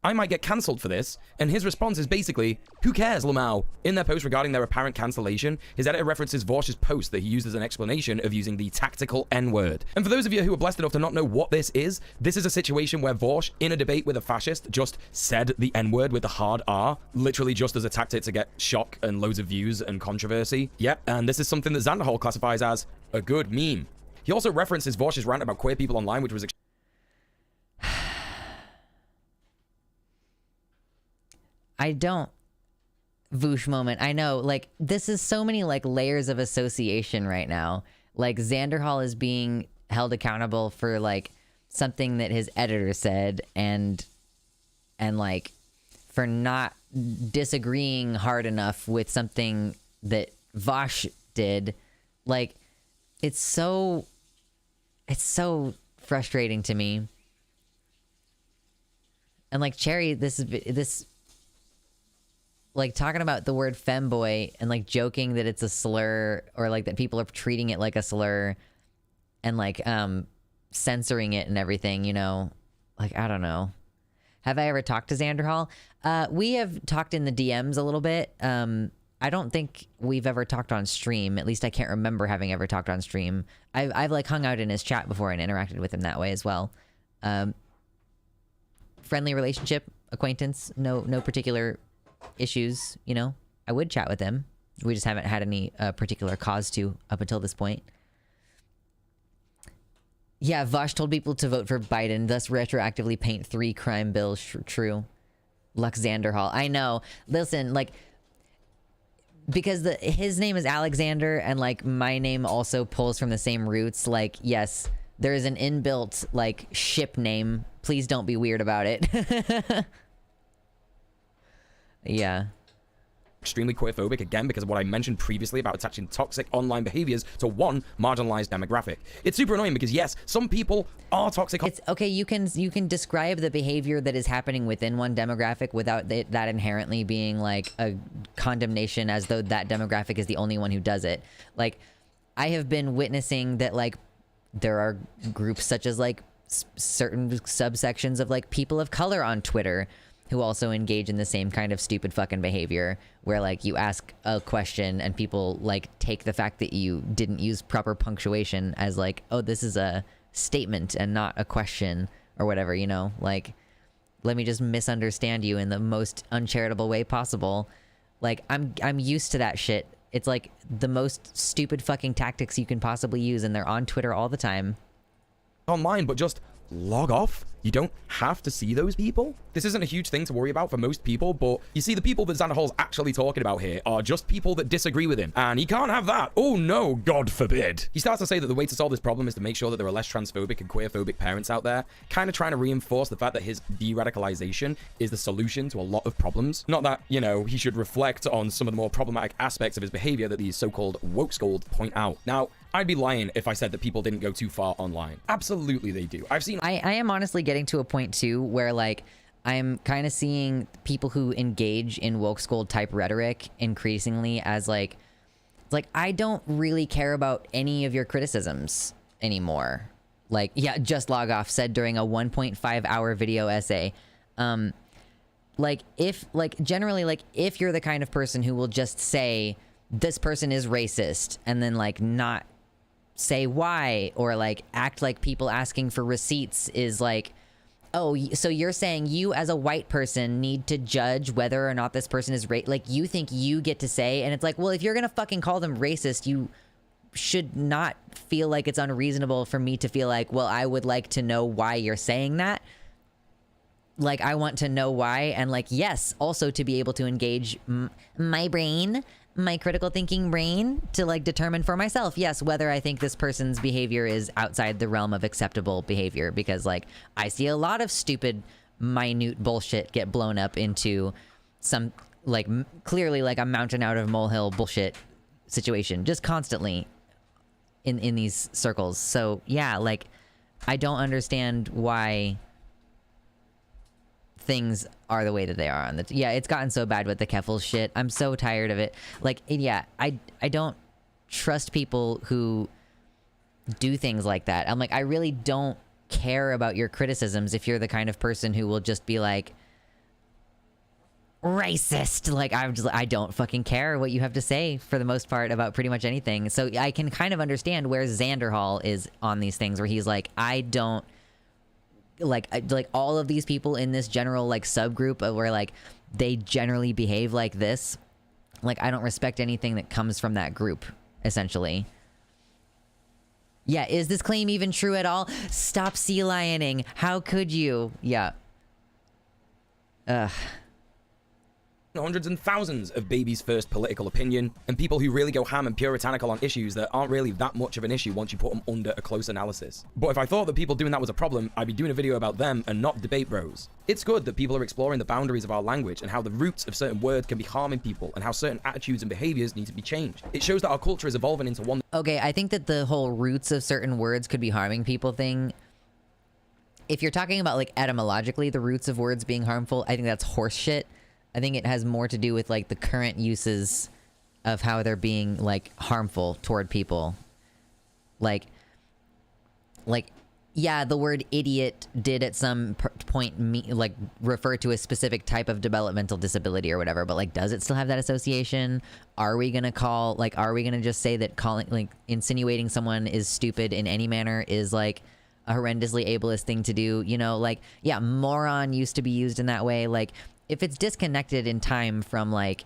I might get cancelled for this, and his response is basically, who cares, Lamau? In their post regarding their apparent cancellation, his editor references Vorsh's post that he used as an explanation of using the tactical N-word. And for those of you who are blessed enough to not know what this is a situation where Vorsh, in a debate with a fascist, just said the N-word with the hard R, literally just as a tactic to get shock and loads of views and controversy. Yep, and this is something that Xanderhal classifies as a good meme. He also references Vorsh's rant about queer people online, which was I don't. Voosh moment. I know, like, this is so many, like, layers of association right now. Like, Xanderhal is being held accountable for, like, something that his editor said and like, for not disagreeing hard enough with something that Vosh did. Like, it's so frustrating to me. And like Cherry, this like talking about the word femboy and like joking that it's a slur, or like that people are treating it like a slur and like censoring it and everything, you know. Like, I don't know. Have I ever talked to Xanderhal? We have talked in the DMs a little bit. I don't think we've ever talked on stream. At least I can't remember having ever talked on stream. I've like hung out in his chat before and interacted with him that way as well. Friendly relationship, acquaintance, no particular issues, you know. I would chat with him. We just haven't had any particular cause to up until this point. Yeah, Vosh told people to vote for Biden, thus retroactively paint 3 crime bills. True. Luxander. I know. Listen, like, because his name is Alexander and like my name also pulls from the same roots. Like, yes, there is an inbuilt like ship name. Please don't be weird about it. Yeah. Extremely queerphobic, again, because of what I mentioned previously about attaching toxic online behaviors to one marginalized demographic. It's super annoying because, yes, some people are toxic. It's okay. You can describe the behavior that is happening within one demographic without that inherently being like a condemnation as though that demographic is the only one who does it. Like, I have been witnessing that, like, there are groups such as like certain subsections of like people of color on Twitter who also engage in the same kind of stupid fucking behavior where like you ask a question and people like take the fact that you didn't use proper punctuation as like, oh, this is a statement and not a question or whatever, you know, like, let me just misunderstand you in the most uncharitable way possible. Like, I'm used to that shit. It's like the most stupid fucking tactics you can possibly use, and they're on Twitter all the time. Online, but just log off. You don't have to see those people. This isn't a huge thing to worry about for most people, but you see, the people that Xanderhal's actually talking about here are just people that disagree with him, and he can't have that. Oh no, God forbid. He starts to say that the way to solve this problem is to make sure that there are less transphobic and queerphobic parents out there, kind of trying to reinforce the fact that his de-radicalization is the solution to a lot of problems. Not that, you know, he should reflect on some of the more problematic aspects of his behavior that these so-called woke scolds point out. Now, I'd be lying if I said that people didn't go too far online. Absolutely they do. I've seen... I am honestly getting to a point too where like I'm kind of seeing people who engage in woke scold type rhetoric increasingly as like It's like, I don't really care about any of your criticisms anymore. Like, yeah, just log off, said during a 1.5 hour video essay. Like, generally, like, if you're the kind of person who will just say, this person is racist, and then, like, not say why, or, like, act like people asking for receipts is, like, oh, so you're saying you as a white person need to judge whether or not this person is like, you think you get to say, and it's like, well, if you're gonna fucking call them racist, you should not feel like it's unreasonable for me to feel like, well, I would like to know why you're saying that. Like, I want to know why, and, like, yes, also to be able to engage my brain, my critical thinking brain, to, like, determine for myself, yes, whether I think this person's behavior is outside the realm of acceptable behavior, because, like, I see a lot of stupid, minute bullshit get blown up into some, like, clearly, like, a mountain out of molehill bullshit situation, just constantly in these circles. So, yeah, like, I don't understand why things are the way that they are on the yeah, it's gotten so bad with the Keffel shit. I'm so tired of it. Like, yeah, I don't trust people who do things like that. I'm like, I really don't care about your criticisms if you're the kind of person who will just be like, racist. Like, I don't fucking care what you have to say for the most part about pretty much anything. So I can kind of understand where Xanderhal is on these things, where he's like, I don't like all of these people in this general, like, subgroup of where, like, they generally behave like this. Like, I don't respect anything that comes from that group, essentially. Yeah, is this claim even true at all? Stop sea lioning. How could you? Yeah. Ugh. Hundreds and thousands of babies' first political opinion, and people who really go ham and puritanical on issues that aren't really that much of an issue once you put them under a close analysis. But if I thought that people doing that was a problem, I'd be doing a video about them and not debate bros. It's good that people are exploring the boundaries of our language and how the roots of certain words can be harming people and how certain attitudes and behaviors need to be changed. It shows that our culture is evolving into one. Okay, I think that the whole roots of certain words could be harming people thing, if you're talking about, like, etymologically the roots of words being harmful, I think that's horse shit. I think it has more to do with, like, the current uses of how they're being, like, harmful toward people. Like, yeah, the word idiot did at some point, like, refer to a specific type of developmental disability or whatever, but, like, does it still have that association? Are we gonna just say that insinuating someone is stupid in any manner is, like, a horrendously ableist thing to do? You know, like, yeah, moron used to be used in that way. Like, if it's disconnected in time from, like,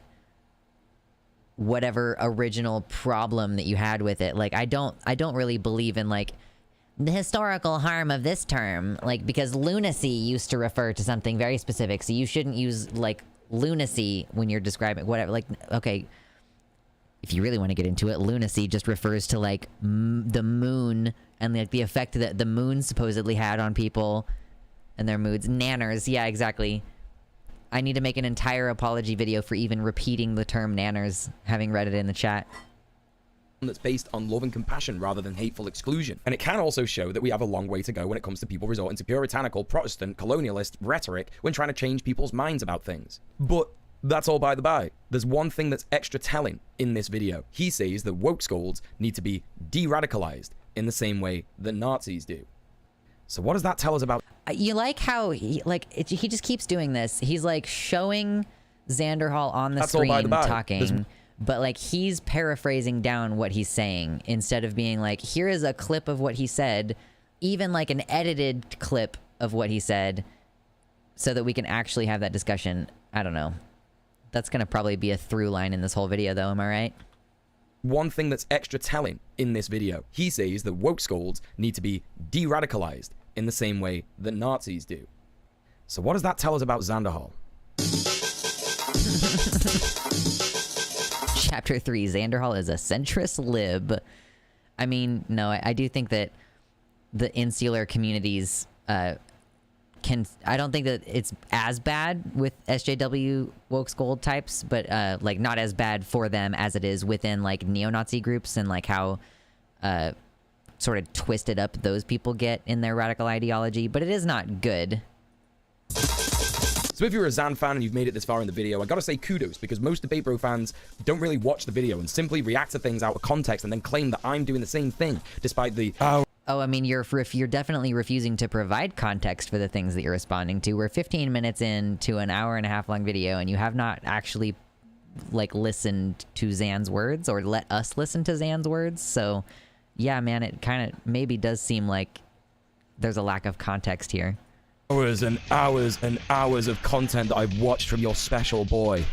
whatever original problem that you had with it, like, I don't really believe in, like, the historical harm of this term, like, because lunacy used to refer to something very specific, so you shouldn't use, like, lunacy when you're describing whatever. Like, okay, if you really want to get into it, lunacy just refers to, like, the moon and, like, the effect that the moon supposedly had on people and their moods. Nanners, yeah, exactly. I need to make an entire apology video for even repeating the term nanners, having read it in the chat. That's based on love and compassion rather than hateful exclusion. And it can also show that we have a long way to go when it comes to people resorting to puritanical, Protestant, colonialist rhetoric when trying to change people's minds about things. But that's all by the by. There's one thing that's extra telling in this video. He says that woke scolds need to be de-radicalized in the same way that Nazis do. So what does that tell us about? You like how he just keeps doing this. He's, like, showing Xanderhal on the screen talking, but, like, he's paraphrasing down what he's saying instead of being like, here is a clip of what he said, even, like, an edited clip of what he said, so that we can actually have that discussion. I don't know. That's gonna probably be a through line in this whole video, though. Am I right? One thing that's extra telling in this video. He says that woke scolds need to be de-radicalized in the same way that Nazis do. So what does that tell us about Xanderhal? Chapter 3, Xanderhal is a centrist lib. I mean, no, I do think that the insular communities I don't think that it's as bad with SJW woke scold types, but like, not as bad for them as it is within, like, neo-Nazi groups, and, like, how sort of twisted up those people get in their radical ideology, but it is not good. So if you're a Xan fan and you've made it this far in the video, I gotta say kudos, because most Debate Bro fans don't really watch the video and simply react to things out of context and then claim that I'm doing the same thing, despite the, oh, I mean, you're definitely refusing to provide context for the things that you're responding to. We're 15 minutes into an hour-and-a-half long video, and you have not actually, like, listened to Xan's words or let us listen to Xan's words. So, yeah, man, it kind of maybe does seem like there's a lack of context here. Hours and hours and hours of content that I've watched from your special boy.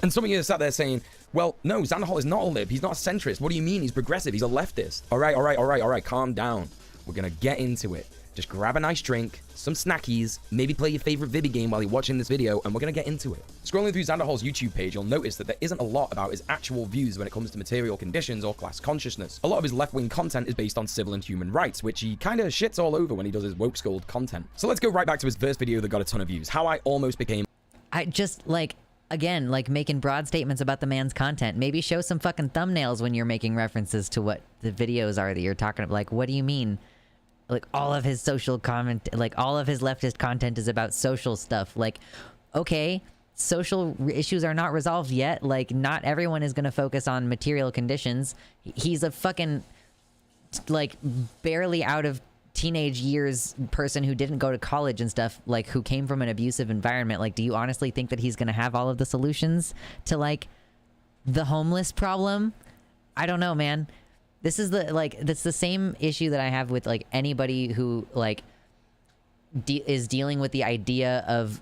And some of you sat there saying, well, no, Xanderhal is not a lib. He's not a centrist. What do you mean? He's progressive. He's a leftist. All right. Calm down. We're going to get into it. Just grab a nice drink, some snackies, maybe play your favorite Vibi game while you're watching this video, and we're going to get into it. Scrolling through Xanderhal's YouTube page, you'll notice that there isn't a lot about his actual views when it comes to material conditions or class consciousness. A lot of his left-wing content is based on civil and human rights, which he kind of shits all over when he does his woke scold content. So let's go right back to his first video that got a ton of views, how I almost became... I just, like... Again, like making broad statements about the man's content. Maybe show some fucking thumbnails when you're making references to what the videos are that you're talking about. Like, what do you mean? Like, all of his social comment, like, all of his leftist content is about social stuff. Like, okay, social issues are not resolved yet. Like, not everyone is going to focus on material conditions. He's a fucking, like, barely out of teenage years person who didn't go to college and stuff, like, who came from an abusive environment. Like, do you honestly think that he's gonna have all of the solutions to, like, the homeless problem? I don't know, man. This is the, like, that's the same issue that I have with, like, anybody who, like, is dealing with the idea of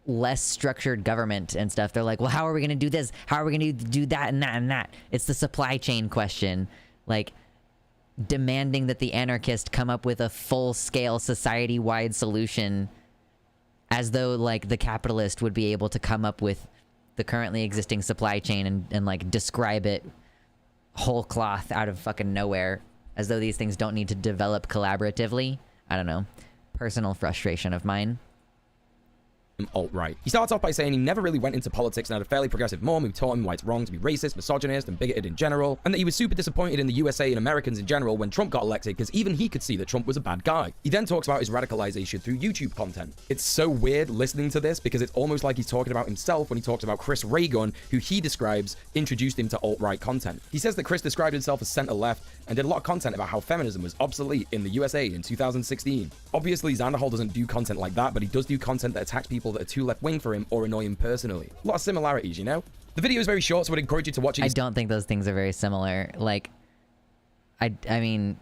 less structured government and stuff. They're like, well, how are we gonna do this? How are we gonna do that and that and that? It's the supply chain question. Like, demanding that the anarchist come up with a full-scale society-wide solution, as though, like, the capitalist would be able to come up with the currently existing supply chain and like describe it whole cloth out of fucking nowhere, as though these things don't need to develop collaboratively. I don't know. Personal frustration of mine. Alt-right. He starts off by saying he never really went into politics and had a fairly progressive mom who taught him why it's wrong to be racist, misogynist, and bigoted in general, and that he was super disappointed in the USA and Americans in general when Trump got elected because even he could see that Trump was a bad guy. He then talks about his radicalization through YouTube content. It's so weird listening to this because it's almost like he's talking about himself when he talks about Chris Reagan, who he describes introduced him to alt-right content. He says that Chris described himself as center-left and did a lot of content about how feminism was obsolete in the USA in 2016. Obviously, Xanderhal doesn't do content like that, but he does do content that attacks people that are too left-wing for him or annoy him personally. A lot of similarities, you know? The video is very short, so I'd encourage you to watch it. I don't think those things are very similar. Like, I mean,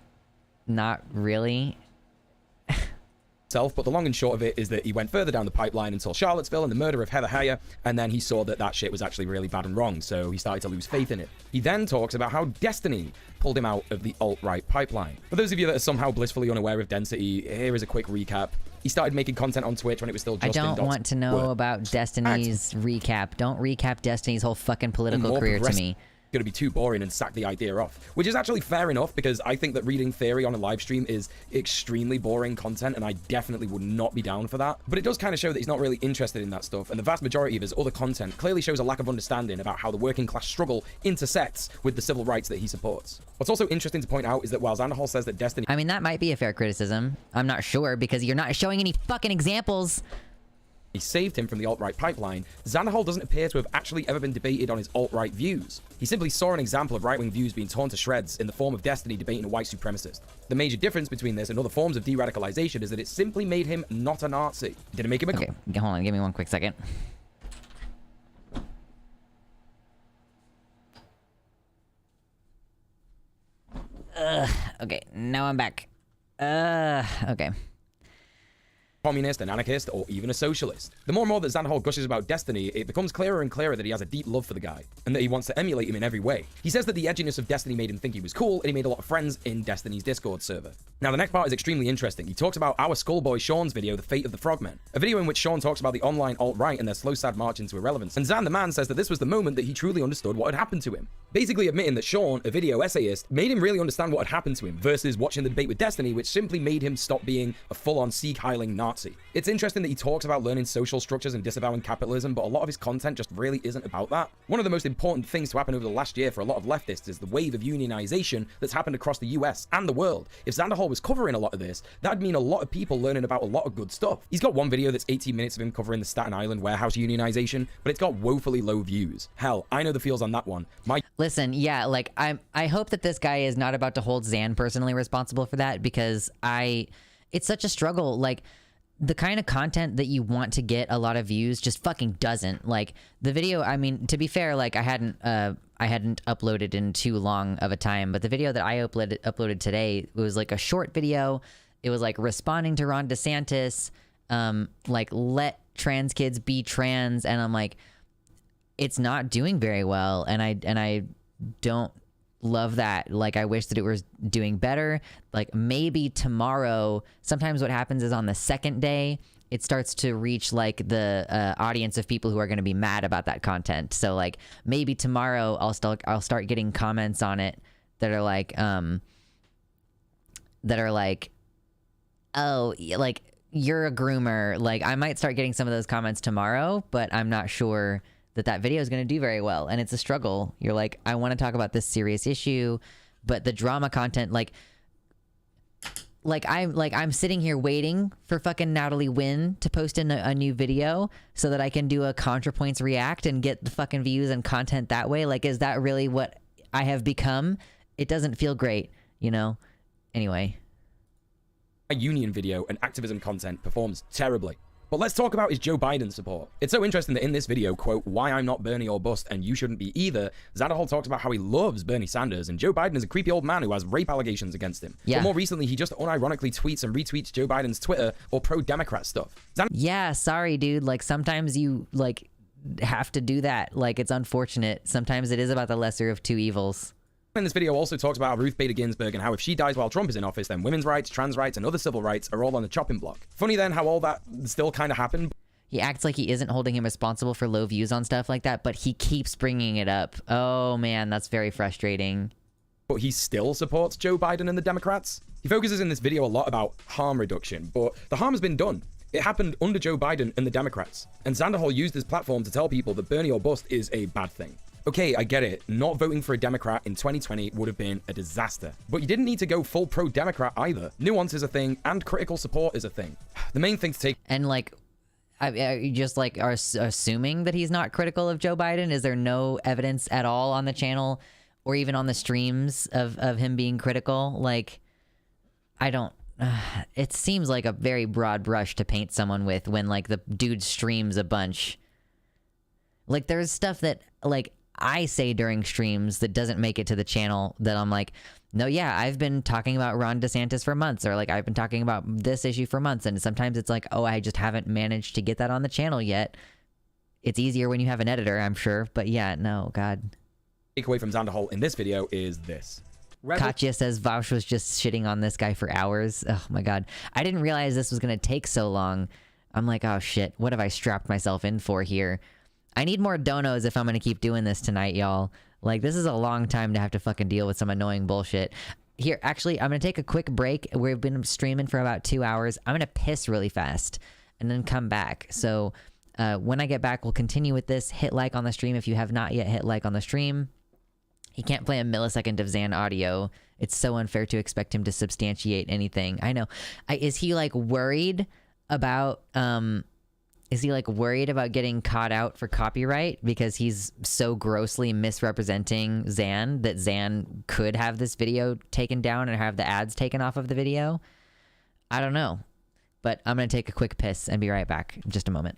not really. But the long and short of it is that he went further down the pipeline until Charlottesville and the murder of Heather Heyer, and then he saw that that shit was actually really bad and wrong, so he started to lose faith in it. He then talks about how Destiny pulled him out of the alt-right pipeline. For those of you that are somehow blissfully unaware of Density, here is a quick recap. He started making content on Twitch when it was still Justin. I don't want to know about Destiny's recap. Don't recap Destiny's whole fucking political career to me. Going to be too boring and sack the idea off, which is actually fair enough because I think that reading theory on a live stream is extremely boring content and I definitely would not be down for that. But it does kind of show that he's not really interested in that stuff, and the vast majority of his other content clearly shows a lack of understanding about how the working class struggle intersects with the civil rights that he supports. What's also interesting to point out is that while Xanderhal says that Destiny... I mean, that might be a fair criticism. I'm not sure because you're not showing any fucking examples. He saved him from the alt-right pipeline. Xanderhal doesn't appear to have actually ever been debated on his alt-right views. He simply saw an example of right-wing views being torn to shreds in the form of Destiny debating a white supremacist. The major difference between this and other forms of de-radicalization is that it simply made him not a Nazi. Did it make him a... Okay, hold on, give me one quick second. Okay, now I'm back. Okay. Communist, an anarchist, or even a socialist. The more and more that Xanderhal gushes about Destiny, it becomes clearer and clearer that he has a deep love for the guy, and that he wants to emulate him in every way. He says that the edginess of Destiny made him think he was cool, and he made a lot of friends in Destiny's Discord server. Now, the next part is extremely interesting. He talks about our schoolboy Sean's video, The Fate of the Frogmen, a video in which Sean talks about the online alt-right and their slow, sad march into irrelevance. And Xan the man says that this was the moment that he truly understood what had happened to him. Basically admitting that Sean, a video essayist, made him really understand what had happened to him, versus watching the debate with Destiny, which simply made him stop being a full-on Sieg-heiling Nazi. Nazi. It's interesting that he talks about learning social structures and disavowing capitalism, but a lot of his content just really isn't about that. One of the most important things to happen over the last year for a lot of leftists is the wave of unionization that's happened across the US and the world. If Xanderhal was covering a lot of this, that'd mean a lot of people learning about a lot of good stuff. He's got one video that's 18 minutes of him covering the Staten Island warehouse unionization, but it's got woefully low views. Hell, I know the feels on that one. Listen, yeah, like I hope that this guy is not about to hold Xan personally responsible for that, because it's such a struggle. Like, the kind of content that you want to get a lot of views just fucking doesn't. Like, the video, I mean, to be fair, like, I hadn't uploaded in too long of a time, but the video that I uploaded today was like a short video. It was like responding to Ron DeSantis, like, let trans kids be trans, and I'm like, it's not doing very well, and I don't love that. Like, I wish that it was doing better. Like, maybe tomorrow, sometimes what happens is on the second day, it starts to reach like the audience of people who are going to be mad about that content. So like, maybe tomorrow I'll start getting comments on it that are like, oh, like, you're a groomer. Like, I might start getting some of those comments tomorrow, but I'm not sure that video is going to do very well. And it's a struggle. You're like, I want to talk about this serious issue, but the drama content, I'm sitting here waiting for fucking Natalie Wynn to post in a new video so that I can do a ContraPoints react and get the fucking views and content that way. Like, is that really what I have become? It doesn't feel great, you know? Anyway. A union video and activism content performs terribly. But let's talk about his Joe Biden support. It's so interesting that in this video, quote, "Why I'm not Bernie or bust and you shouldn't be either," Xanderhal talks about how he loves Bernie Sanders and Joe Biden is a creepy old man who has rape allegations against him. Yeah. But more recently, he just unironically tweets and retweets Joe Biden's Twitter or pro-Democrat stuff. Yeah, sorry, dude. Like, sometimes you, like, have to do that. Like, it's unfortunate. Sometimes it is about the lesser of two evils. In this video also talks about Ruth Bader Ginsburg and how if she dies while Trump is in office, then women's rights, trans rights, and other civil rights are all on the chopping block. Funny then how all that still kind of happened. He acts like he isn't holding him responsible for low views on stuff like that, but he keeps bringing it up. Oh man, that's very frustrating. But he still supports Joe Biden and the Democrats. He focuses in this video a lot about harm reduction, but the harm has been done. It happened under Joe Biden and the Democrats. And Xanderhal used his platform to tell people that Bernie or bust is a bad thing. Okay, I get it. Not voting for a Democrat in 2020 would have been a disaster. But you didn't need to go full pro-Democrat either. Nuance is a thing, and critical support is a thing. The main thing to take... And, like, you just, like, are assuming that he's not critical of Joe Biden? Is there no evidence at all on the channel or even on the streams of him being critical? Like, I don't... it seems like a very broad brush to paint someone with when, like, the dude streams a bunch. Like, there's stuff that, like... I say during streams that doesn't make it to the channel that I'm like, no, yeah, I've been talking about Ron DeSantis for months, or like I've been talking about this issue for months, and sometimes it's like, oh, I just haven't managed to get that on the channel yet. It's easier when you have an editor, I'm sure, but yeah, no, God. Takeaway from Xanderhal in this video is this. Katya says Vaush was just shitting on this guy for hours. Oh my God. I didn't realize this was going to take so long. I'm like, oh shit, what have I strapped myself in for here? I need more donos if I'm going to keep doing this tonight, y'all. Like, this is a long time to have to fucking deal with some annoying bullshit. Here, actually, I'm going to take a quick break. We've been streaming for about 2 hours. I'm going to piss really fast and then come back. So when I get back, we'll continue with this. Hit like on the stream if you have not yet hit like on the stream. He can't play a millisecond of Xan audio. It's so unfair to expect him to substantiate anything. I know. Is he, like, worried about... Is he, like, worried about getting caught out for copyright because he's so grossly misrepresenting Xan that Xan could have this video taken down and have the ads taken off of the video? I don't know. But I'm going to take a quick piss and be right back in just a moment.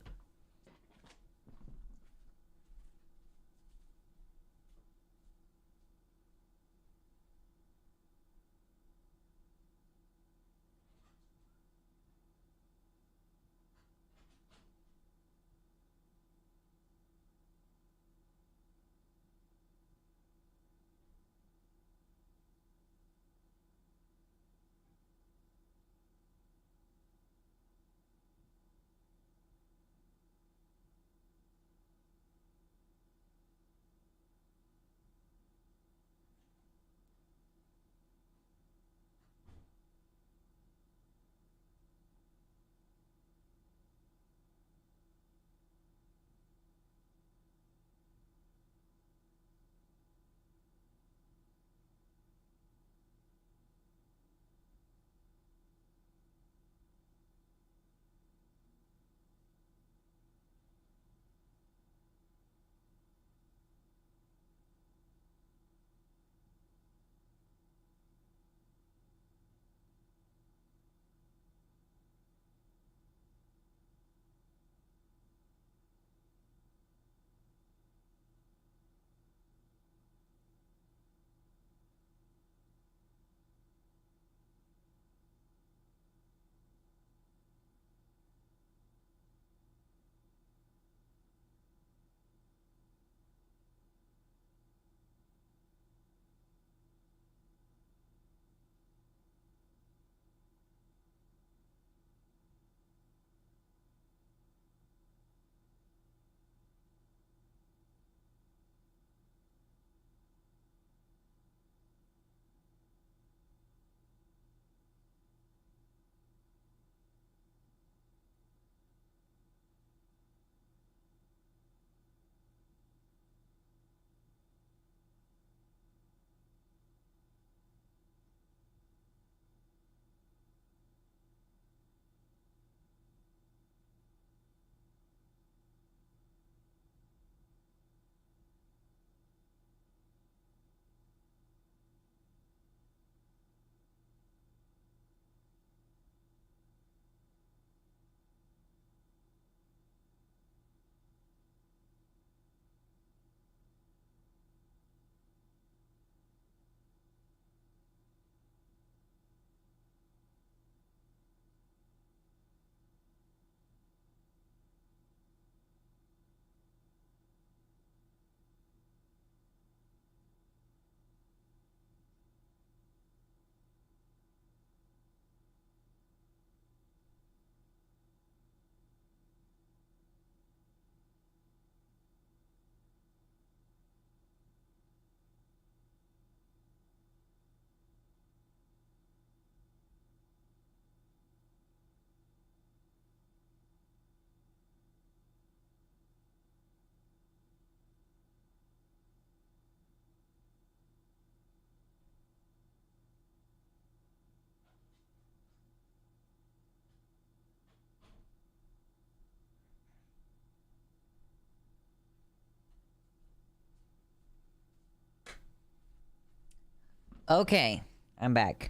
Okay, I'm back.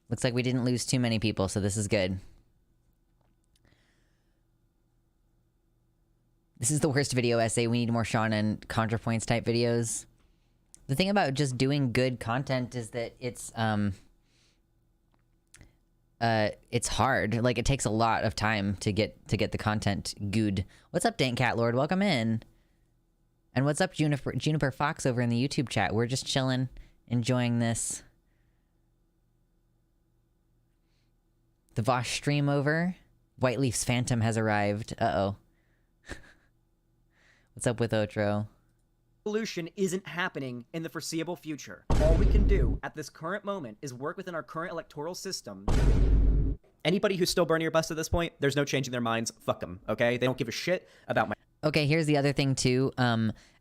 Looks like we didn't lose too many people, so this is good. This is the worst video essay. We need more Sean and ContraPoints type videos. The thing about just doing good content is that it's hard. Like, it takes a lot of time to get the content good. What's up, Dank Cat Lord? Welcome in. And what's up, Juniper Fox over in the YouTube chat? We're just chilling, enjoying this. The Vosh stream over. Whiteleaf's Phantom has arrived. Uh-oh. What's up with Otro? Revolution isn't happening in the foreseeable future. All we can do at this current moment is work within our current electoral system. Anybody who's still burning your bust at this point, there's no changing their minds. Fuck them, okay? They don't give a shit about my... Okay, here's the other thing too.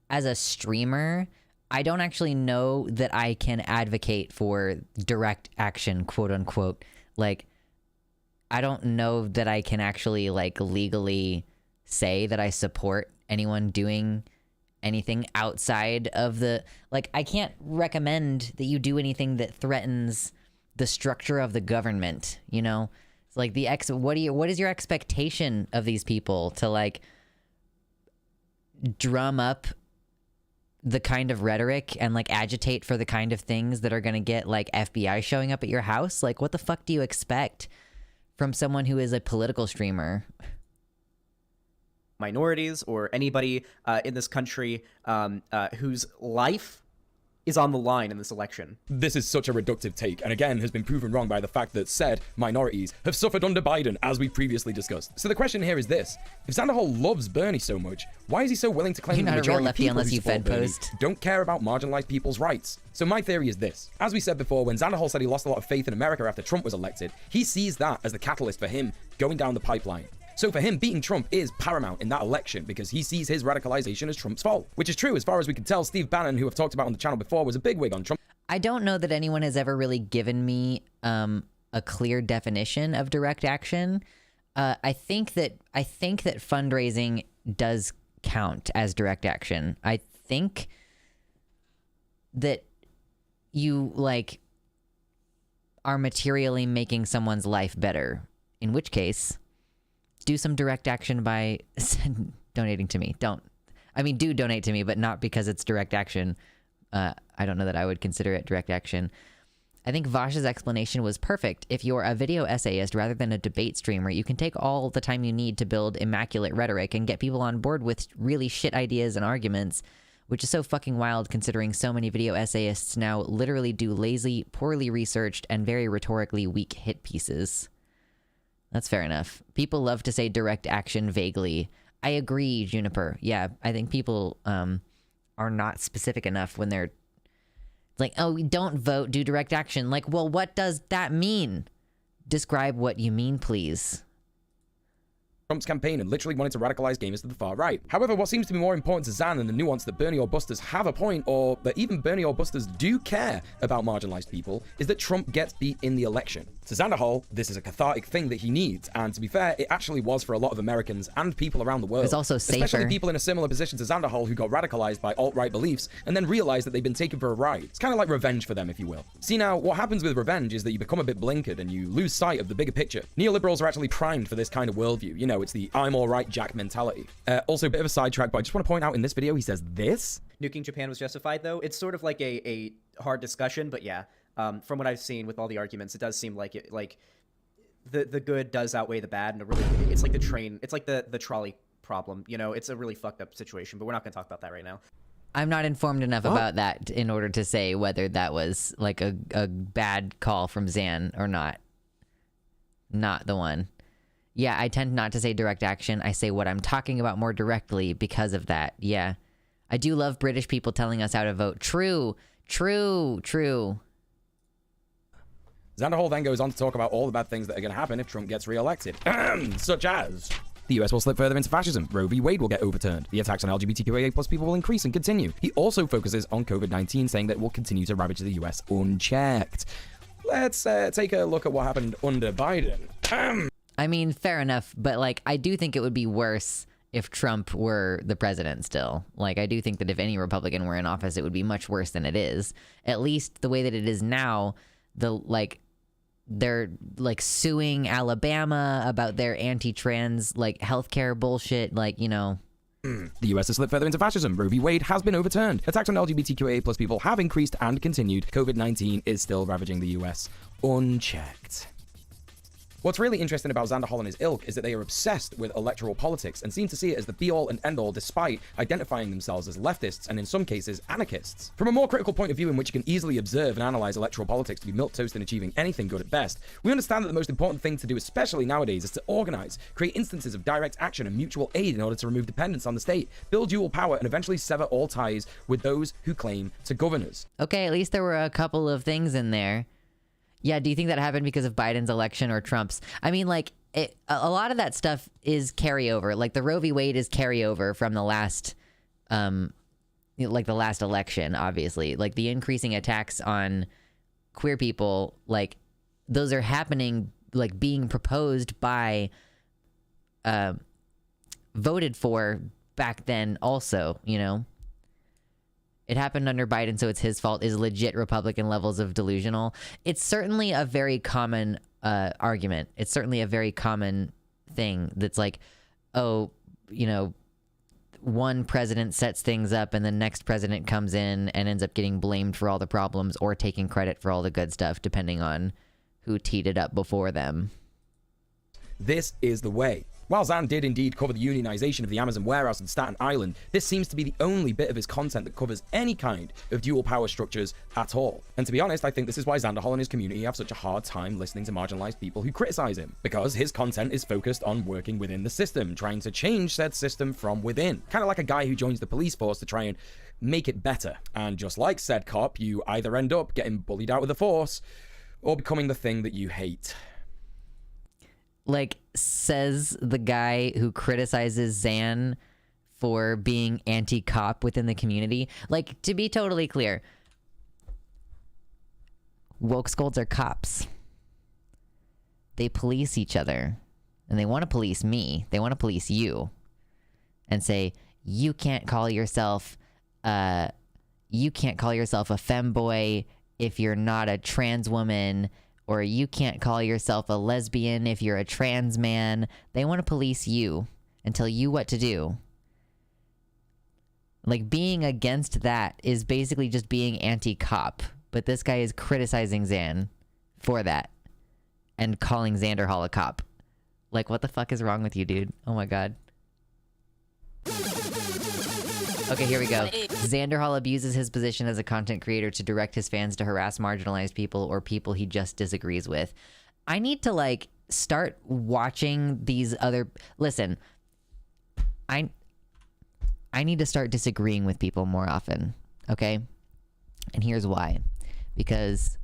As a streamer, I don't actually know that I can advocate for direct action, quote unquote. Like, I don't know that I can actually, like, legally say that I support anyone doing anything outside of the... Like, I can't recommend that you do anything that threatens the structure of the government, you know? It's like what is your expectation of these people to, like, drum up the kind of rhetoric and, like, agitate for the kind of things that are gonna get, like, FBI showing up at your house? Like, what the fuck do you expect from someone who is a political streamer? Minorities or anybody in this country whose life is on the line in this election. This is such a reductive take, and again has been proven wrong by the fact that said minorities have suffered under Biden, as we previously discussed. So the question here is this: if Xanderhal loves Bernie so much, why is he so willing to claim You're the not a real majority of lefty people unless who you support Fed Bernie post. don't care about marginalized people's rights? So my theory is this: as we said before, when Xanderhal said he lost a lot of faith in America after Trump was elected, he sees that as the catalyst for him going down the pipeline. So for him, beating Trump is paramount in that election because he sees his radicalization as Trump's fault. Which is true as far as we can tell. Steve Bannon, who I've talked about on the channel before, was a bigwig on Trump. I don't know that anyone has ever really given me a clear definition of direct action. I think that fundraising does count as direct action. I think that you, like, are materially making someone's life better, in which case do some direct action by donating to me. Do donate to me, but not because it's direct action. I don't know that I would consider it direct action. I think Vosh's explanation was perfect. If you're a video essayist rather than a debate streamer, you can take all the time you need to build immaculate rhetoric and get people on board with really shit ideas and arguments, which is so fucking wild considering so many video essayists now literally do lazy, poorly researched, and very rhetorically weak hit pieces. That's fair enough. People love to say direct action vaguely. I agree, Juniper. Yeah, I think people are not specific enough when they're like, oh, don't vote, do direct action. Like, well, what does that mean? Describe what you mean, please. Trump's campaign and literally wanted to radicalize gamers to the far right. However, what seems to be more important to Xan than the nuance that Bernie or Busters have a point, or that even Bernie or Busters do care about marginalized people, is that Trump gets beat in the election. To Xanderhal, this is a cathartic thing that he needs, and to be fair, it actually was for a lot of Americans and people around the world. It's also safer. Especially people in a similar position to Xanderhal who got radicalized by alt-right beliefs and then realized that they've been taken for a ride. It's kind of like revenge for them, if you will. See now, what happens with revenge is that you become a bit blinkered and you lose sight of the bigger picture. Neoliberals are actually primed for this kind of worldview. You know, it's the I'm all right Jack mentality. Also, a bit of a sidetrack, but I just want to point out in this video, he says this. Nuking Japan was justified, though. It's sort of like a hard discussion, but yeah, from what I've seen with all the arguments, it does seem like it, like the good does outweigh the bad, and it's like the train, it's like the trolley problem, you know. It's a really fucked up situation, but we're not going to talk about that right now. I'm not informed enough about that in order to say whether that was like a bad call from Xan or not. Not the one. Yeah, I tend not to say direct action. I say what I'm talking about more directly because of that. Yeah. I do love British people telling us how to vote. True. True. True. Xanderhal then goes on to talk about all the bad things that are going to happen if Trump gets re-elected. Such as the US will slip further into fascism, Roe v. Wade will get overturned, the attacks on LGBTQIA+ people will increase and continue. He also focuses on COVID-19, saying that it will continue to ravage the US unchecked. Let's take a look at what happened under Biden. I mean, fair enough, but like, I do think it would be worse if Trump were the president still. Like, I do think that if any Republican were in office, it would be much worse than it is. At least the way that it is now, they're like suing Alabama about their anti-trans like healthcare bullshit, like, you know. The US has slipped further into fascism. Roe v. Wade has been overturned. Attacks on LGBTQIA plus people have increased and continued. COVID-19 is still ravaging the US unchecked. What's really interesting about Xanderhal and his ilk is that they are obsessed with electoral politics and seem to see it as the be-all and end-all despite identifying themselves as leftists and in some cases anarchists. From a more critical point of view in which you can easily observe and analyze electoral politics to be milquetoast and achieving anything good at best, we understand that the most important thing to do, especially nowadays, is to organize, create instances of direct action and mutual aid in order to remove dependence on the state, build dual power, and eventually sever all ties with those who claim to govern us. Okay, at least there were a couple of things in there. Yeah, do you think that happened because of Biden's election or Trump's? I mean, like, a lot of that stuff is carryover. Like, the Roe v. Wade is carryover from the last, like, the last election, obviously. Like, the increasing attacks on queer people, like, those are happening, like, being proposed by, voted for back then also, you know? It happened under Biden, so it's his fault, is legit Republican levels of delusional. It's certainly a very common argument. It's certainly a very common thing that's like, oh, you know, one president sets things up and the next president comes in and ends up getting blamed for all the problems or taking credit for all the good stuff, depending on who teed it up before them. This is the way. While Xan did indeed cover the unionization of the Amazon warehouse in Staten Island, this seems to be the only bit of his content that covers any kind of dual power structures at all. And to be honest, I think this is why Xanderhal and his community have such a hard time listening to marginalized people who criticize him, because his content is focused on working within the system, trying to change said system from within. Kind of like a guy who joins the police force to try and make it better. And just like said cop, you either end up getting bullied out of the force or becoming the thing that you hate. Like, says the guy who criticizes Xan for being anti-cop within the community. Like, to be totally clear, woke scolds are cops. They police each other. And they want to police me. They want to police you. And say, you can't call yourself a femboy if you're not a trans woman, or you can't call yourself a lesbian if you're a trans man. They want to police you and tell you what to do. Like, being against that is basically just being anti-cop. But this guy is criticizing Xan for that and calling Xanderhal a cop. Like, what the fuck is wrong with you, dude? Oh my god. Okay, here we go. Xanderhal abuses his position as a content creator to direct his fans to harass marginalized people or people he just disagrees with. I need to, like, start watching these other... Listen, I need to start disagreeing with people more often, okay? And here's why. Because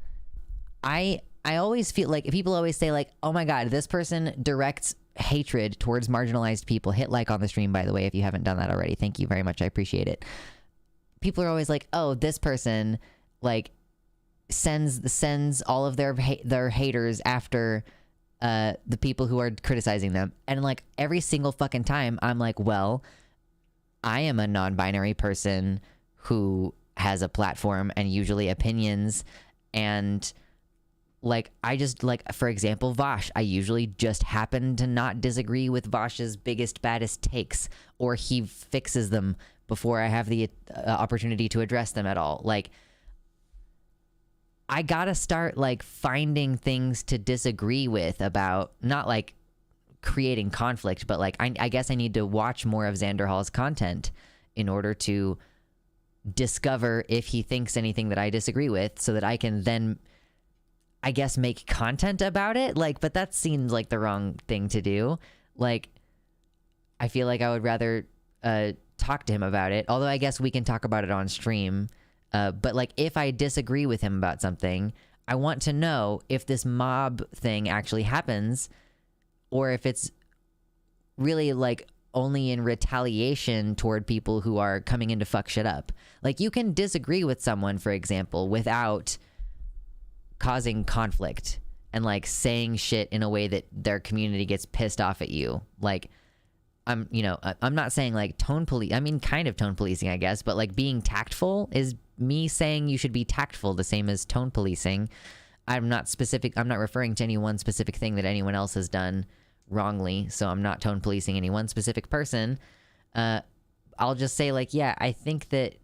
I always feel like... People always say, like, oh my god, this person directs hatred towards marginalized people. Hit like on the stream, by the way, if you haven't done that already. Thank you very much. I appreciate it. People are always like, oh, this person like sends all of their haters after the people who are criticizing them. And like every single fucking time I'm like, well, I am a non-binary person who has a platform and usually opinions, and like, I just, like, for example, Vosh, I usually just happen to not disagree with Vosh's biggest, baddest takes, or he fixes them before I have the opportunity to address them at all. Like, I gotta start, like, finding things to disagree with about, not, like, creating conflict, but, like, I guess I need to watch more of Xanderhal's content in order to discover if he thinks anything that I disagree with, so that I can then... I guess make content about it, like, but that seems like the wrong thing to do. Like, I feel like I would rather talk to him about it, although I guess we can talk about it on stream. But like, if I disagree with him about something, I want to know if this mob thing actually happens, or if it's really like only in retaliation toward people who are coming in to fuck shit up. Like, you can disagree with someone, for example, without causing conflict and like saying shit in a way that their community gets pissed off at you. Like, I'm, you know, I'm not saying like tone police. I mean, kind of tone policing, I guess, but like being tactful is me saying you should be tactful, the same as tone policing. I'm not referring to any one specific thing that anyone else has done wrongly, so I'm not tone policing any one specific person. I'll just say, like, yeah, I think that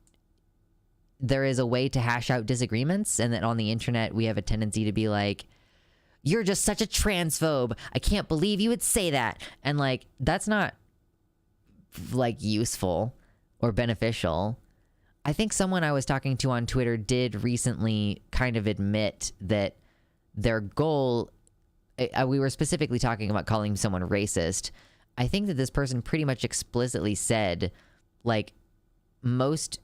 there is a way to hash out disagreements, and that on the internet we have a tendency to be like, you're just such a transphobe. I can't believe you would say that. And like, that's not like useful or beneficial. I think someone I was talking to on Twitter did recently kind of admit that their goal, we were specifically talking about calling someone racist. I think that this person pretty much explicitly said, like, most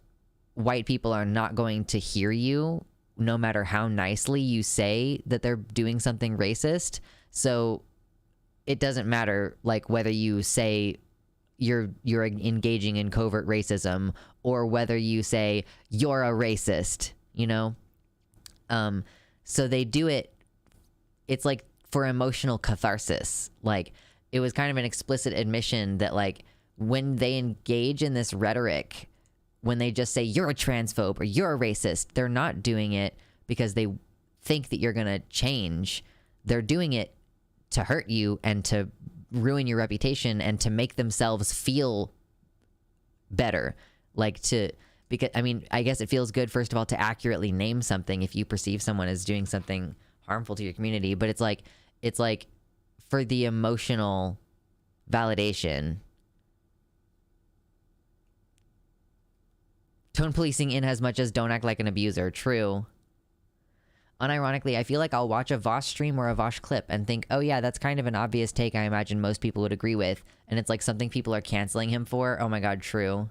white people are not going to hear you no matter how nicely you say that they're doing something racist. So it doesn't matter, like, whether you say you're engaging in covert racism or whether you say you're a racist, you know? So they do it, it's like for emotional catharsis. Like, it was kind of an explicit admission that, like, when they engage in this rhetoric, when they just say you're a transphobe or you're a racist, they're not doing it because they think that you're going to change. They're doing it to hurt you and to ruin your reputation and to make themselves feel better. Like, because, I mean, I guess it feels good, first of all, to accurately name something if you perceive someone as doing something harmful to your community, but it's like for the emotional validation. Tone policing in as much as don't act like an abuser. True. Unironically, I feel like I'll watch a Vosh stream or a Vosh clip and think, oh yeah, that's kind of an obvious take I imagine most people would agree with. And it's like something people are canceling him for. Oh my god, true.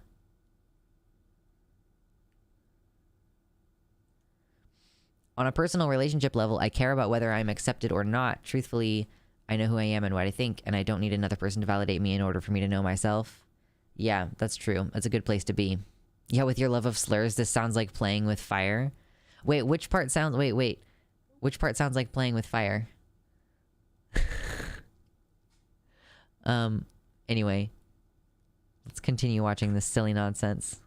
On a personal relationship level, I care about whether I'm accepted or not. Truthfully, I know who I am and what I think, and I don't need another person to validate me in order for me to know myself. Yeah, that's true. That's a good place to be. Yeah, with your love of slurs, this sounds like playing with fire. Wait, which part sounds... Wait. Which part sounds like playing with fire? Anyway. Let's continue watching this silly nonsense.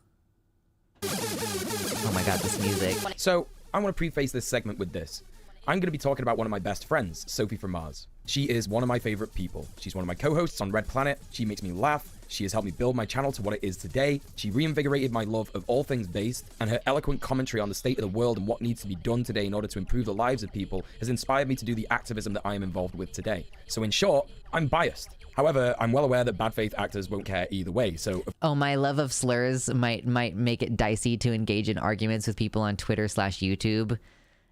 Oh my god, this music. So, I want to preface this segment with this. I'm going to be talking about one of my best friends, Sophie from Mars. She is one of my favorite people. She's one of my co-hosts on Red Planet. She makes me laugh. She has helped me build my channel to what it is today. She reinvigorated my love of all things based, and her eloquent commentary on the state of the world and what needs to be done today in order to improve the lives of people has inspired me to do the activism that I am involved with today. So in short, I'm biased. However, I'm well aware that bad faith actors won't care either way, so... Oh, my love of slurs might make it dicey to engage in arguments with people on Twitter/YouTube.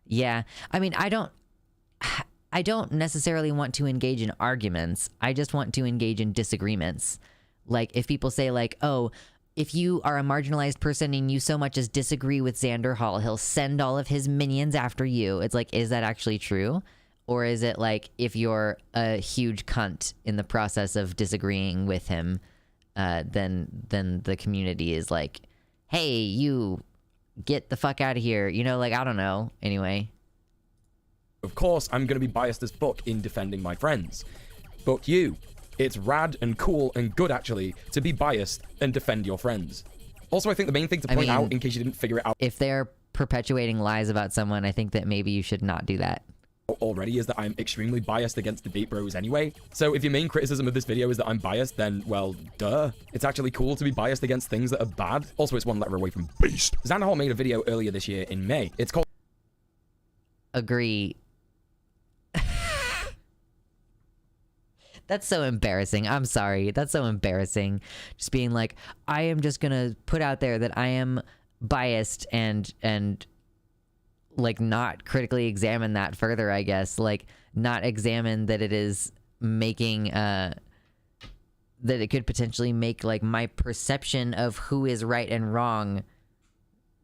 Yeah, I mean, I don't necessarily want to engage in arguments. I just want to engage in disagreements. Like, if people say, like, oh, if you are a marginalized person and you so much as disagree with Xanderhal, he'll send all of his minions after you. It's like, is that actually true? Or is it like, if you're a huge cunt in the process of disagreeing with him, then the community is like, hey, you get the fuck out of here. You know, like, I don't know. Anyway. Of course, I'm going to be biased as fuck in defending my friends. But you, it's rad and cool and good, actually, to be biased and defend your friends. Also, I think the main thing to point out, in case you didn't figure it out... If they're perpetuating lies about someone, I think that maybe you should not do that. Already is that I'm extremely biased against debate bros anyway. So if your main criticism of this video is that I'm biased, then, well, duh. It's actually cool to be biased against things that are bad. Also, it's one letter away from beast. Xanderhal made a video earlier this year in May. It's called... Agree. That's so embarrassing. I'm sorry. That's so embarrassing. Just being like, I am just gonna put out there that I am biased and like not critically examine that further, I guess. Like, not examine that it is making that it could potentially make like my perception of who is right and wrong.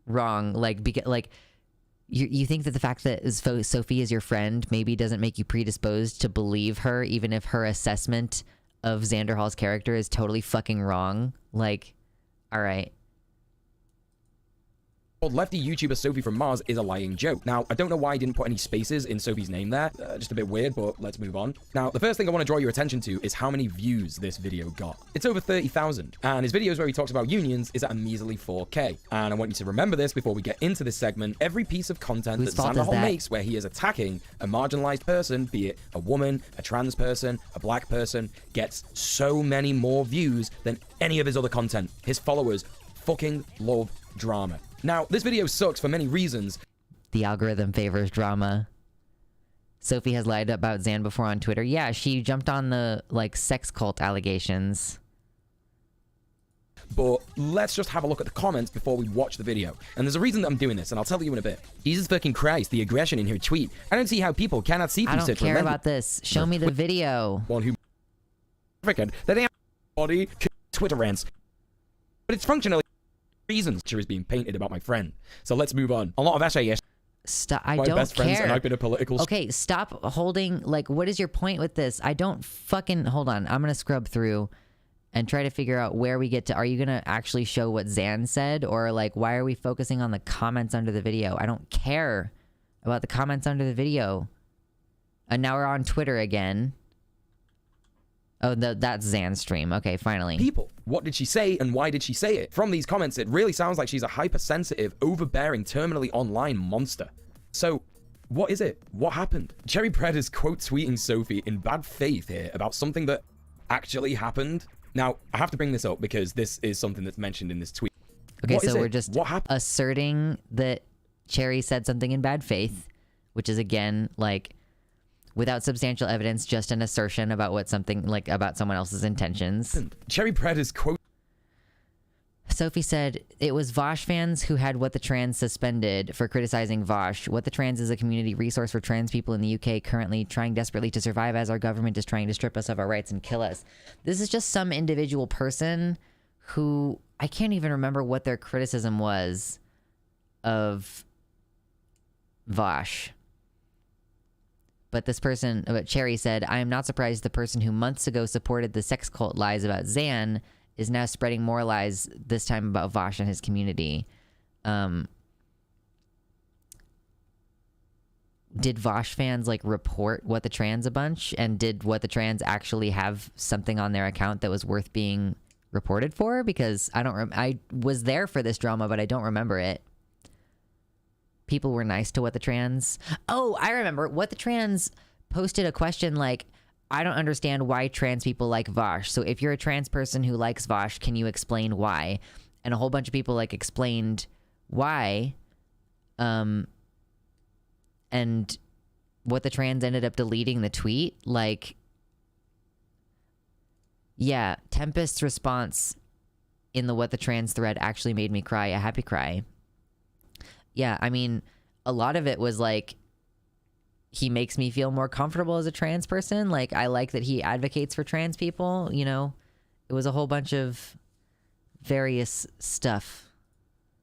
Like, you think that the fact that Sophie is your friend maybe doesn't make you predisposed to believe her, even if her assessment of Xanderhal's character is totally fucking wrong? Like, all right. lefty YouTuber Sophie from Mars is a lying joke. Now, I don't know why I didn't put any spaces in Sophie's name there. Just a bit weird, but let's move on. Now, the first thing I want to draw your attention to is how many views this video got. It's over 30,000. And his videos where he talks about unions is at a measly 4K. And I want you to remember this before we get into this segment. Every piece of content that Xanderhal makes where he is attacking a marginalized person, be it a woman, a trans person, a black person, gets so many more views than any of his other content. His followers fucking love drama. Now, this video sucks for many reasons. The algorithm favors drama. Sophie has lied about Xan before on Twitter. Yeah, she jumped on the, like, sex cult allegations. But let's just have a look at the comments before we watch the video. And there's a reason that I'm doing this, and I'll tell you in a bit. Jesus fucking Christ, the aggression in her tweet. I don't see how people cannot see through such... I don't care about this. Show me the video. One who... Freaking... That ain't... body... Twitter rants. But it's functionally... reasons is being painted about my friend. So let's move on. A lot of essays. Stop. I my don't best friends care. And I've been a political... Okay, stop holding... Like, what is your point with this? I don't fucking... Hold on. I'm gonna scrub through and try to figure out where we get to... Are you gonna actually show what Xan said? Or, like, why are we focusing on the comments under the video? I don't care about the comments under the video. And now we're on Twitter again. Oh, that's Xan's stream. Okay, finally. People, what did she say and why did she say it? From these comments, it really sounds like she's a hypersensitive, overbearing, terminally online monster. So, what is it? What happened? Cherry Bread is quote tweeting Sophie in bad faith here about something that actually happened. Now, I have to bring this up because this is something that's mentioned in this tweet. Okay, so we're just asserting that Cherry said something in bad faith, which is again, like... without substantial evidence, just an assertion about what something, like, about someone else's intentions. Cherry Bread is quote... Sophie said, it was Vosh fans who had What the Trans suspended for criticizing Vosh. What the Trans is a community resource for trans people in the UK currently trying desperately to survive as our government is trying to strip us of our rights and kill us. This is just some individual person who, I can't even remember what their criticism was of Vosh. But this person, Cherry said, I am not surprised the person who months ago supported the sex cult lies about Xan is now spreading more lies, this time about Vosh and his community. Did Vosh fans, like, report What the Trans a bunch? And did What the Trans actually have something on their account that was worth being reported for? Because I was there for this drama, but I don't remember it. People were nice to What the Trans. Oh, I remember. What the Trans posted a question like, I don't understand why trans people like Vosh. So if you're a trans person who likes Vosh, can you explain why? And a whole bunch of people, like, explained why. And What the Trans ended up deleting the tweet. Like, yeah, Tempest's response in the What the Trans thread actually made me cry, a happy cry. Yeah, I mean, a lot of it was like, he makes me feel more comfortable as a trans person. Like, I like that he advocates for trans people, you know? It was a whole bunch of various stuff.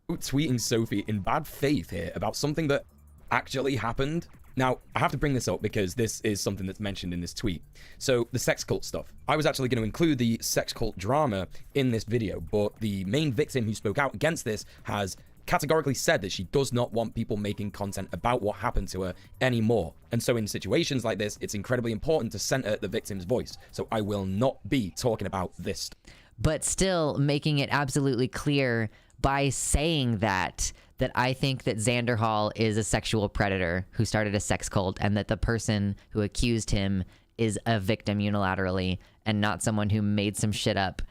Tweeting Sophie in bad faith here about something that actually happened. Now, I have to bring this up because this is something that's mentioned in this tweet. So, the sex cult stuff. I was actually going to include the sex cult drama in this video, but the main victim who spoke out against this has categorically said that she does not want people making content about what happened to her anymore. And so in situations like this, it's incredibly important to center the victim's voice. So I will not be talking about this. But still making it absolutely clear by saying that I think that Xanderhal is a sexual predator who started a sex cult, and that the person who accused him is a victim unilaterally and not someone who made some shit up,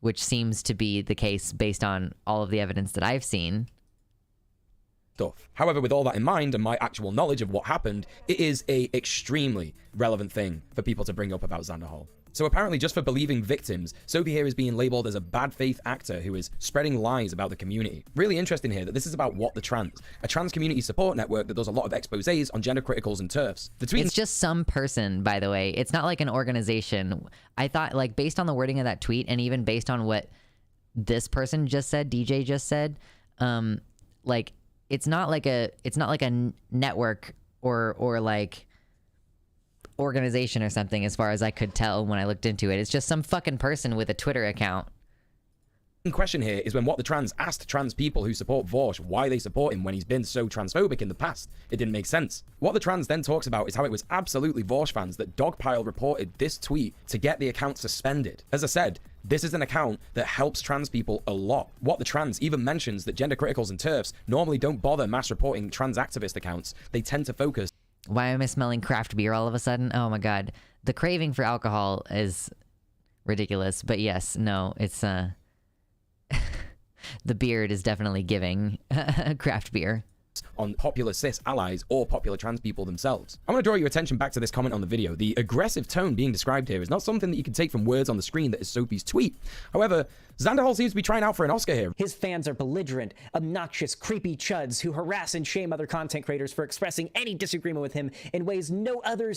which seems to be the case based on all of the evidence that I've seen. However, with all that in mind and my actual knowledge of what happened, it is a extremely relevant thing for people to bring up about Xanderhal. So apparently, just for believing victims, Sophie here is being labeled as a bad faith actor who is spreading lies about the community. Really interesting here that this is about What the Trans, a trans community support network that does a lot of exposés on gender criticals and TERFs. It's just some person, by the way. It's not like an organization. I thought, like, based on the wording of that tweet, and even based on what this person just said, DJ just said, like, it's not like a network or like organization or something, as far as I could tell when I looked into it. It's just some fucking person with a Twitter account. question here is when What the Trans asked trans people who support Vorsh why they support him when he's been so transphobic in the past. It didn't make sense. What the Trans then talks about is how it was absolutely Vorsh fans that Dogpile reported this tweet to get the account suspended. As I said, this is an account that helps trans people a lot. What the Trans even mentions that gender criticals and TERFs normally don't bother mass reporting trans activist accounts. They tend to focus. Why am I smelling craft beer all of a sudden? Oh my god. The craving for alcohol is ridiculous. But yes, no, it's the beard is definitely giving craft beer. On popular cis allies or popular trans people themselves. I want to draw your attention back to this comment on the video. The aggressive tone being described here is not something that you can take from words on the screen that is Sophie's tweet. However, Xanderhal seems to be trying out for an Oscar here. His fans are belligerent, obnoxious, creepy chuds who harass and shame other content creators for expressing any disagreement with him in ways no other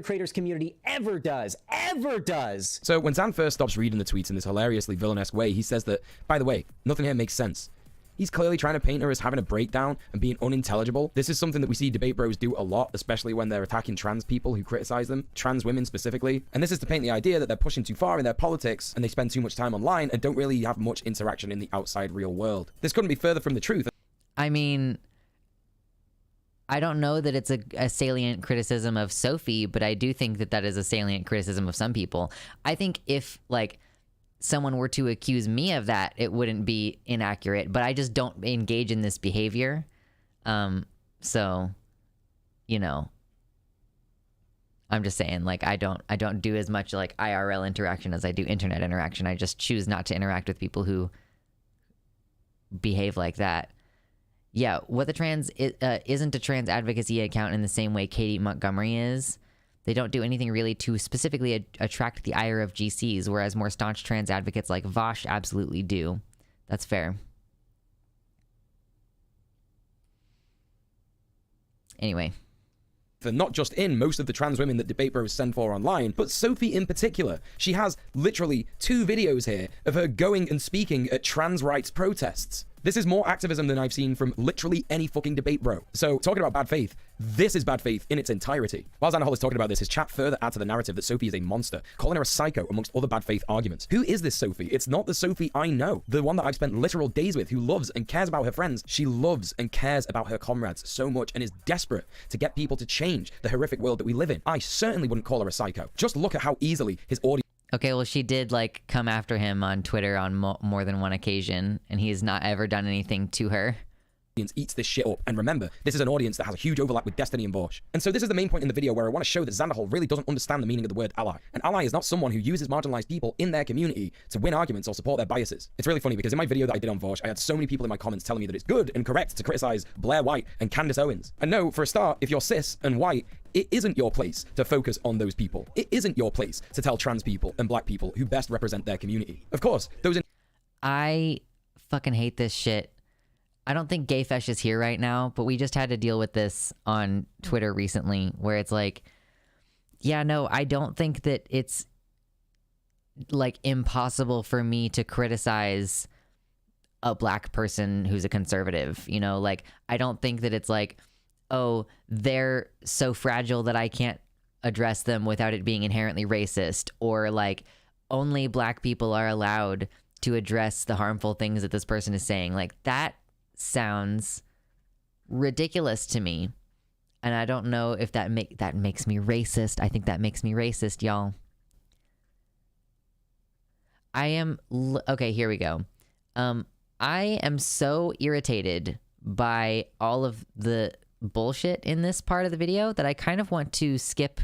creator's community ever does. So when Xan first stops reading the tweets in this hilariously villainous way, he says that, by the way, nothing here makes sense. He's clearly trying to paint her as having a breakdown and being unintelligible. This is something that we see debate bros do a lot, especially when they're attacking trans people who criticize them, trans women specifically. And this is to paint the idea that they're pushing too far in their politics and they spend too much time online and don't really have much interaction in the outside real world. This couldn't be further from the truth. I mean, I don't know that it's a salient criticism of Sophie, but I do think that that is a salient criticism of some people. I think if, like, someone were to accuse me of that, it wouldn't be inaccurate, but I just don't engage in this behavior. So, you know, I'm just saying, like, I don't do as much like IRL interaction as I do internet interaction. I just choose not to interact with people who behave like that. Yeah, What the Trans isn't a trans advocacy account in the same way Katie Montgomery is. They don't do anything really to specifically attract the ire of GCs, whereas more staunch trans advocates like Vosh absolutely do. That's fair. Anyway. For not just in most of the trans women that debate bros send for online, but Sophie in particular. She has literally 2 videos here of her going and speaking at trans rights protests. This is more activism than I've seen from literally any fucking debate bro. So, talking about bad faith, this is bad faith in its entirety. While Xanderhal is talking about this, his chat further adds to the narrative that Sophie is a monster, calling her a psycho amongst other bad faith arguments. Who is this Sophie? It's not the Sophie I know. The one that I've spent literal days with, who loves and cares about her friends. She loves and cares about her comrades so much and is desperate to get people to change the horrific world that we live in. I certainly wouldn't call her a psycho. Just look at how easily his audience... Okay, well, she did, like, come after him on Twitter on more than one occasion, and he has not ever done anything to her. Eats this shit up. And remember, this is an audience that has a huge overlap with Destiny and Vorsh. And so this is the main point in the video where I want to show that Xanderhal really doesn't understand the meaning of the word ally. An ally is not someone who uses marginalized people in their community to win arguments or support their biases. It's really funny because in my video that I did on Vorsh, I had so many people in my comments telling me that it's good and correct to criticize Blair White and Candace Owens. And no, for a start, if you're cis and white, it isn't your place to focus on those people. It isn't your place to tell trans people and black people who best represent their community. Of course, I fucking hate this shit. I don't think Gayfesh is here right now, but we just had to deal with this on Twitter recently where it's like, yeah, no, I don't think that it's like impossible for me to criticize a black person who's a conservative, you know, like I don't think that it's like, oh, they're so fragile that I can't address them without it being inherently racist, or like only black people are allowed to address the harmful things that this person is saying. Like that sounds ridiculous to me, and I don't know if that makes me racist. I think that makes me racist, y'all. Okay, here we go. I am so irritated by all of the bullshit in this part of the video that I kind of want to skip.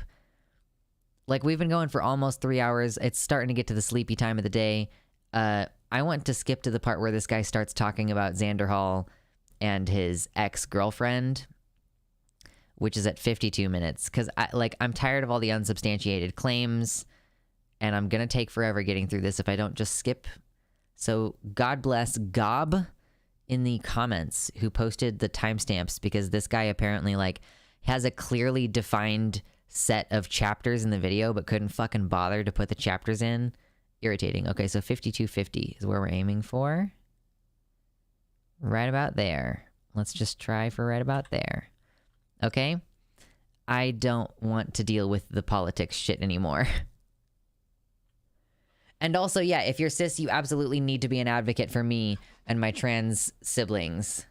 Like, we've been going for almost 3 hours. It's starting to get to the sleepy time of the day. I want to skip to the part where this guy starts talking about Xanderhal and his ex-girlfriend, which is at 52 minutes. Because I'm tired of all the unsubstantiated claims, and I'm going to take forever getting through this if I don't just skip. So God bless Gob in the comments who posted the timestamps, because this guy apparently like has a clearly defined set of chapters in the video but couldn't fucking bother to put the chapters in. Irritating. Okay, so 5250 is where we're aiming for. Right about there. Let's just try for right about there. Okay? I don't want to deal with the politics shit anymore. And also, yeah, if you're cis, you absolutely need to be an advocate for me and my trans siblings.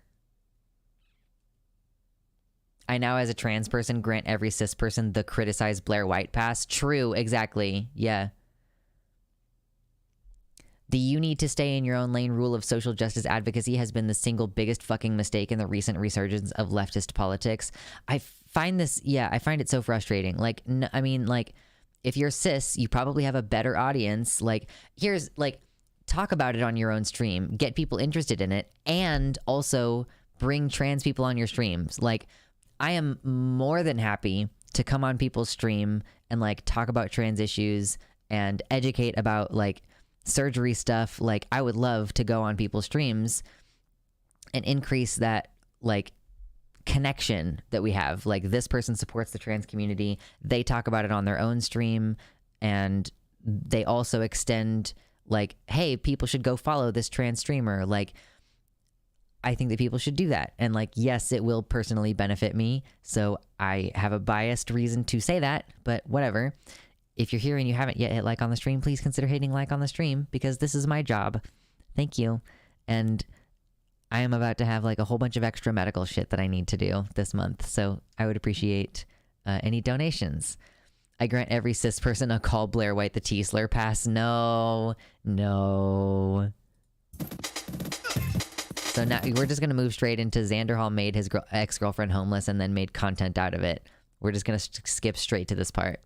I now, as a trans person, grant every cis person the criticize Blair White pass. True, exactly. Yeah. The you need to stay in your own lane rule of social justice advocacy has been the single biggest fucking mistake in the recent resurgence of leftist politics. I find it so frustrating. Like, I mean, like, if you're cis, you probably have a better audience. Like, talk about it on your own stream, get people interested in it, and also bring trans people on your streams. Like, I am more than happy to come on people's stream and, like, talk about trans issues and educate about, like, surgery stuff. Like, I would love to go on people's streams and increase that, like, connection that we have. Like, this person supports the trans community, they talk about it on their own stream, and they also extend, like, hey, people should go follow this trans streamer. Like, I think that people should do that. And, like, yes, it will personally benefit me, so I have a biased reason to say that, but whatever. If you're here and you haven't yet hit like on the stream, please consider hitting like on the stream, because this is my job. Thank you. And I am about to have, like, a whole bunch of extra medical shit that I need to do this month, so I would appreciate any donations. I grant every cis person a call Blair White the T-slur pass. No. So now we're just going to move straight into Xanderhal made his ex-girlfriend homeless and then made content out of it. We're just going to skip straight to this part.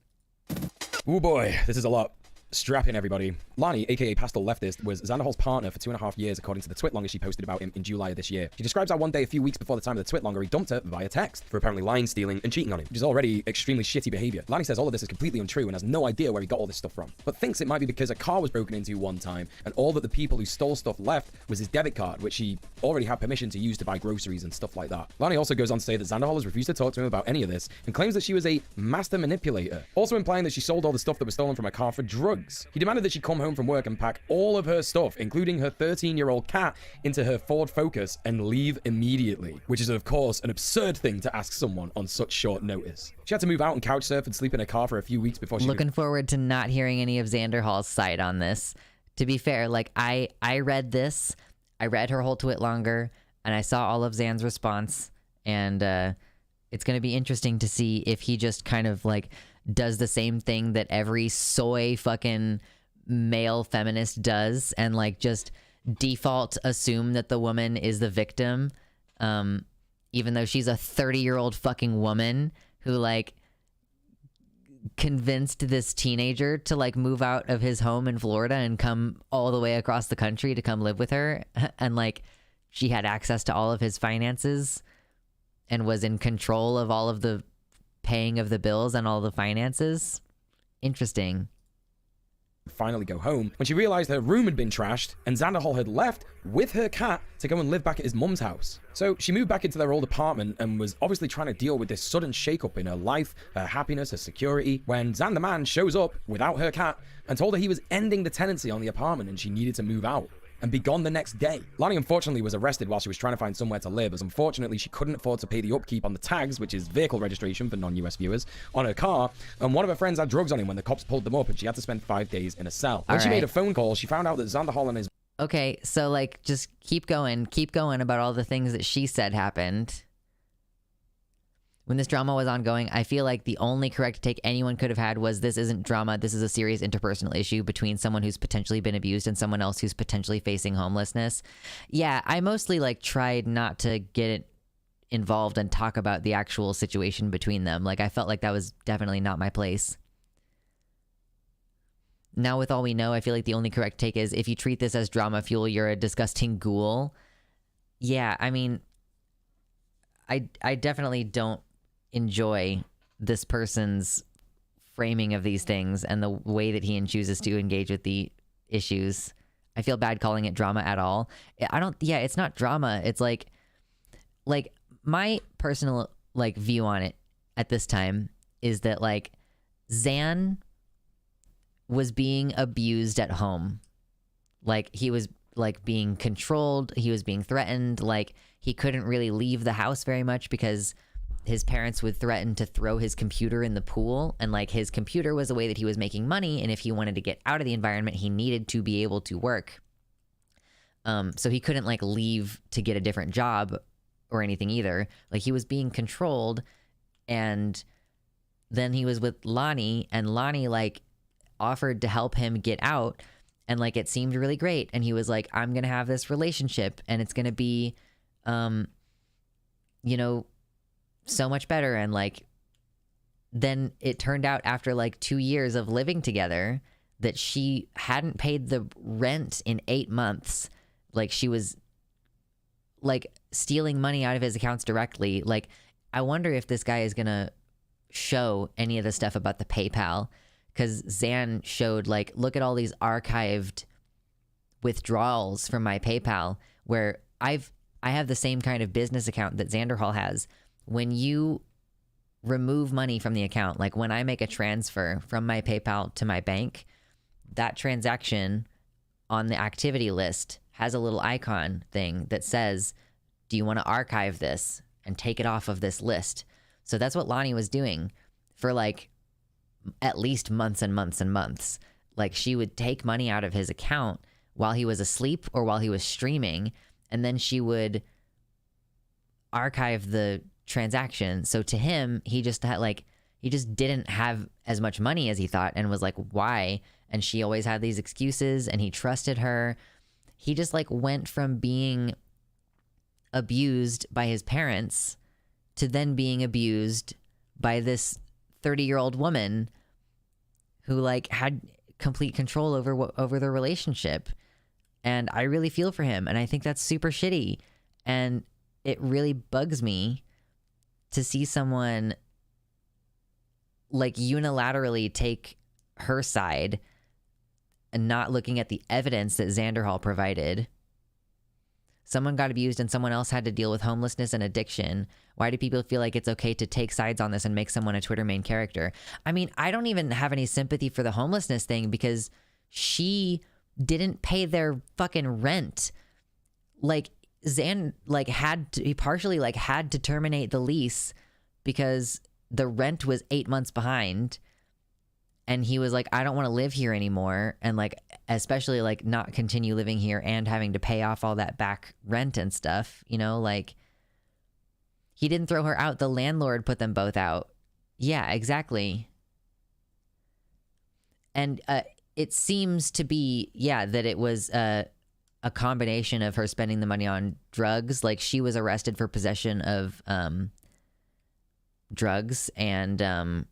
Oh boy, this is a lot. Strap in, everybody. Lani, aka Pastel Leftist, was Xanderhal's partner for 2.5 years, according to the twitlonger she posted about him in July of this year. She describes how one day, a few weeks before the time of the twitlonger, he dumped her via text for apparently lying, stealing, and cheating on him, which is already extremely shitty behavior. Lani says all of this is completely untrue and has no idea where he got all this stuff from, but thinks it might be because a car was broken into one time, and all that the people who stole stuff left was his debit card, which he already had permission to use to buy groceries and stuff like that. Lani also goes on to say that Xanderhal has refused to talk to him about any of this, and claims that she was a master manipulator, also implying that she sold all the stuff that was stolen from her car for drugs. He demanded that she come home from work and pack all of her stuff, including her 13-year-old cat, into her Ford Focus and leave immediately, which is of course an absurd thing to ask someone on such short notice. She had to move out and couch surf and sleep in her car for a few weeks before she... Looking forward to not hearing any of Xanderhal's side on this. To be fair, like, I read this, I read her whole twitlonger, and I saw all of Xan's response, and it's going to be interesting to see if he just kind of, like, does the same thing that every soy fucking male feminist does, and, like, just default assume that the woman is the victim, even though she's a 30-year-old fucking woman who, like, convinced this teenager to, like, move out of his home in Florida and come all the way across the country to come live with her, and, like, she had access to all of his finances and was in control of all of the paying of the bills and all the finances. Interesting. Finally go home when she realized her room had been trashed and Xanderhal had left with her cat to go and live back at his mum's house. So she moved back into their old apartment and was obviously trying to deal with this sudden shakeup in her life, her happiness, her security, when Xan the man shows up without her cat and told her he was ending the tenancy on the apartment and she needed to move out and be gone the next day. Lani unfortunately was arrested while she was trying to find somewhere to live, as unfortunately she couldn't afford to pay the upkeep on the tags, which is vehicle registration for non-US viewers, on her car, and one of her friends had drugs on him when the cops pulled them up and she had to spend 5 days in a cell. When she made a phone call, she found out that Xanderhal and his... Okay, so, like, just keep going about all the things that she said happened. When this drama was ongoing, I feel like the only correct take anyone could have had was, this isn't drama, this is a serious interpersonal issue between someone who's potentially been abused and someone else who's potentially facing homelessness. Yeah, I mostly, like, tried not to get it involved and talk about the actual situation between them. Like, I felt like that was definitely not my place. Now with all we know, I feel like the only correct take is, if you treat this as drama fuel, you're a disgusting ghoul. Yeah, I mean, I definitely don't enjoy this person's framing of these things and the way that he chooses to engage with the issues. I feel bad calling it drama at all. It's not drama. It's like my personal, like, view on it at this time is that, like, Xan was being abused at home. Like, he was, like, being controlled. He was being threatened. Like, he couldn't really leave the house very much because his parents would threaten to throw his computer in the pool, and like his computer was a way that he was making money, and if he wanted to get out of the environment, he needed to be able to work. So he couldn't like leave to get a different job or anything either. Like he was being controlled, and then he was with Lonnie, and Lonnie like offered to help him get out, and like it seemed really great, and he was like, I'm gonna have this relationship and it's gonna be you know, so much better. And like then it turned out after like 2 years of living together that she hadn't paid the rent in 8 months. Like she was like stealing money out of his accounts directly. Like I wonder if this guy is gonna show any of the stuff about the PayPal, because Xan showed like, look at all these archived withdrawals from my PayPal, where I have the same kind of business account that Xanderhal has. When you remove money from the account, like when I make a transfer from my PayPal to my bank, that transaction on the activity list has a little icon thing that says, do you want to archive this and take it off of this list? So that's what Lonnie was doing for like at least months and months and months. Like she would take money out of his account while he was asleep or while he was streaming, and then she would archive the transaction. So to him, he just didn't have as much money as he thought, and was like, why? And she always had these excuses, and he trusted her. He just like went from being abused by his parents to then being abused by this 30-year-old woman who like had complete control over the relationship. And I really feel for him, and I think that's super shitty. And it really bugs me to see someone like unilaterally take her side and not looking at the evidence that Xanderhal provided. Someone got abused and someone else had to deal with homelessness and addiction. Why do people feel like it's okay to take sides on this and make someone a Twitter main character? I mean, I don't even have any sympathy for the homelessness thing, because she didn't pay their fucking rent. Like Xan like he partially like had to terminate the lease because the rent was 8 months behind, and he was like, I don't want to live here anymore, and like especially like not continue living here and having to pay off all that back rent and stuff, you know. Like he didn't throw her out, the landlord put them both out. Yeah, exactly. And it seems to be, yeah, that it was a combination of her spending the money on drugs. Like she was arrested for possession of drugs and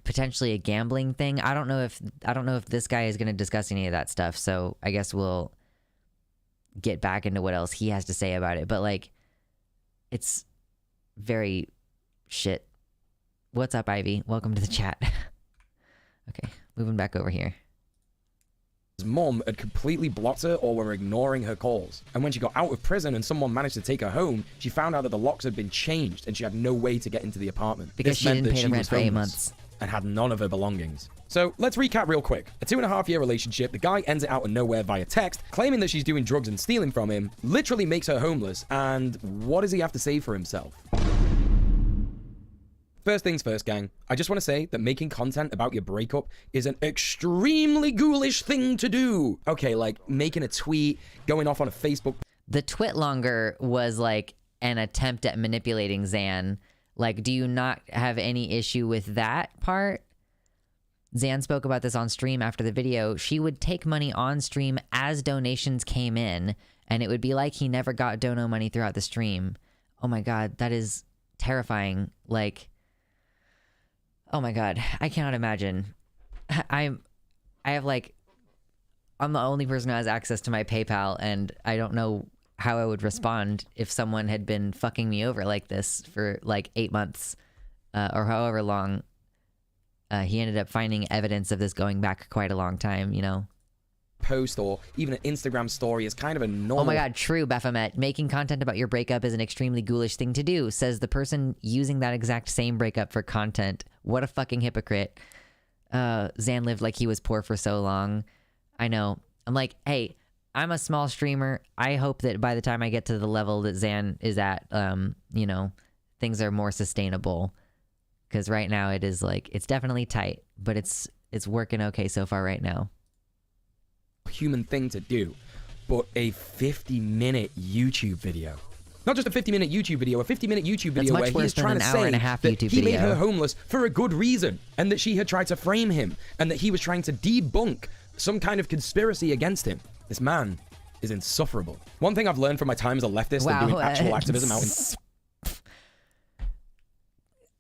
potentially a gambling thing. I don't know if this guy is going to discuss any of that stuff, so I guess we'll get back into what else he has to say about it. But like, it's very shit. What's up, Ivy? Welcome to the chat. Okay, moving back over here. His mom had completely blocked her or were ignoring her calls. And when she got out of prison and someone managed to take her home, she found out that the locks had been changed and she had no way to get into the apartment. Because she didn't pay the rent for 8 months. And had none of her belongings. So let's recap real quick. A 2.5-year relationship, the guy ends it out of nowhere via text, claiming that she's doing drugs and stealing from him, literally makes her homeless, and what does he have to say for himself? First things first, gang. I just want to say that making content about your breakup is an extremely ghoulish thing to do. Okay, like making a tweet, going off on a Facebook. The twit longer was like an attempt at manipulating Xan. Like, do you not have any issue with that part? Xan spoke about this on stream after the video. She would take money on stream as donations came in, and it would be like he never got dono money throughout the stream. Oh my god, that is terrifying. Like, oh my god, I cannot imagine. I'm the only person who has access to my PayPal, and I don't know how I would respond if someone had been fucking me over like this for like 8 months, or however long. He ended up finding evidence of this going back quite a long time, you know? Post or even an Instagram story is kind of a normal... Oh my god, true, Baphomet. Making content about your breakup is an extremely ghoulish thing to do, says the person using that exact same breakup for content. What a fucking hypocrite. Xan lived like he was poor for so long. I know. I'm like, hey, I'm a small streamer. I hope that by the time I get to the level that Xan is at, you know, things are more sustainable. Because right now it is like, it's definitely tight, but it's working okay so far right now. Human thing to do, but a 50-minute YouTube video. Not just a 50-minute YouTube video, a 50-minute YouTube video where he's trying to say that he made her homeless for a good reason, and that she had tried to frame him, and that he was trying to debunk some kind of conspiracy against him. This man is insufferable. One thing I've learned from my time as a leftist and doing actual activism out in...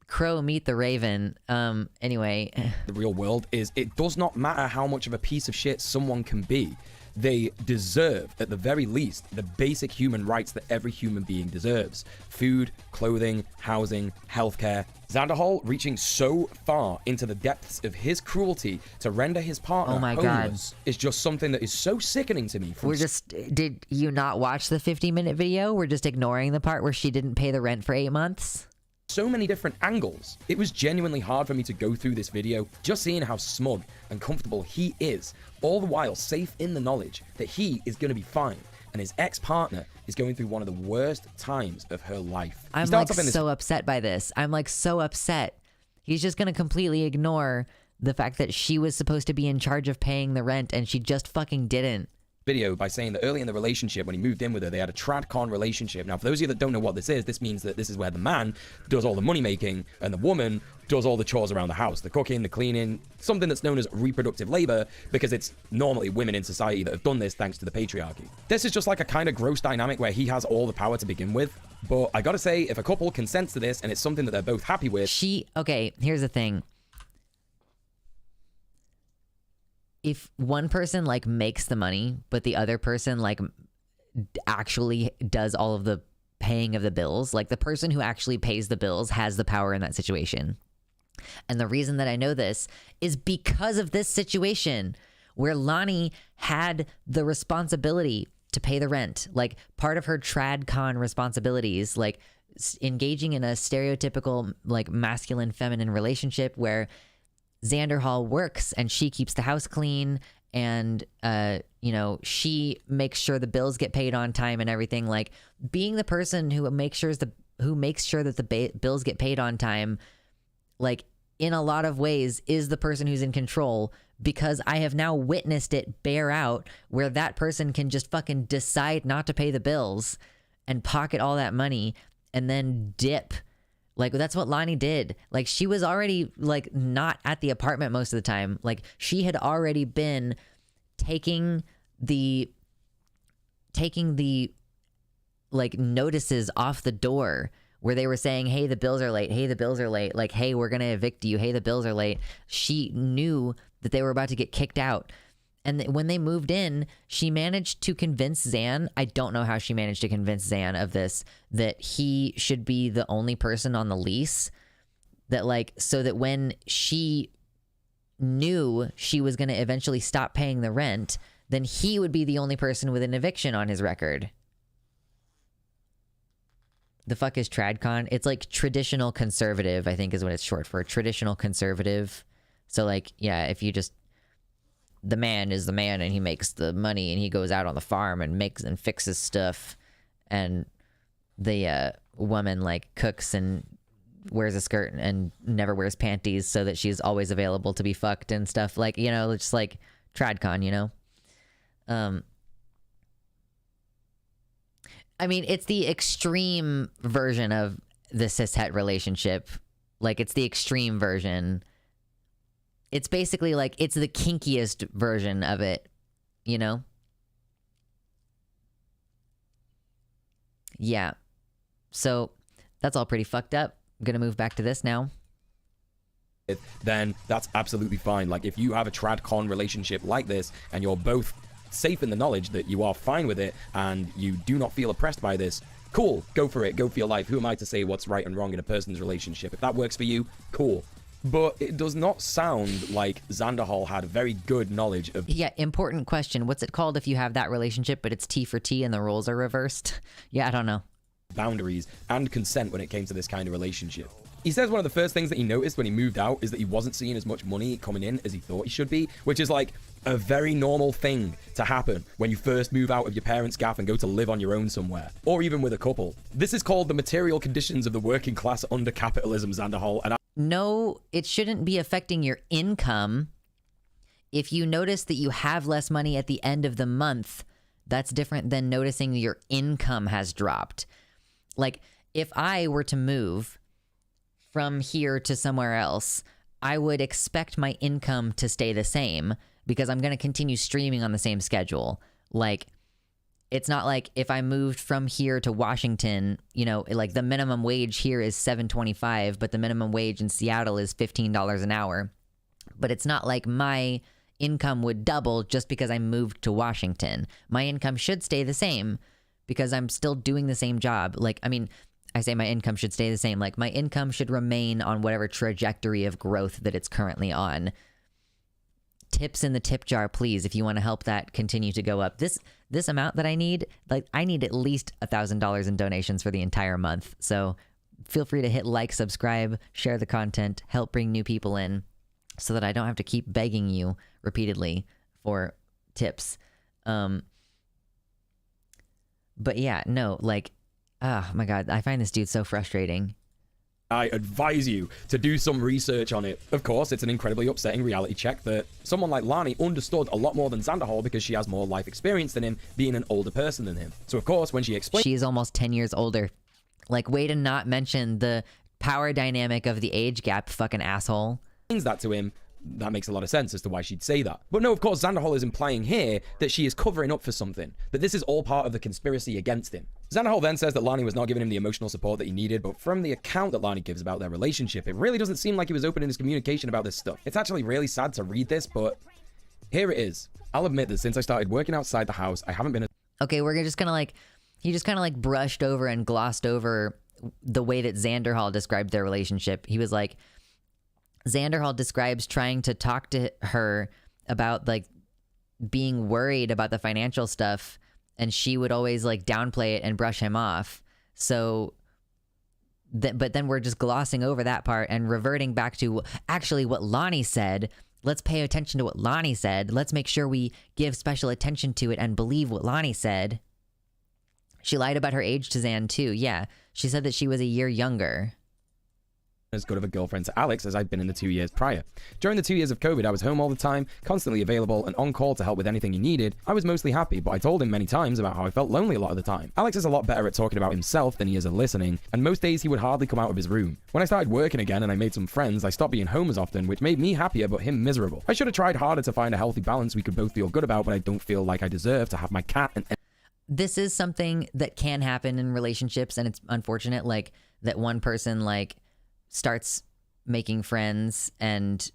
Crow meet the Raven. Anyway. The real world is, it does not matter how much of a piece of shit someone can be. They deserve, at the very least, the basic human rights that every human being deserves. Food, clothing, housing, healthcare. Xanderhal reaching so far into the depths of his cruelty to render his partner homeless is just something that is so sickening to me. Did you not watch the 50-minute video? We're just ignoring the part where she didn't pay the rent for 8 months? So many different angles. It was genuinely hard for me to go through this video, just seeing how smug and comfortable he is, all the while safe in the knowledge that he is going to be fine, and his ex-partner is going through one of the worst times of her life. I'm like so upset by this. I'm like so upset. He's just going to completely ignore the fact that she was supposed to be in charge of paying the rent and she just fucking didn't. Video by saying that early in the relationship, when he moved in with her, they had a tradcon relationship. Now, for those of you that don't know what this means that this is where the man does all the money making and the woman does all the chores around the house, the cooking, the cleaning, something that's known as reproductive labor, because it's normally women in society that have done this thanks to the patriarchy. This is just like a kind of gross dynamic where he has all the power to begin with. But I gotta say, if a couple consents to this and it's something that they're both happy with... Okay, here's the thing. If one person like makes the money, but the other person like actually does all of the paying of the bills, like the person who actually pays the bills has the power in that situation. And the reason that I know this is because of this situation where Lonnie had the responsibility to pay the rent, like part of her tradcon responsibilities, like engaging in a stereotypical like masculine feminine relationship where Xanderhal works and she keeps the house clean and you know, she makes sure the bills get paid on time and everything. Like being the person who makes sure that the bills get paid on time, like in a lot of ways is the person who's in control, because I have now witnessed it bear out where that person can just fucking decide not to pay the bills and pocket all that money and then dip. Like, that's what Lonnie did. Like, she was already, like, not at the apartment most of the time. Like, she had already been taking the, like, notices off the door where they were saying, hey, the bills are late. Hey, the bills are late. Like, hey, we're going to evict you. Hey, the bills are late. She knew that they were about to get kicked out. And when they moved in, she managed to convince Zan, I don't know how she managed to convince Zan of this, that he should be the only person on the lease. That like, so that when she knew she was going to eventually stop paying the rent, then he would be the only person with an eviction on his record. The fuck is TradCon? It's like traditional conservative, I think is what it's short for. Traditional conservative. So like, yeah, if you just... The man is the man and he makes the money and he goes out on the farm and makes and fixes stuff, and the woman like cooks and wears a skirt and never wears panties so that she's always available to be fucked and stuff, like, you know, just like TradCon, you know. I mean, it's the extreme version of the cishet relationship. Like, it's the extreme version. It's basically like, it's the kinkiest version of it, you know? Yeah. So that's all pretty fucked up. I'm gonna move back to this now. Then that's absolutely fine. Like, if you have a TradCon relationship like this and you're both safe in the knowledge that you are fine with it and you do not feel oppressed by this, cool, go for it, go for your life. Who am I to say what's right and wrong in a person's relationship? If that works for you, cool. But it does not sound like Xanderhal had very good knowledge of... Yeah, important question. What's it called if you have that relationship, but it's T for T and the roles are reversed? Yeah, I don't know. Boundaries and consent when it came to this kind of relationship. He says one of the first things that he noticed when he moved out is that he wasn't seeing as much money coming in as he thought he should be, which is like, a very normal thing to happen when you first move out of your parents' gaff and go to live on your own somewhere, or even with a couple. This is called the material conditions of the working class under capitalism, Xanderhal, and no, it shouldn't be affecting your income. If you notice that you have less money at the end of the month, that's different than noticing your income has dropped. Like, if I were to move from here to somewhere else, I would expect my income to stay the same because I'm going to continue streaming on the same schedule. Like, it's not like if I moved from here to Washington, you know, like the minimum wage here is $7.25, but the minimum wage in Seattle is $15 an hour. But it's not like my income would double just because I moved to Washington. My income should stay the same because I'm still doing the same job. Like, I mean, I say my income should stay the same. Like, my income should remain on whatever trajectory of growth that it's currently on. Tips in the tip jar, please, if you want to help that continue to go up. This amount that I need, like, I need at least $1,000 in donations for the entire month. So feel free to hit like, subscribe, share the content, help bring new people in so that I don't have to keep begging you repeatedly for tips. But yeah, no, like, oh my God, I find this dude so frustrating. I advise you to do some research on it. Of course, it's an incredibly upsetting reality check that someone like Lani understood a lot more than Xanderhal because she has more life experience than him, being an older person than him. So of course, when she explains— She's almost 10 years older. Like, way to not mention the power dynamic of the age gap, fucking asshole. That to him, that makes a lot of sense as to why she'd say that. But no, of course, Xanderhal is implying here that she is covering up for something, that this is all part of the conspiracy against him. Xanderhal then says that Lani was not giving him the emotional support that he needed, but from the account that Lani gives about their relationship, it really doesn't seem like he was open in his communication about this stuff. It's actually really sad to read this, but here it is. I'll admit that since I started working outside the house, I haven't been— Okay, we're just gonna like, he just kind of like brushed over and glossed over the way that Xanderhal described their relationship. He was like, Xanderhal describes trying to talk to her about like being worried about the financial stuff, and she would always like downplay it and brush him off. So, but then we're just glossing over that part and reverting back to actually what Lani said. Let's pay attention to what Lani said. Let's make sure we give special attention to it and believe what Lani said. She lied about her age to Xan too. Yeah, she said that she was a year younger. As good of a girlfriend to Alex as I'd been in the 2 years prior. During the 2 years of COVID, I was home all the time, constantly available and on call to help with anything he needed. I was mostly happy, but I told him many times about how I felt lonely a lot of the time. Alex is a lot better at talking about himself than he is at listening, and most days he would hardly come out of his room. When I started working again and I made some friends, I stopped being home as often, which made me happier but him miserable. I should have tried harder to find a healthy balance we could both feel good about, but I don't feel like I deserve to have my cat and— This is something that can happen in relationships, and it's unfortunate, like, that one person, like, starts making friends and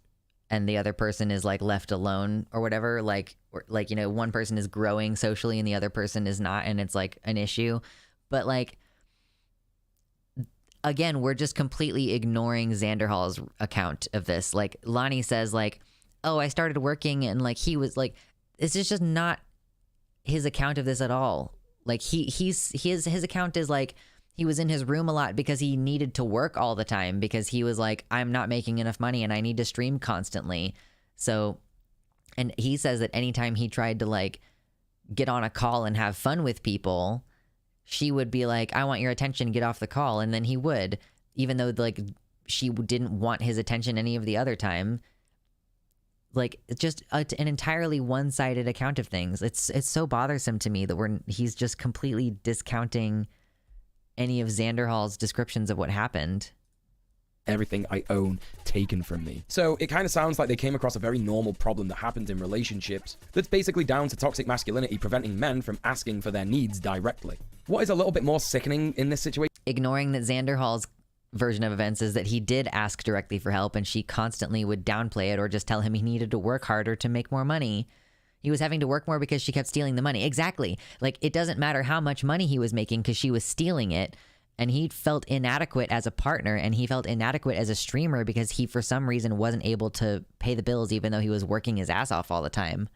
the other person is like left alone or whatever, like, or, like, you know, one person is growing socially and the other person is not, and it's like an issue. But like, again, we're just completely ignoring Xanderhal's account of this. Like, Lani says like, oh, I started working and like he was like, it's just not his account of this at all. Like, his account is like, he was in his room a lot because he needed to work all the time because he was like, I'm not making enough money and I need to stream constantly. So, and he says that anytime he tried to like get on a call and have fun with people, she would be like, I want your attention, get off the call. And then he would, even though like she didn't want his attention any of the other time. Like, it's just an entirely one-sided account of things. It's so bothersome to me that he's just completely discounting any of Xanderhal's descriptions of what happened. Everything I own taken from me. So it kind of sounds like they came across a very normal problem that happens in relationships that's basically down to toxic masculinity preventing men from asking for their needs directly. What is a little bit more sickening in this situation? Ignoring that Xanderhal's version of events is that he did ask directly for help and she constantly would downplay it or just tell him he needed to work harder to make more money. He was having to work more because she kept stealing the money. Exactly. Like, it doesn't matter how much money he was making because she was stealing it. And he felt inadequate as a partner and he felt inadequate as a streamer because he, for some reason, wasn't able to pay the bills even though he was working his ass off all the time.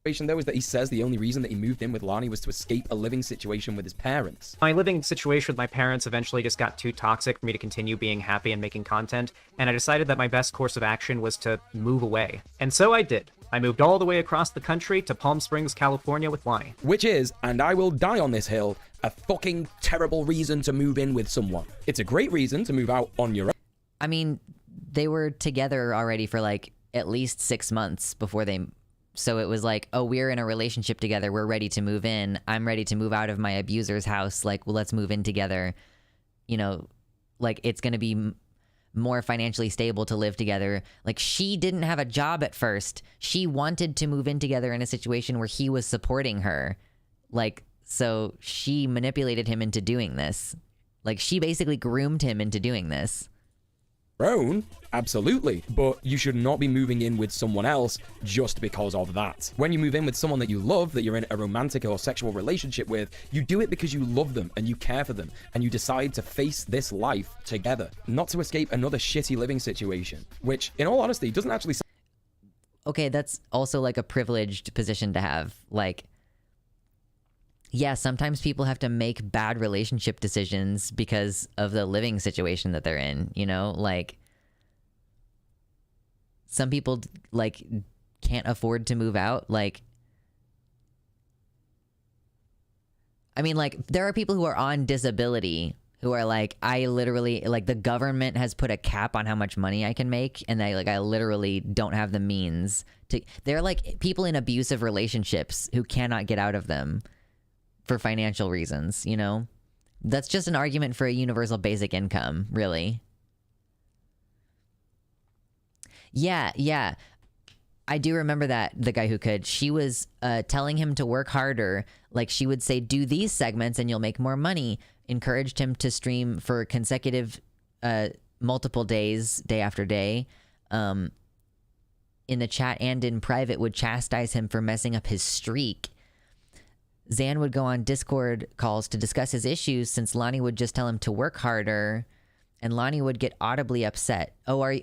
Though is that he says the only reason that he moved in with Lani was to escape a living situation with his parents. My living situation with my parents eventually just got too toxic for me to continue being happy and making content, and I decided that my best course of action was to move away. And so I did. I moved all the way across the country to Palm Springs, California with Lonnie. Which is, and I will die on this hill, a fucking terrible reason to move in with someone. It's a great reason to move out on your own. I mean, they were together already for like at least 6 months before they... So it was like, oh, we're in a relationship together. We're ready to move in. I'm ready to move out of my abuser's house. Like, well, let's move in together. You know, like, it's going to be more financially stable to live together. Like, she didn't have a job at first. She wanted to move in together in a situation where he was supporting her. Like, so she manipulated him into doing this. Like, she basically groomed him into doing this. Own, absolutely, but you should not be moving in with someone else just because of that. When you move in with someone that you love, that you're in a romantic or sexual relationship with, you do it because you love them and you care for them and you decide to face this life together, not to escape another shitty living situation, which in all honesty doesn't actually... Okay, that's also like a privileged position to have. Like, yeah, sometimes people have to make bad relationship decisions because of the living situation that they're in, you know? Like, some people, like, can't afford to move out. Like, I mean, like, there are people who are on disability who are like, I literally, like, the government has put a cap on how much money I can make, and I literally don't have the means to... They're like people in abusive relationships who cannot get out of them for financial reasons, you know? That's just an argument for a universal basic income, really. Yeah. I do remember that, the guy who could. She was telling him to work harder. Like, she would say, do these segments and you'll make more money. Encouraged him to stream for consecutive multiple days, day after day. In the chat and in private, would chastise him for messing up his streak. Xan would go on Discord calls to discuss his issues, since Lonnie would just tell him to work harder, and Lonnie would get audibly upset. Oh, are you,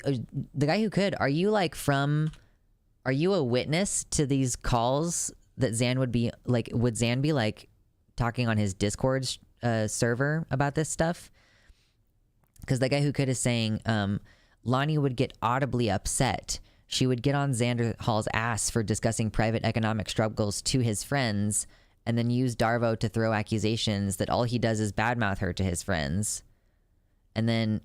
the guy who could, are you a witness to these calls that Xan would be, like, would Xan be, like, talking on his Discord server about this stuff? Because the guy who could is saying, Lonnie would get audibly upset. She would get on Xanderhal's ass for discussing private economic struggles to his friends, and then use Darvo to throw accusations that all he does is badmouth her to his friends. And then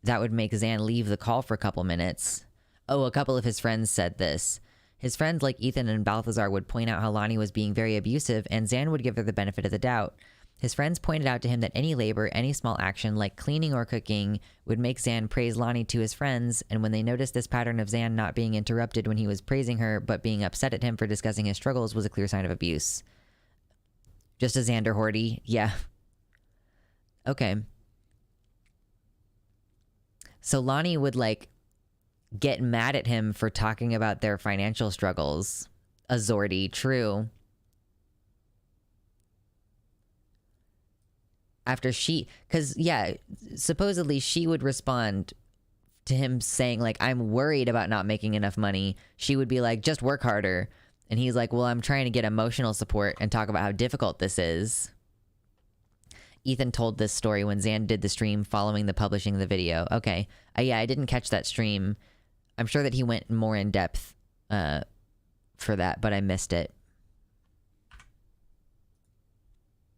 that would make Xan leave the call for a couple minutes. Oh, a couple of his friends said this. His friends like Ethan and Balthazar would point out how Lonnie was being very abusive, and Xan would give her the benefit of the doubt. His friends pointed out to him that any labor, any small action like cleaning or cooking would make Xan praise Lonnie to his friends, and when they noticed this pattern of Xan not being interrupted when he was praising her but being upset at him for discussing his struggles was a clear sign of abuse. Just a Xander Horty, yeah. Okay. So Lonnie would, like, get mad at him for talking about their financial struggles. A Zordy, true. After she, because, yeah, supposedly she would respond to him saying, like, I'm worried about not making enough money. She would be like, just work harder. And he's like, well, I'm trying to get emotional support and talk about how difficult this is. Ethan told this story when Xan did the stream following the publishing of the video. Okay. Yeah, I didn't catch that stream. I'm sure that he went more in depth for that, but I missed it.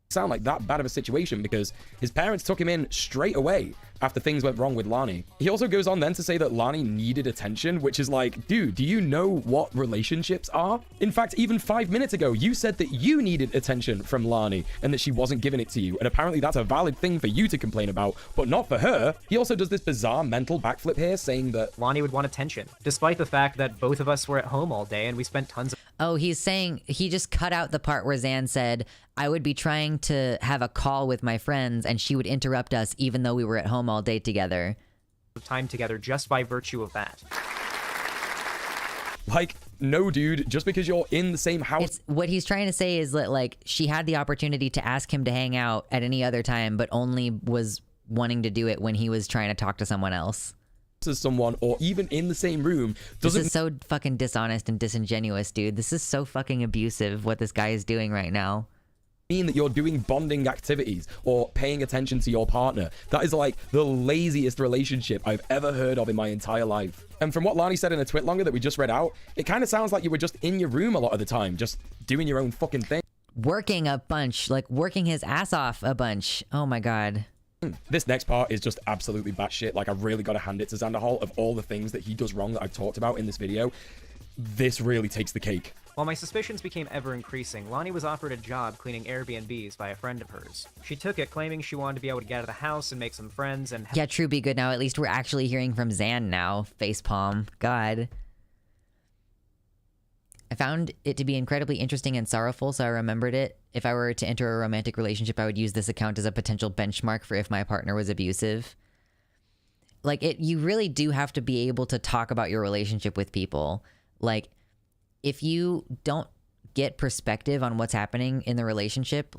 Sound like that bad of a situation because his parents took him in straight away after things went wrong with Lonnie. He also goes on then to say that Lonnie needed attention, which is like, dude, do you know what relationships are? In fact, even 5 minutes ago, you said that you needed attention from Lonnie and that she wasn't giving it to you. And apparently that's a valid thing for you to complain about, but not for her. He also does this bizarre mental backflip here saying that Lonnie would want attention, despite the fact that both of us were at home all day and we spent tons of... Oh, he's saying, he just cut out the part where Xan said, I would be trying to have a call with my friends and she would interrupt us even though we were at home all day together. Time together just by virtue of that. Like, no, dude, just because you're in the same house. What he's trying to say is that, like, she had the opportunity to ask him to hang out at any other time, but only was wanting to do it when he was trying to talk to someone else. To someone or even in the same room doesn't... This is so fucking dishonest and disingenuous, dude. This is so fucking abusive what this guy is doing right now. mean that you're doing bonding activities or paying attention to your partner. That is like the laziest relationship I've ever heard of in my entire life. And from what Lani said in a twit longer that we just read out, it kind of sounds like you were just in your room a lot of the time, just doing your own fucking thing. Working a bunch, like working his ass off a bunch. Oh my God. This next part is just absolutely batshit. Like, I've really got to hand it to Xanderhal. Of all the things that he does wrong that I've talked about in this video, this really takes the cake. While my suspicions became ever increasing, Lani was offered a job cleaning Airbnbs by a friend of hers. She took it, claiming she wanted to be able to get out of the house and make some friends and... Yeah, true, be good now. At least we're actually hearing from Xan now. Facepalm. God. I found it to be incredibly interesting and sorrowful, so I remembered it. If I were to enter a romantic relationship, I would use this account as a potential benchmark for if my partner was abusive. Like, you really do have to be able to talk about your relationship with people. Like, if you don't get perspective on what's happening in the relationship,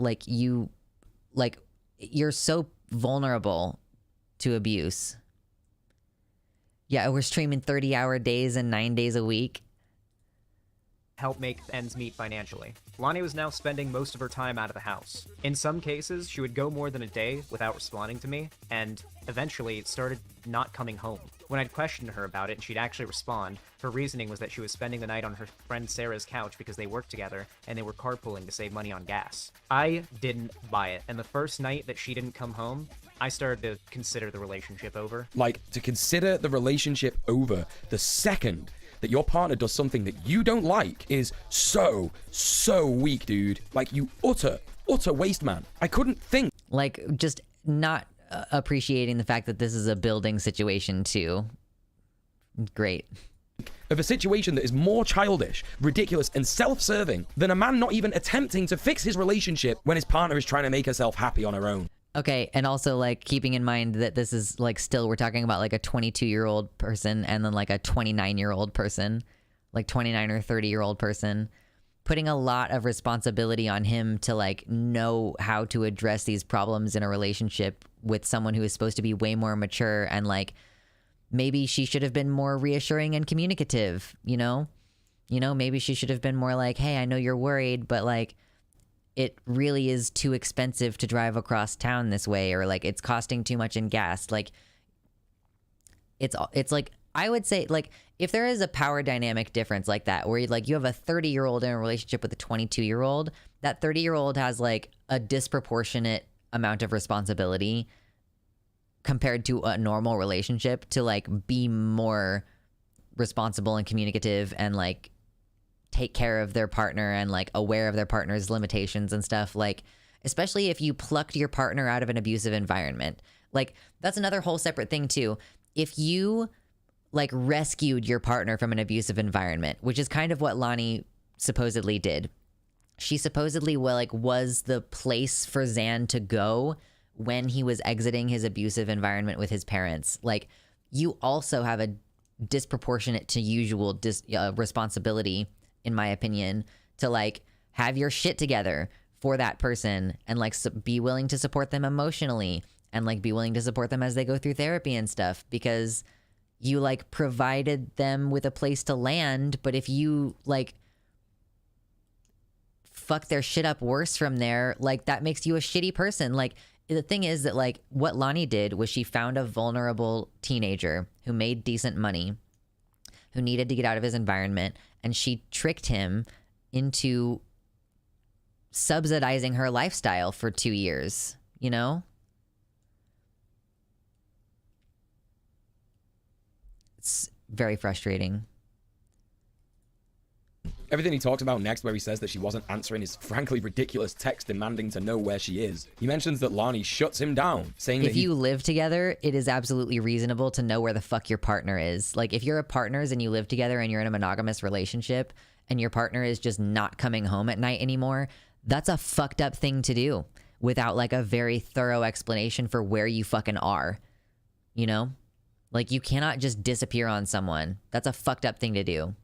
you're so vulnerable to abuse. Yeah, we're streaming 30-hour days and 9 days a week. Help make ends meet financially. Lani was now spending most of her time out of the house. In some cases, she would go more than a day without responding to me, and eventually it started not coming home. When I'd question her about it and she'd actually respond, her reasoning was that she was spending the night on her friend Sarah's couch because they worked together and they were carpooling to save money on gas. I didn't buy it, and the first night that she didn't come home, I started to consider the relationship over. Like, to consider the relationship over the second that your partner does something that you don't like is so weak, dude. Like, you utter waste man. I couldn't think. Like, just not appreciating the fact that this is a building situation too. Great. Of a situation that is more childish, ridiculous, and self-serving than a man not even attempting to fix his relationship when his partner is trying to make herself happy on her own. Okay, and also, like, keeping in mind that this is, like, still, we're talking about, like, a 22-year-old person and then, like, a 29-year-old person, like, 29 or 30-year-old person, putting a lot of responsibility on him to, like, know how to address these problems in a relationship with someone who is supposed to be way more mature, and, like, maybe she should have been more reassuring and communicative, you know? You know, maybe she should have been more like, hey, I know you're worried, but, like, it really is too expensive to drive across town this way, or like it's costing too much in gas. Like, it's like, I would say, like, if there is a power dynamic difference like that, where you have a 30-year-old in a relationship with a 22-year-old, that 30-year-old has like a disproportionate amount of responsibility compared to a normal relationship to like be more responsible and communicative and like take care of their partner and like aware of their partner's limitations and stuff. Like, especially if you plucked your partner out of an abusive environment, like that's another whole separate thing too. If you like rescued your partner from an abusive environment, which is kind of what Lani supposedly did. She supposedly was the place for Xan to go when he was exiting his abusive environment with his parents. Like, you also have a disproportionate to usual responsibility, in my opinion, to like have your shit together for that person and like be willing to support them emotionally and like be willing to support them as they go through therapy and stuff, because you like provided them with a place to land. But if you like fuck their shit up worse from there, like that makes you a shitty person. Like, the thing is that like what Lani did was she found a vulnerable teenager who made decent money, who needed to get out of his environment, and she tricked him into subsidizing her lifestyle for 2 years, you know? It's very frustrating. Everything he talks about next, where he says that she wasn't answering his frankly ridiculous text demanding to know where she is. He mentions that Lani shuts him down, saying if you live together, it is absolutely reasonable to know where the fuck your partner is. Like, if you're a partners and you live together and you're in a monogamous relationship and your partner is just not coming home at night anymore, that's a fucked up thing to do without like a very thorough explanation for where you fucking are, you know? Like, you cannot just disappear on someone. That's a fucked up thing to do.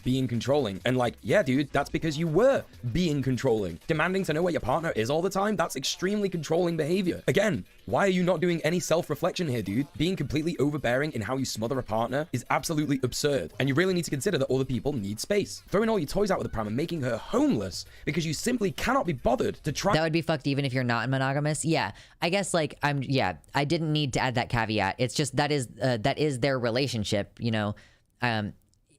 being controlling. And like, yeah, dude, that's because you were being controlling. Demanding to know where your partner is all the time, that's extremely controlling behavior. Again, why are you not doing any self-reflection here, dude? Being completely overbearing in how you smother a partner is absolutely absurd. And you really need to consider that other people need space. Throwing all your toys out with the pram and making her homeless because you simply cannot be bothered to try— That would be fucked even if you're not monogamous. Yeah, I guess like I didn't need to add that caveat. It's just that is their relationship, you know.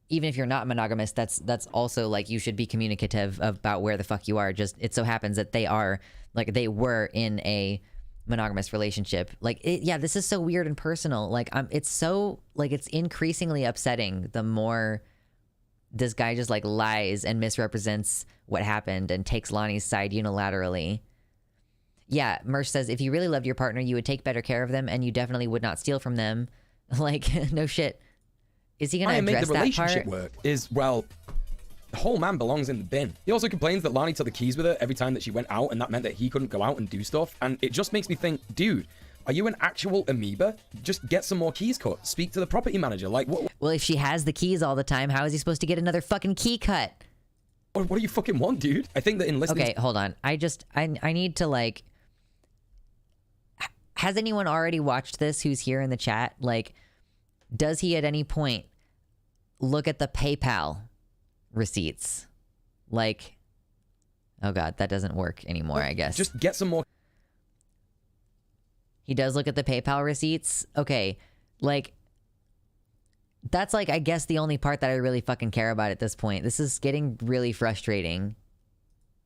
Even if you're not monogamous, that's also like you should be communicative about where the fuck you are. Just it so happens that they were in a monogamous relationship. Like this is so weird and personal. Like it's so like it's increasingly upsetting the more this guy just like lies and misrepresents what happened and takes Lonnie's side unilaterally. Yeah, Mersh says if you really loved your partner, you would take better care of them and you definitely would not steal from them. Like no shit. Is he going to address that part? Make the relationship work is, well, the whole man belongs in the bin. He also complains that Lani took the keys with her every time that she went out, and that meant that he couldn't go out and do stuff. And it just makes me think, dude, are you an actual amoeba? Just get some more keys cut. Speak to the property manager. Like, what? Well, if she has the keys all the time, how is he supposed to get another fucking key cut? What do you fucking want, dude? I think that in listening— Okay, hold on. I need to, like... Has anyone already watched this who's here in the chat? Like... Does he at any point look at the PayPal receipts? Like, oh God, that doesn't work anymore, I guess. Just get some more. He does look at the PayPal receipts? Okay, like, that's like, I guess the only part that I really fucking care about at this point. This is getting really frustrating.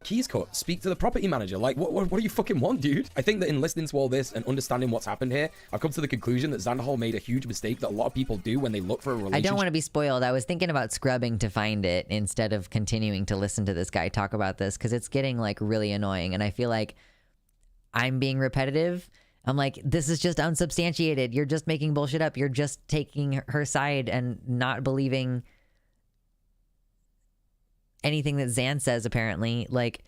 Keys cut. Speak to the property manager. Like, what do you fucking want, dude? I think that in listening to all this and understanding what's happened here, I've come to the conclusion that Xanderhal made a huge mistake that a lot of people do when they look for a relationship. I don't want to be spoiled. I was thinking about scrubbing to find it instead of continuing to listen to this guy talk about this because it's getting like really annoying and I feel like I'm being repetitive. I'm like, this is just unsubstantiated. You're just making bullshit up. You're just taking her side and not believing anything that Xan says, apparently. Like,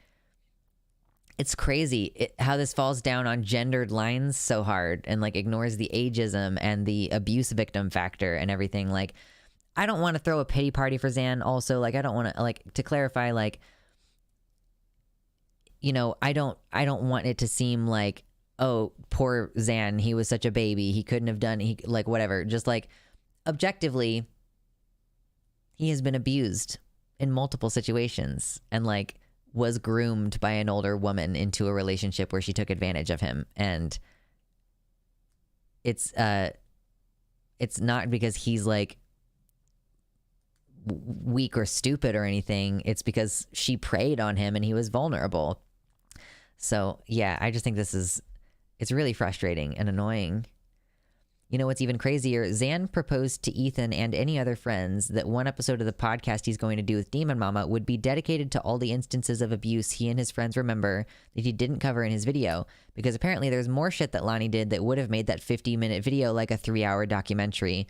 it's crazy how this falls down on gendered lines so hard and like ignores the ageism and the abuse victim factor and everything. Like, I don't want to throw a pity party for Xan. Also, like, I don't want to, like, to clarify, like, you know, I don't want it to seem like, oh, poor Xan, he was such a baby, he couldn't have done, like, whatever. Just like, objectively, he has been abused in multiple situations and like was groomed by an older woman into a relationship where she took advantage of him. And it's not because he's like weak or stupid or anything. It's because she preyed on him and he was vulnerable. So yeah, I just think it's really frustrating and annoying. You know what's even crazier? Xan proposed to Ethan and any other friends that one episode of the podcast he's going to do with Demon Mama would be dedicated to all the instances of abuse he and his friends remember that he didn't cover in his video, because apparently there's more shit that Lonnie did that would have made that 50-minute video like a 3-hour documentary.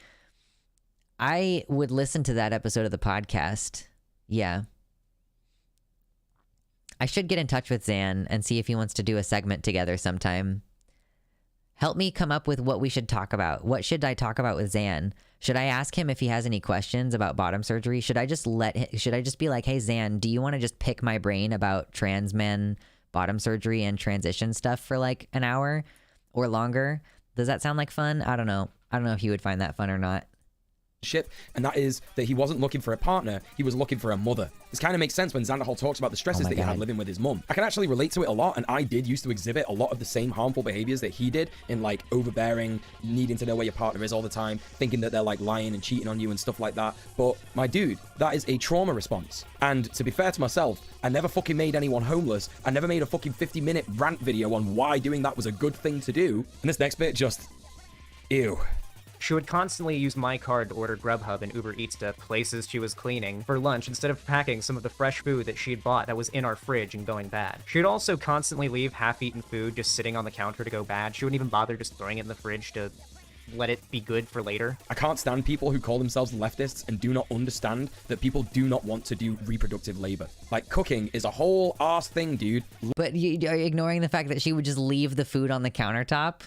I would listen to that episode of the podcast. Yeah. I should get in touch with Xan and see if he wants to do a segment together sometime. Help me come up with what we should talk about. What should I talk about with Xan? Should I ask him if he has any questions about bottom surgery? Should I just be like, hey, Xan, do you want to just pick my brain about trans men, bottom surgery, and transition stuff for like an hour or longer? Does that sound like fun? I don't know. I don't know if he would find that fun or not. And that is that he wasn't looking for a partner, he was looking for a mother. This kind of makes sense when Xanderhal talks about the stresses that he had living with his mum. I can actually relate to it a lot, and I did used to exhibit a lot of the same harmful behaviors that he did in like overbearing, needing to know where your partner is all the time, thinking that they're like lying and cheating on you and stuff like that. But my dude, that is a trauma response. And to be fair to myself, I never fucking made anyone homeless. I never made a fucking 50-minute rant video on why doing that was a good thing to do. And this next bit just, ew. She would constantly use my card to order Grubhub and Uber Eats to places she was cleaning for lunch instead of packing some of the fresh food that she'd bought that was in our fridge and going bad. She would also constantly leave half-eaten food just sitting on the counter to go bad. She wouldn't even bother just throwing it in the fridge to let it be good for later. I can't stand people who call themselves leftists and do not understand that people do not want to do reproductive labor. Like, cooking is a whole arse thing, dude. But are you ignoring the fact that she would just leave the food on the countertop?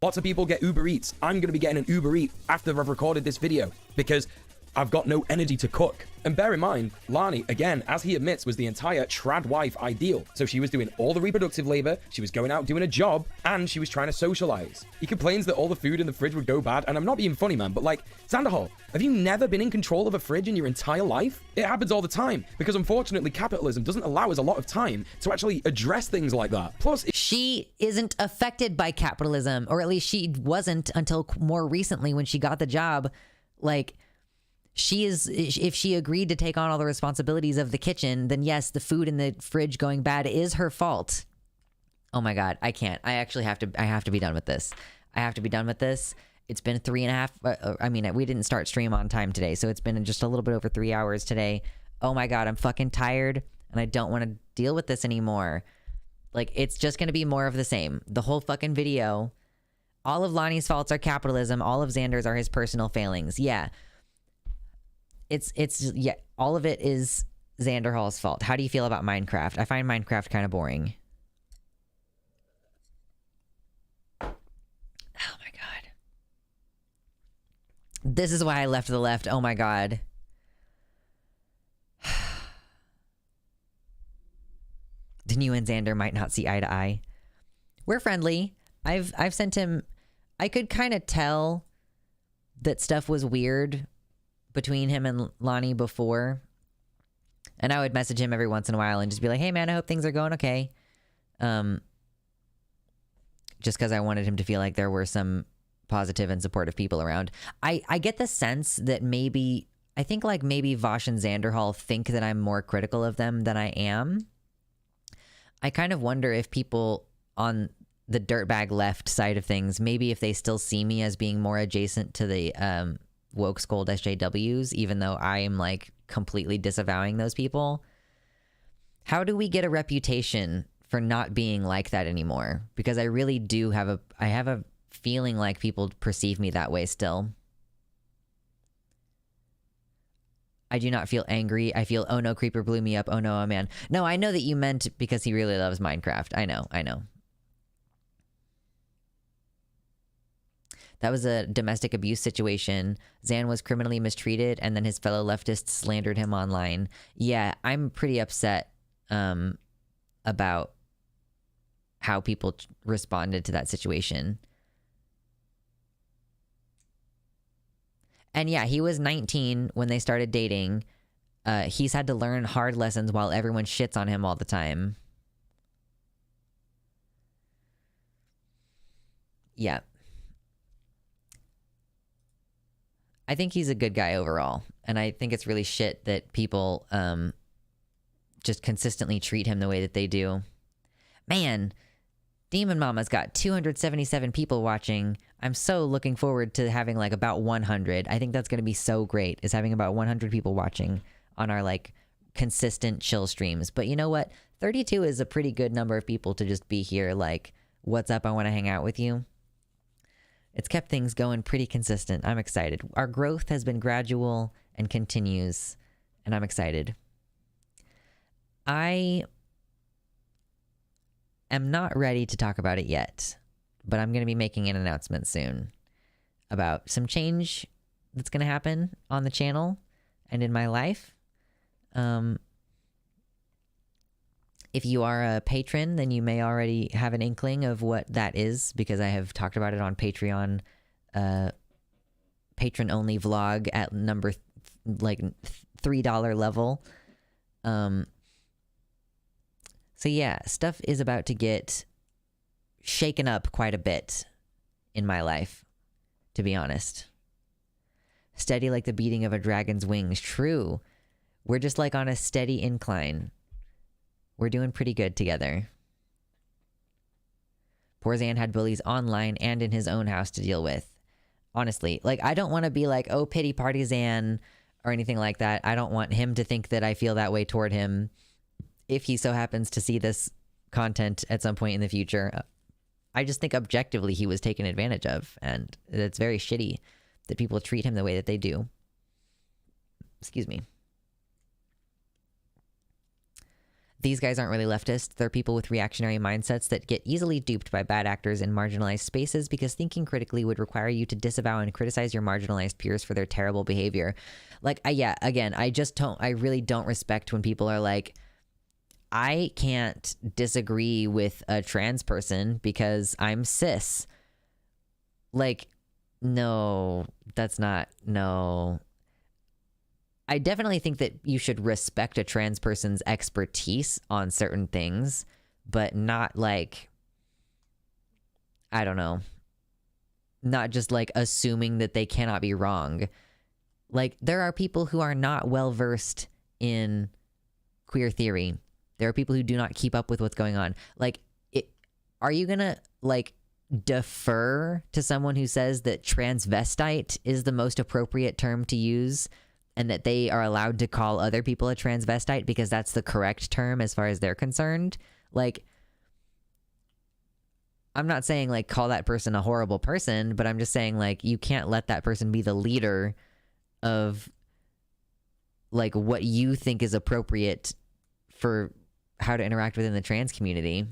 Lots of people get Uber Eats. I'm going to be getting an Uber Eat after I've recorded this video because I've got no energy to cook. And bear in mind, Lani, again, as he admits, was the entire trad wife ideal. So she was doing all the reproductive labor, she was going out doing a job, and she was trying to socialize. He complains that all the food in the fridge would go bad, and I'm not being funny, man, but like, Xanderhal, have you never been in control of a fridge in your entire life? It happens all the time, because unfortunately capitalism doesn't allow us a lot of time to actually address things like that. Plus, she isn't affected by capitalism, or at least she wasn't until more recently when she got the job. Like, she is, if she agreed to take on all the responsibilities of the kitchen, then yes, the food in the fridge going bad is her fault. Oh my God, I can't. I actually have to be done with this. I have to be done with this. It's been 3.5, I mean, we didn't start stream on time today, so it's been just a little bit over 3 hours today. Oh my God, I'm fucking tired, and I don't want to deal with this anymore. Like, it's just going to be more of the same. The whole fucking video. All of Lonnie's faults are capitalism. All of Xander's are his personal failings. Yeah. Yeah, all of it is Xanderhal's fault. How do you feel about Minecraft? I find Minecraft kind of boring. Oh my God. This is why I left the left. Oh my God. Then you and Xander might not see eye to eye. We're friendly. I've sent him, I could kind of tell that stuff was weird between him and Lonnie before, and I would message him every once in a while and just be like, hey man, I hope things are going okay, just because I wanted him to feel like there were some positive and supportive people around. I get the sense that maybe, I think like maybe Vosh and Xanderhal think that I'm more critical of them than I am. I kind of wonder if people on the dirtbag left side of things, maybe if they still see me as being more adjacent to the woke scold SJWs, even though I am like completely disavowing those people. How do we get a reputation for not being like that anymore? Because I really do have a feeling like people perceive me that way still. I do not feel angry. I feel, oh no, Creeper blew me up. Oh no, a man. No, I know that you meant because he really loves Minecraft. I know. That was a domestic abuse situation. Xan was criminally mistreated, and then his fellow leftists slandered him online. Yeah, I'm pretty upset about how people responded to that situation. And yeah, he was 19 when they started dating. He's had to learn hard lessons while everyone shits on him all the time. Yeah. I think he's a good guy overall, and I think it's really shit that people just consistently treat him the way that they do. Man, Demon Mama's got 277 people watching. I'm so looking forward to having like about 100. I think that's going to be so great, is having about 100 people watching on our like consistent chill streams. But you know what? 32 is a pretty good number of people to just be here like, what's up? I want to hang out with you. It's kept things going pretty consistent. I'm excited. Our growth has been gradual and continues, and I'm excited. I am not ready to talk about it yet, but I'm going to be making an announcement soon about some change that's going to happen on the channel and in my life. If you are a patron, then you may already have an inkling of what that is, because I have talked about it on Patreon, patron-only vlog at number $3 level. So yeah, stuff is about to get shaken up quite a bit in my life, to be honest. Steady like the beating of a dragon's wings. True. We're just like on a steady incline. We're doing pretty good together. Poor Xan had bullies online and in his own house to deal with. Honestly, like, I don't want to be like, oh, pity party Xan or anything like that. I don't want him to think that I feel that way toward him if he so happens to see this content at some point in the future. I just think objectively he was taken advantage of, and it's very shitty that people treat him the way that they do. Excuse me. These guys aren't really leftists. They're people with reactionary mindsets that get easily duped by bad actors in marginalized spaces because thinking critically would require you to disavow and criticize your marginalized peers for their terrible behavior. Like, I really don't respect when people are like, I can't disagree with a trans person because I'm cis. Like, no, I definitely think that you should respect a trans person's expertise on certain things, but not like, I don't know, not just like assuming that they cannot be wrong. Like, there are people who are not well versed in queer theory. There are people who do not keep up with what's going on. Like, are you gonna like defer to someone who says that transvestite is the most appropriate term to use and that they are allowed to call other people a transvestite because that's the correct term as far as they're concerned? Like, I'm not saying like call that person a horrible person, but I'm just saying like you can't let that person be the leader of like what you think is appropriate for how to interact within the trans community.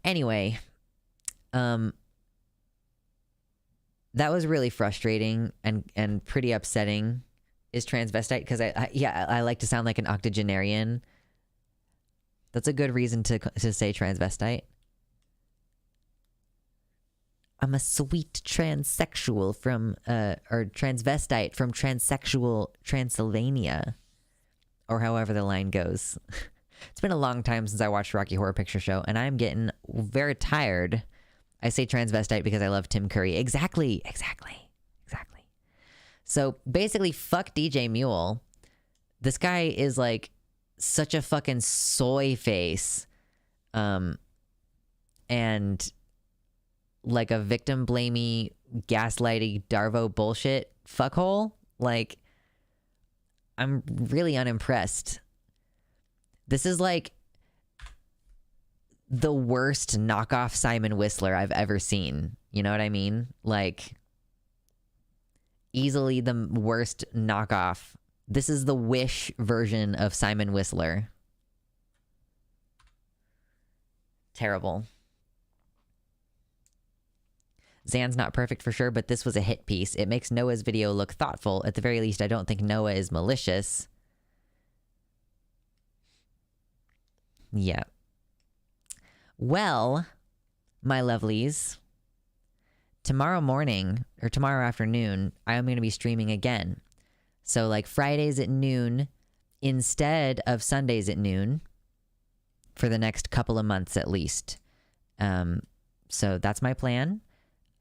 Anyway, that was really frustrating and pretty upsetting. Is transvestite because I like to sound like an octogenarian. That's a good reason to say transvestite. I'm a sweet transsexual from or transvestite from transsexual Transylvania, or however the line goes. It's been a long time since I watched Rocky Horror Picture Show, and I'm getting very tired. I say transvestite because I love Tim Curry. Exactly. So basically, fuck DJ Mule. This guy is like such a fucking soy face. And like a victim blamey, gaslighty Darvo bullshit fuckhole. Like, I'm really unimpressed. This is like the worst knockoff Simon Whistler I've ever seen. You know what I mean? Like, easily the worst knockoff. This is the Wish version of Simon Whistler. Terrible. Zan's not perfect for sure, but this was a hit piece. It makes Noah's video look thoughtful. At the very least, I don't think Noah is malicious. Yeah. Well, my lovelies, tomorrow morning or tomorrow afternoon, I am going to be streaming again. So like Fridays at noon instead of Sundays at noon for the next couple of months at least. So that's my plan.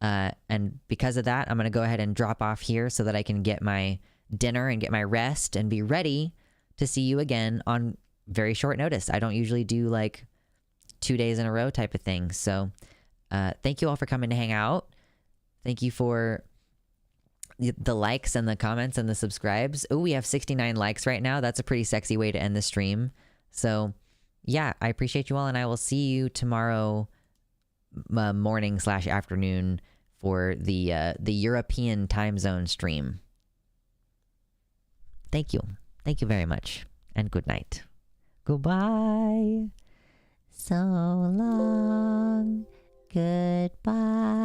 And because of that, I'm going to go ahead and drop off here so that I can get my dinner and get my rest and be ready to see you again on very short notice. I don't usually do like 2 days in a row type of thing. So thank you all for coming to hang out. Thank you for the likes and the comments and the subscribes. Oh, we have 69 likes right now. That's a pretty sexy way to end the stream. So yeah, I appreciate you all, and I will see you tomorrow morning/afternoon for the European time zone stream. Thank you. Thank you very much, and good night. Goodbye. So long. Goodbye.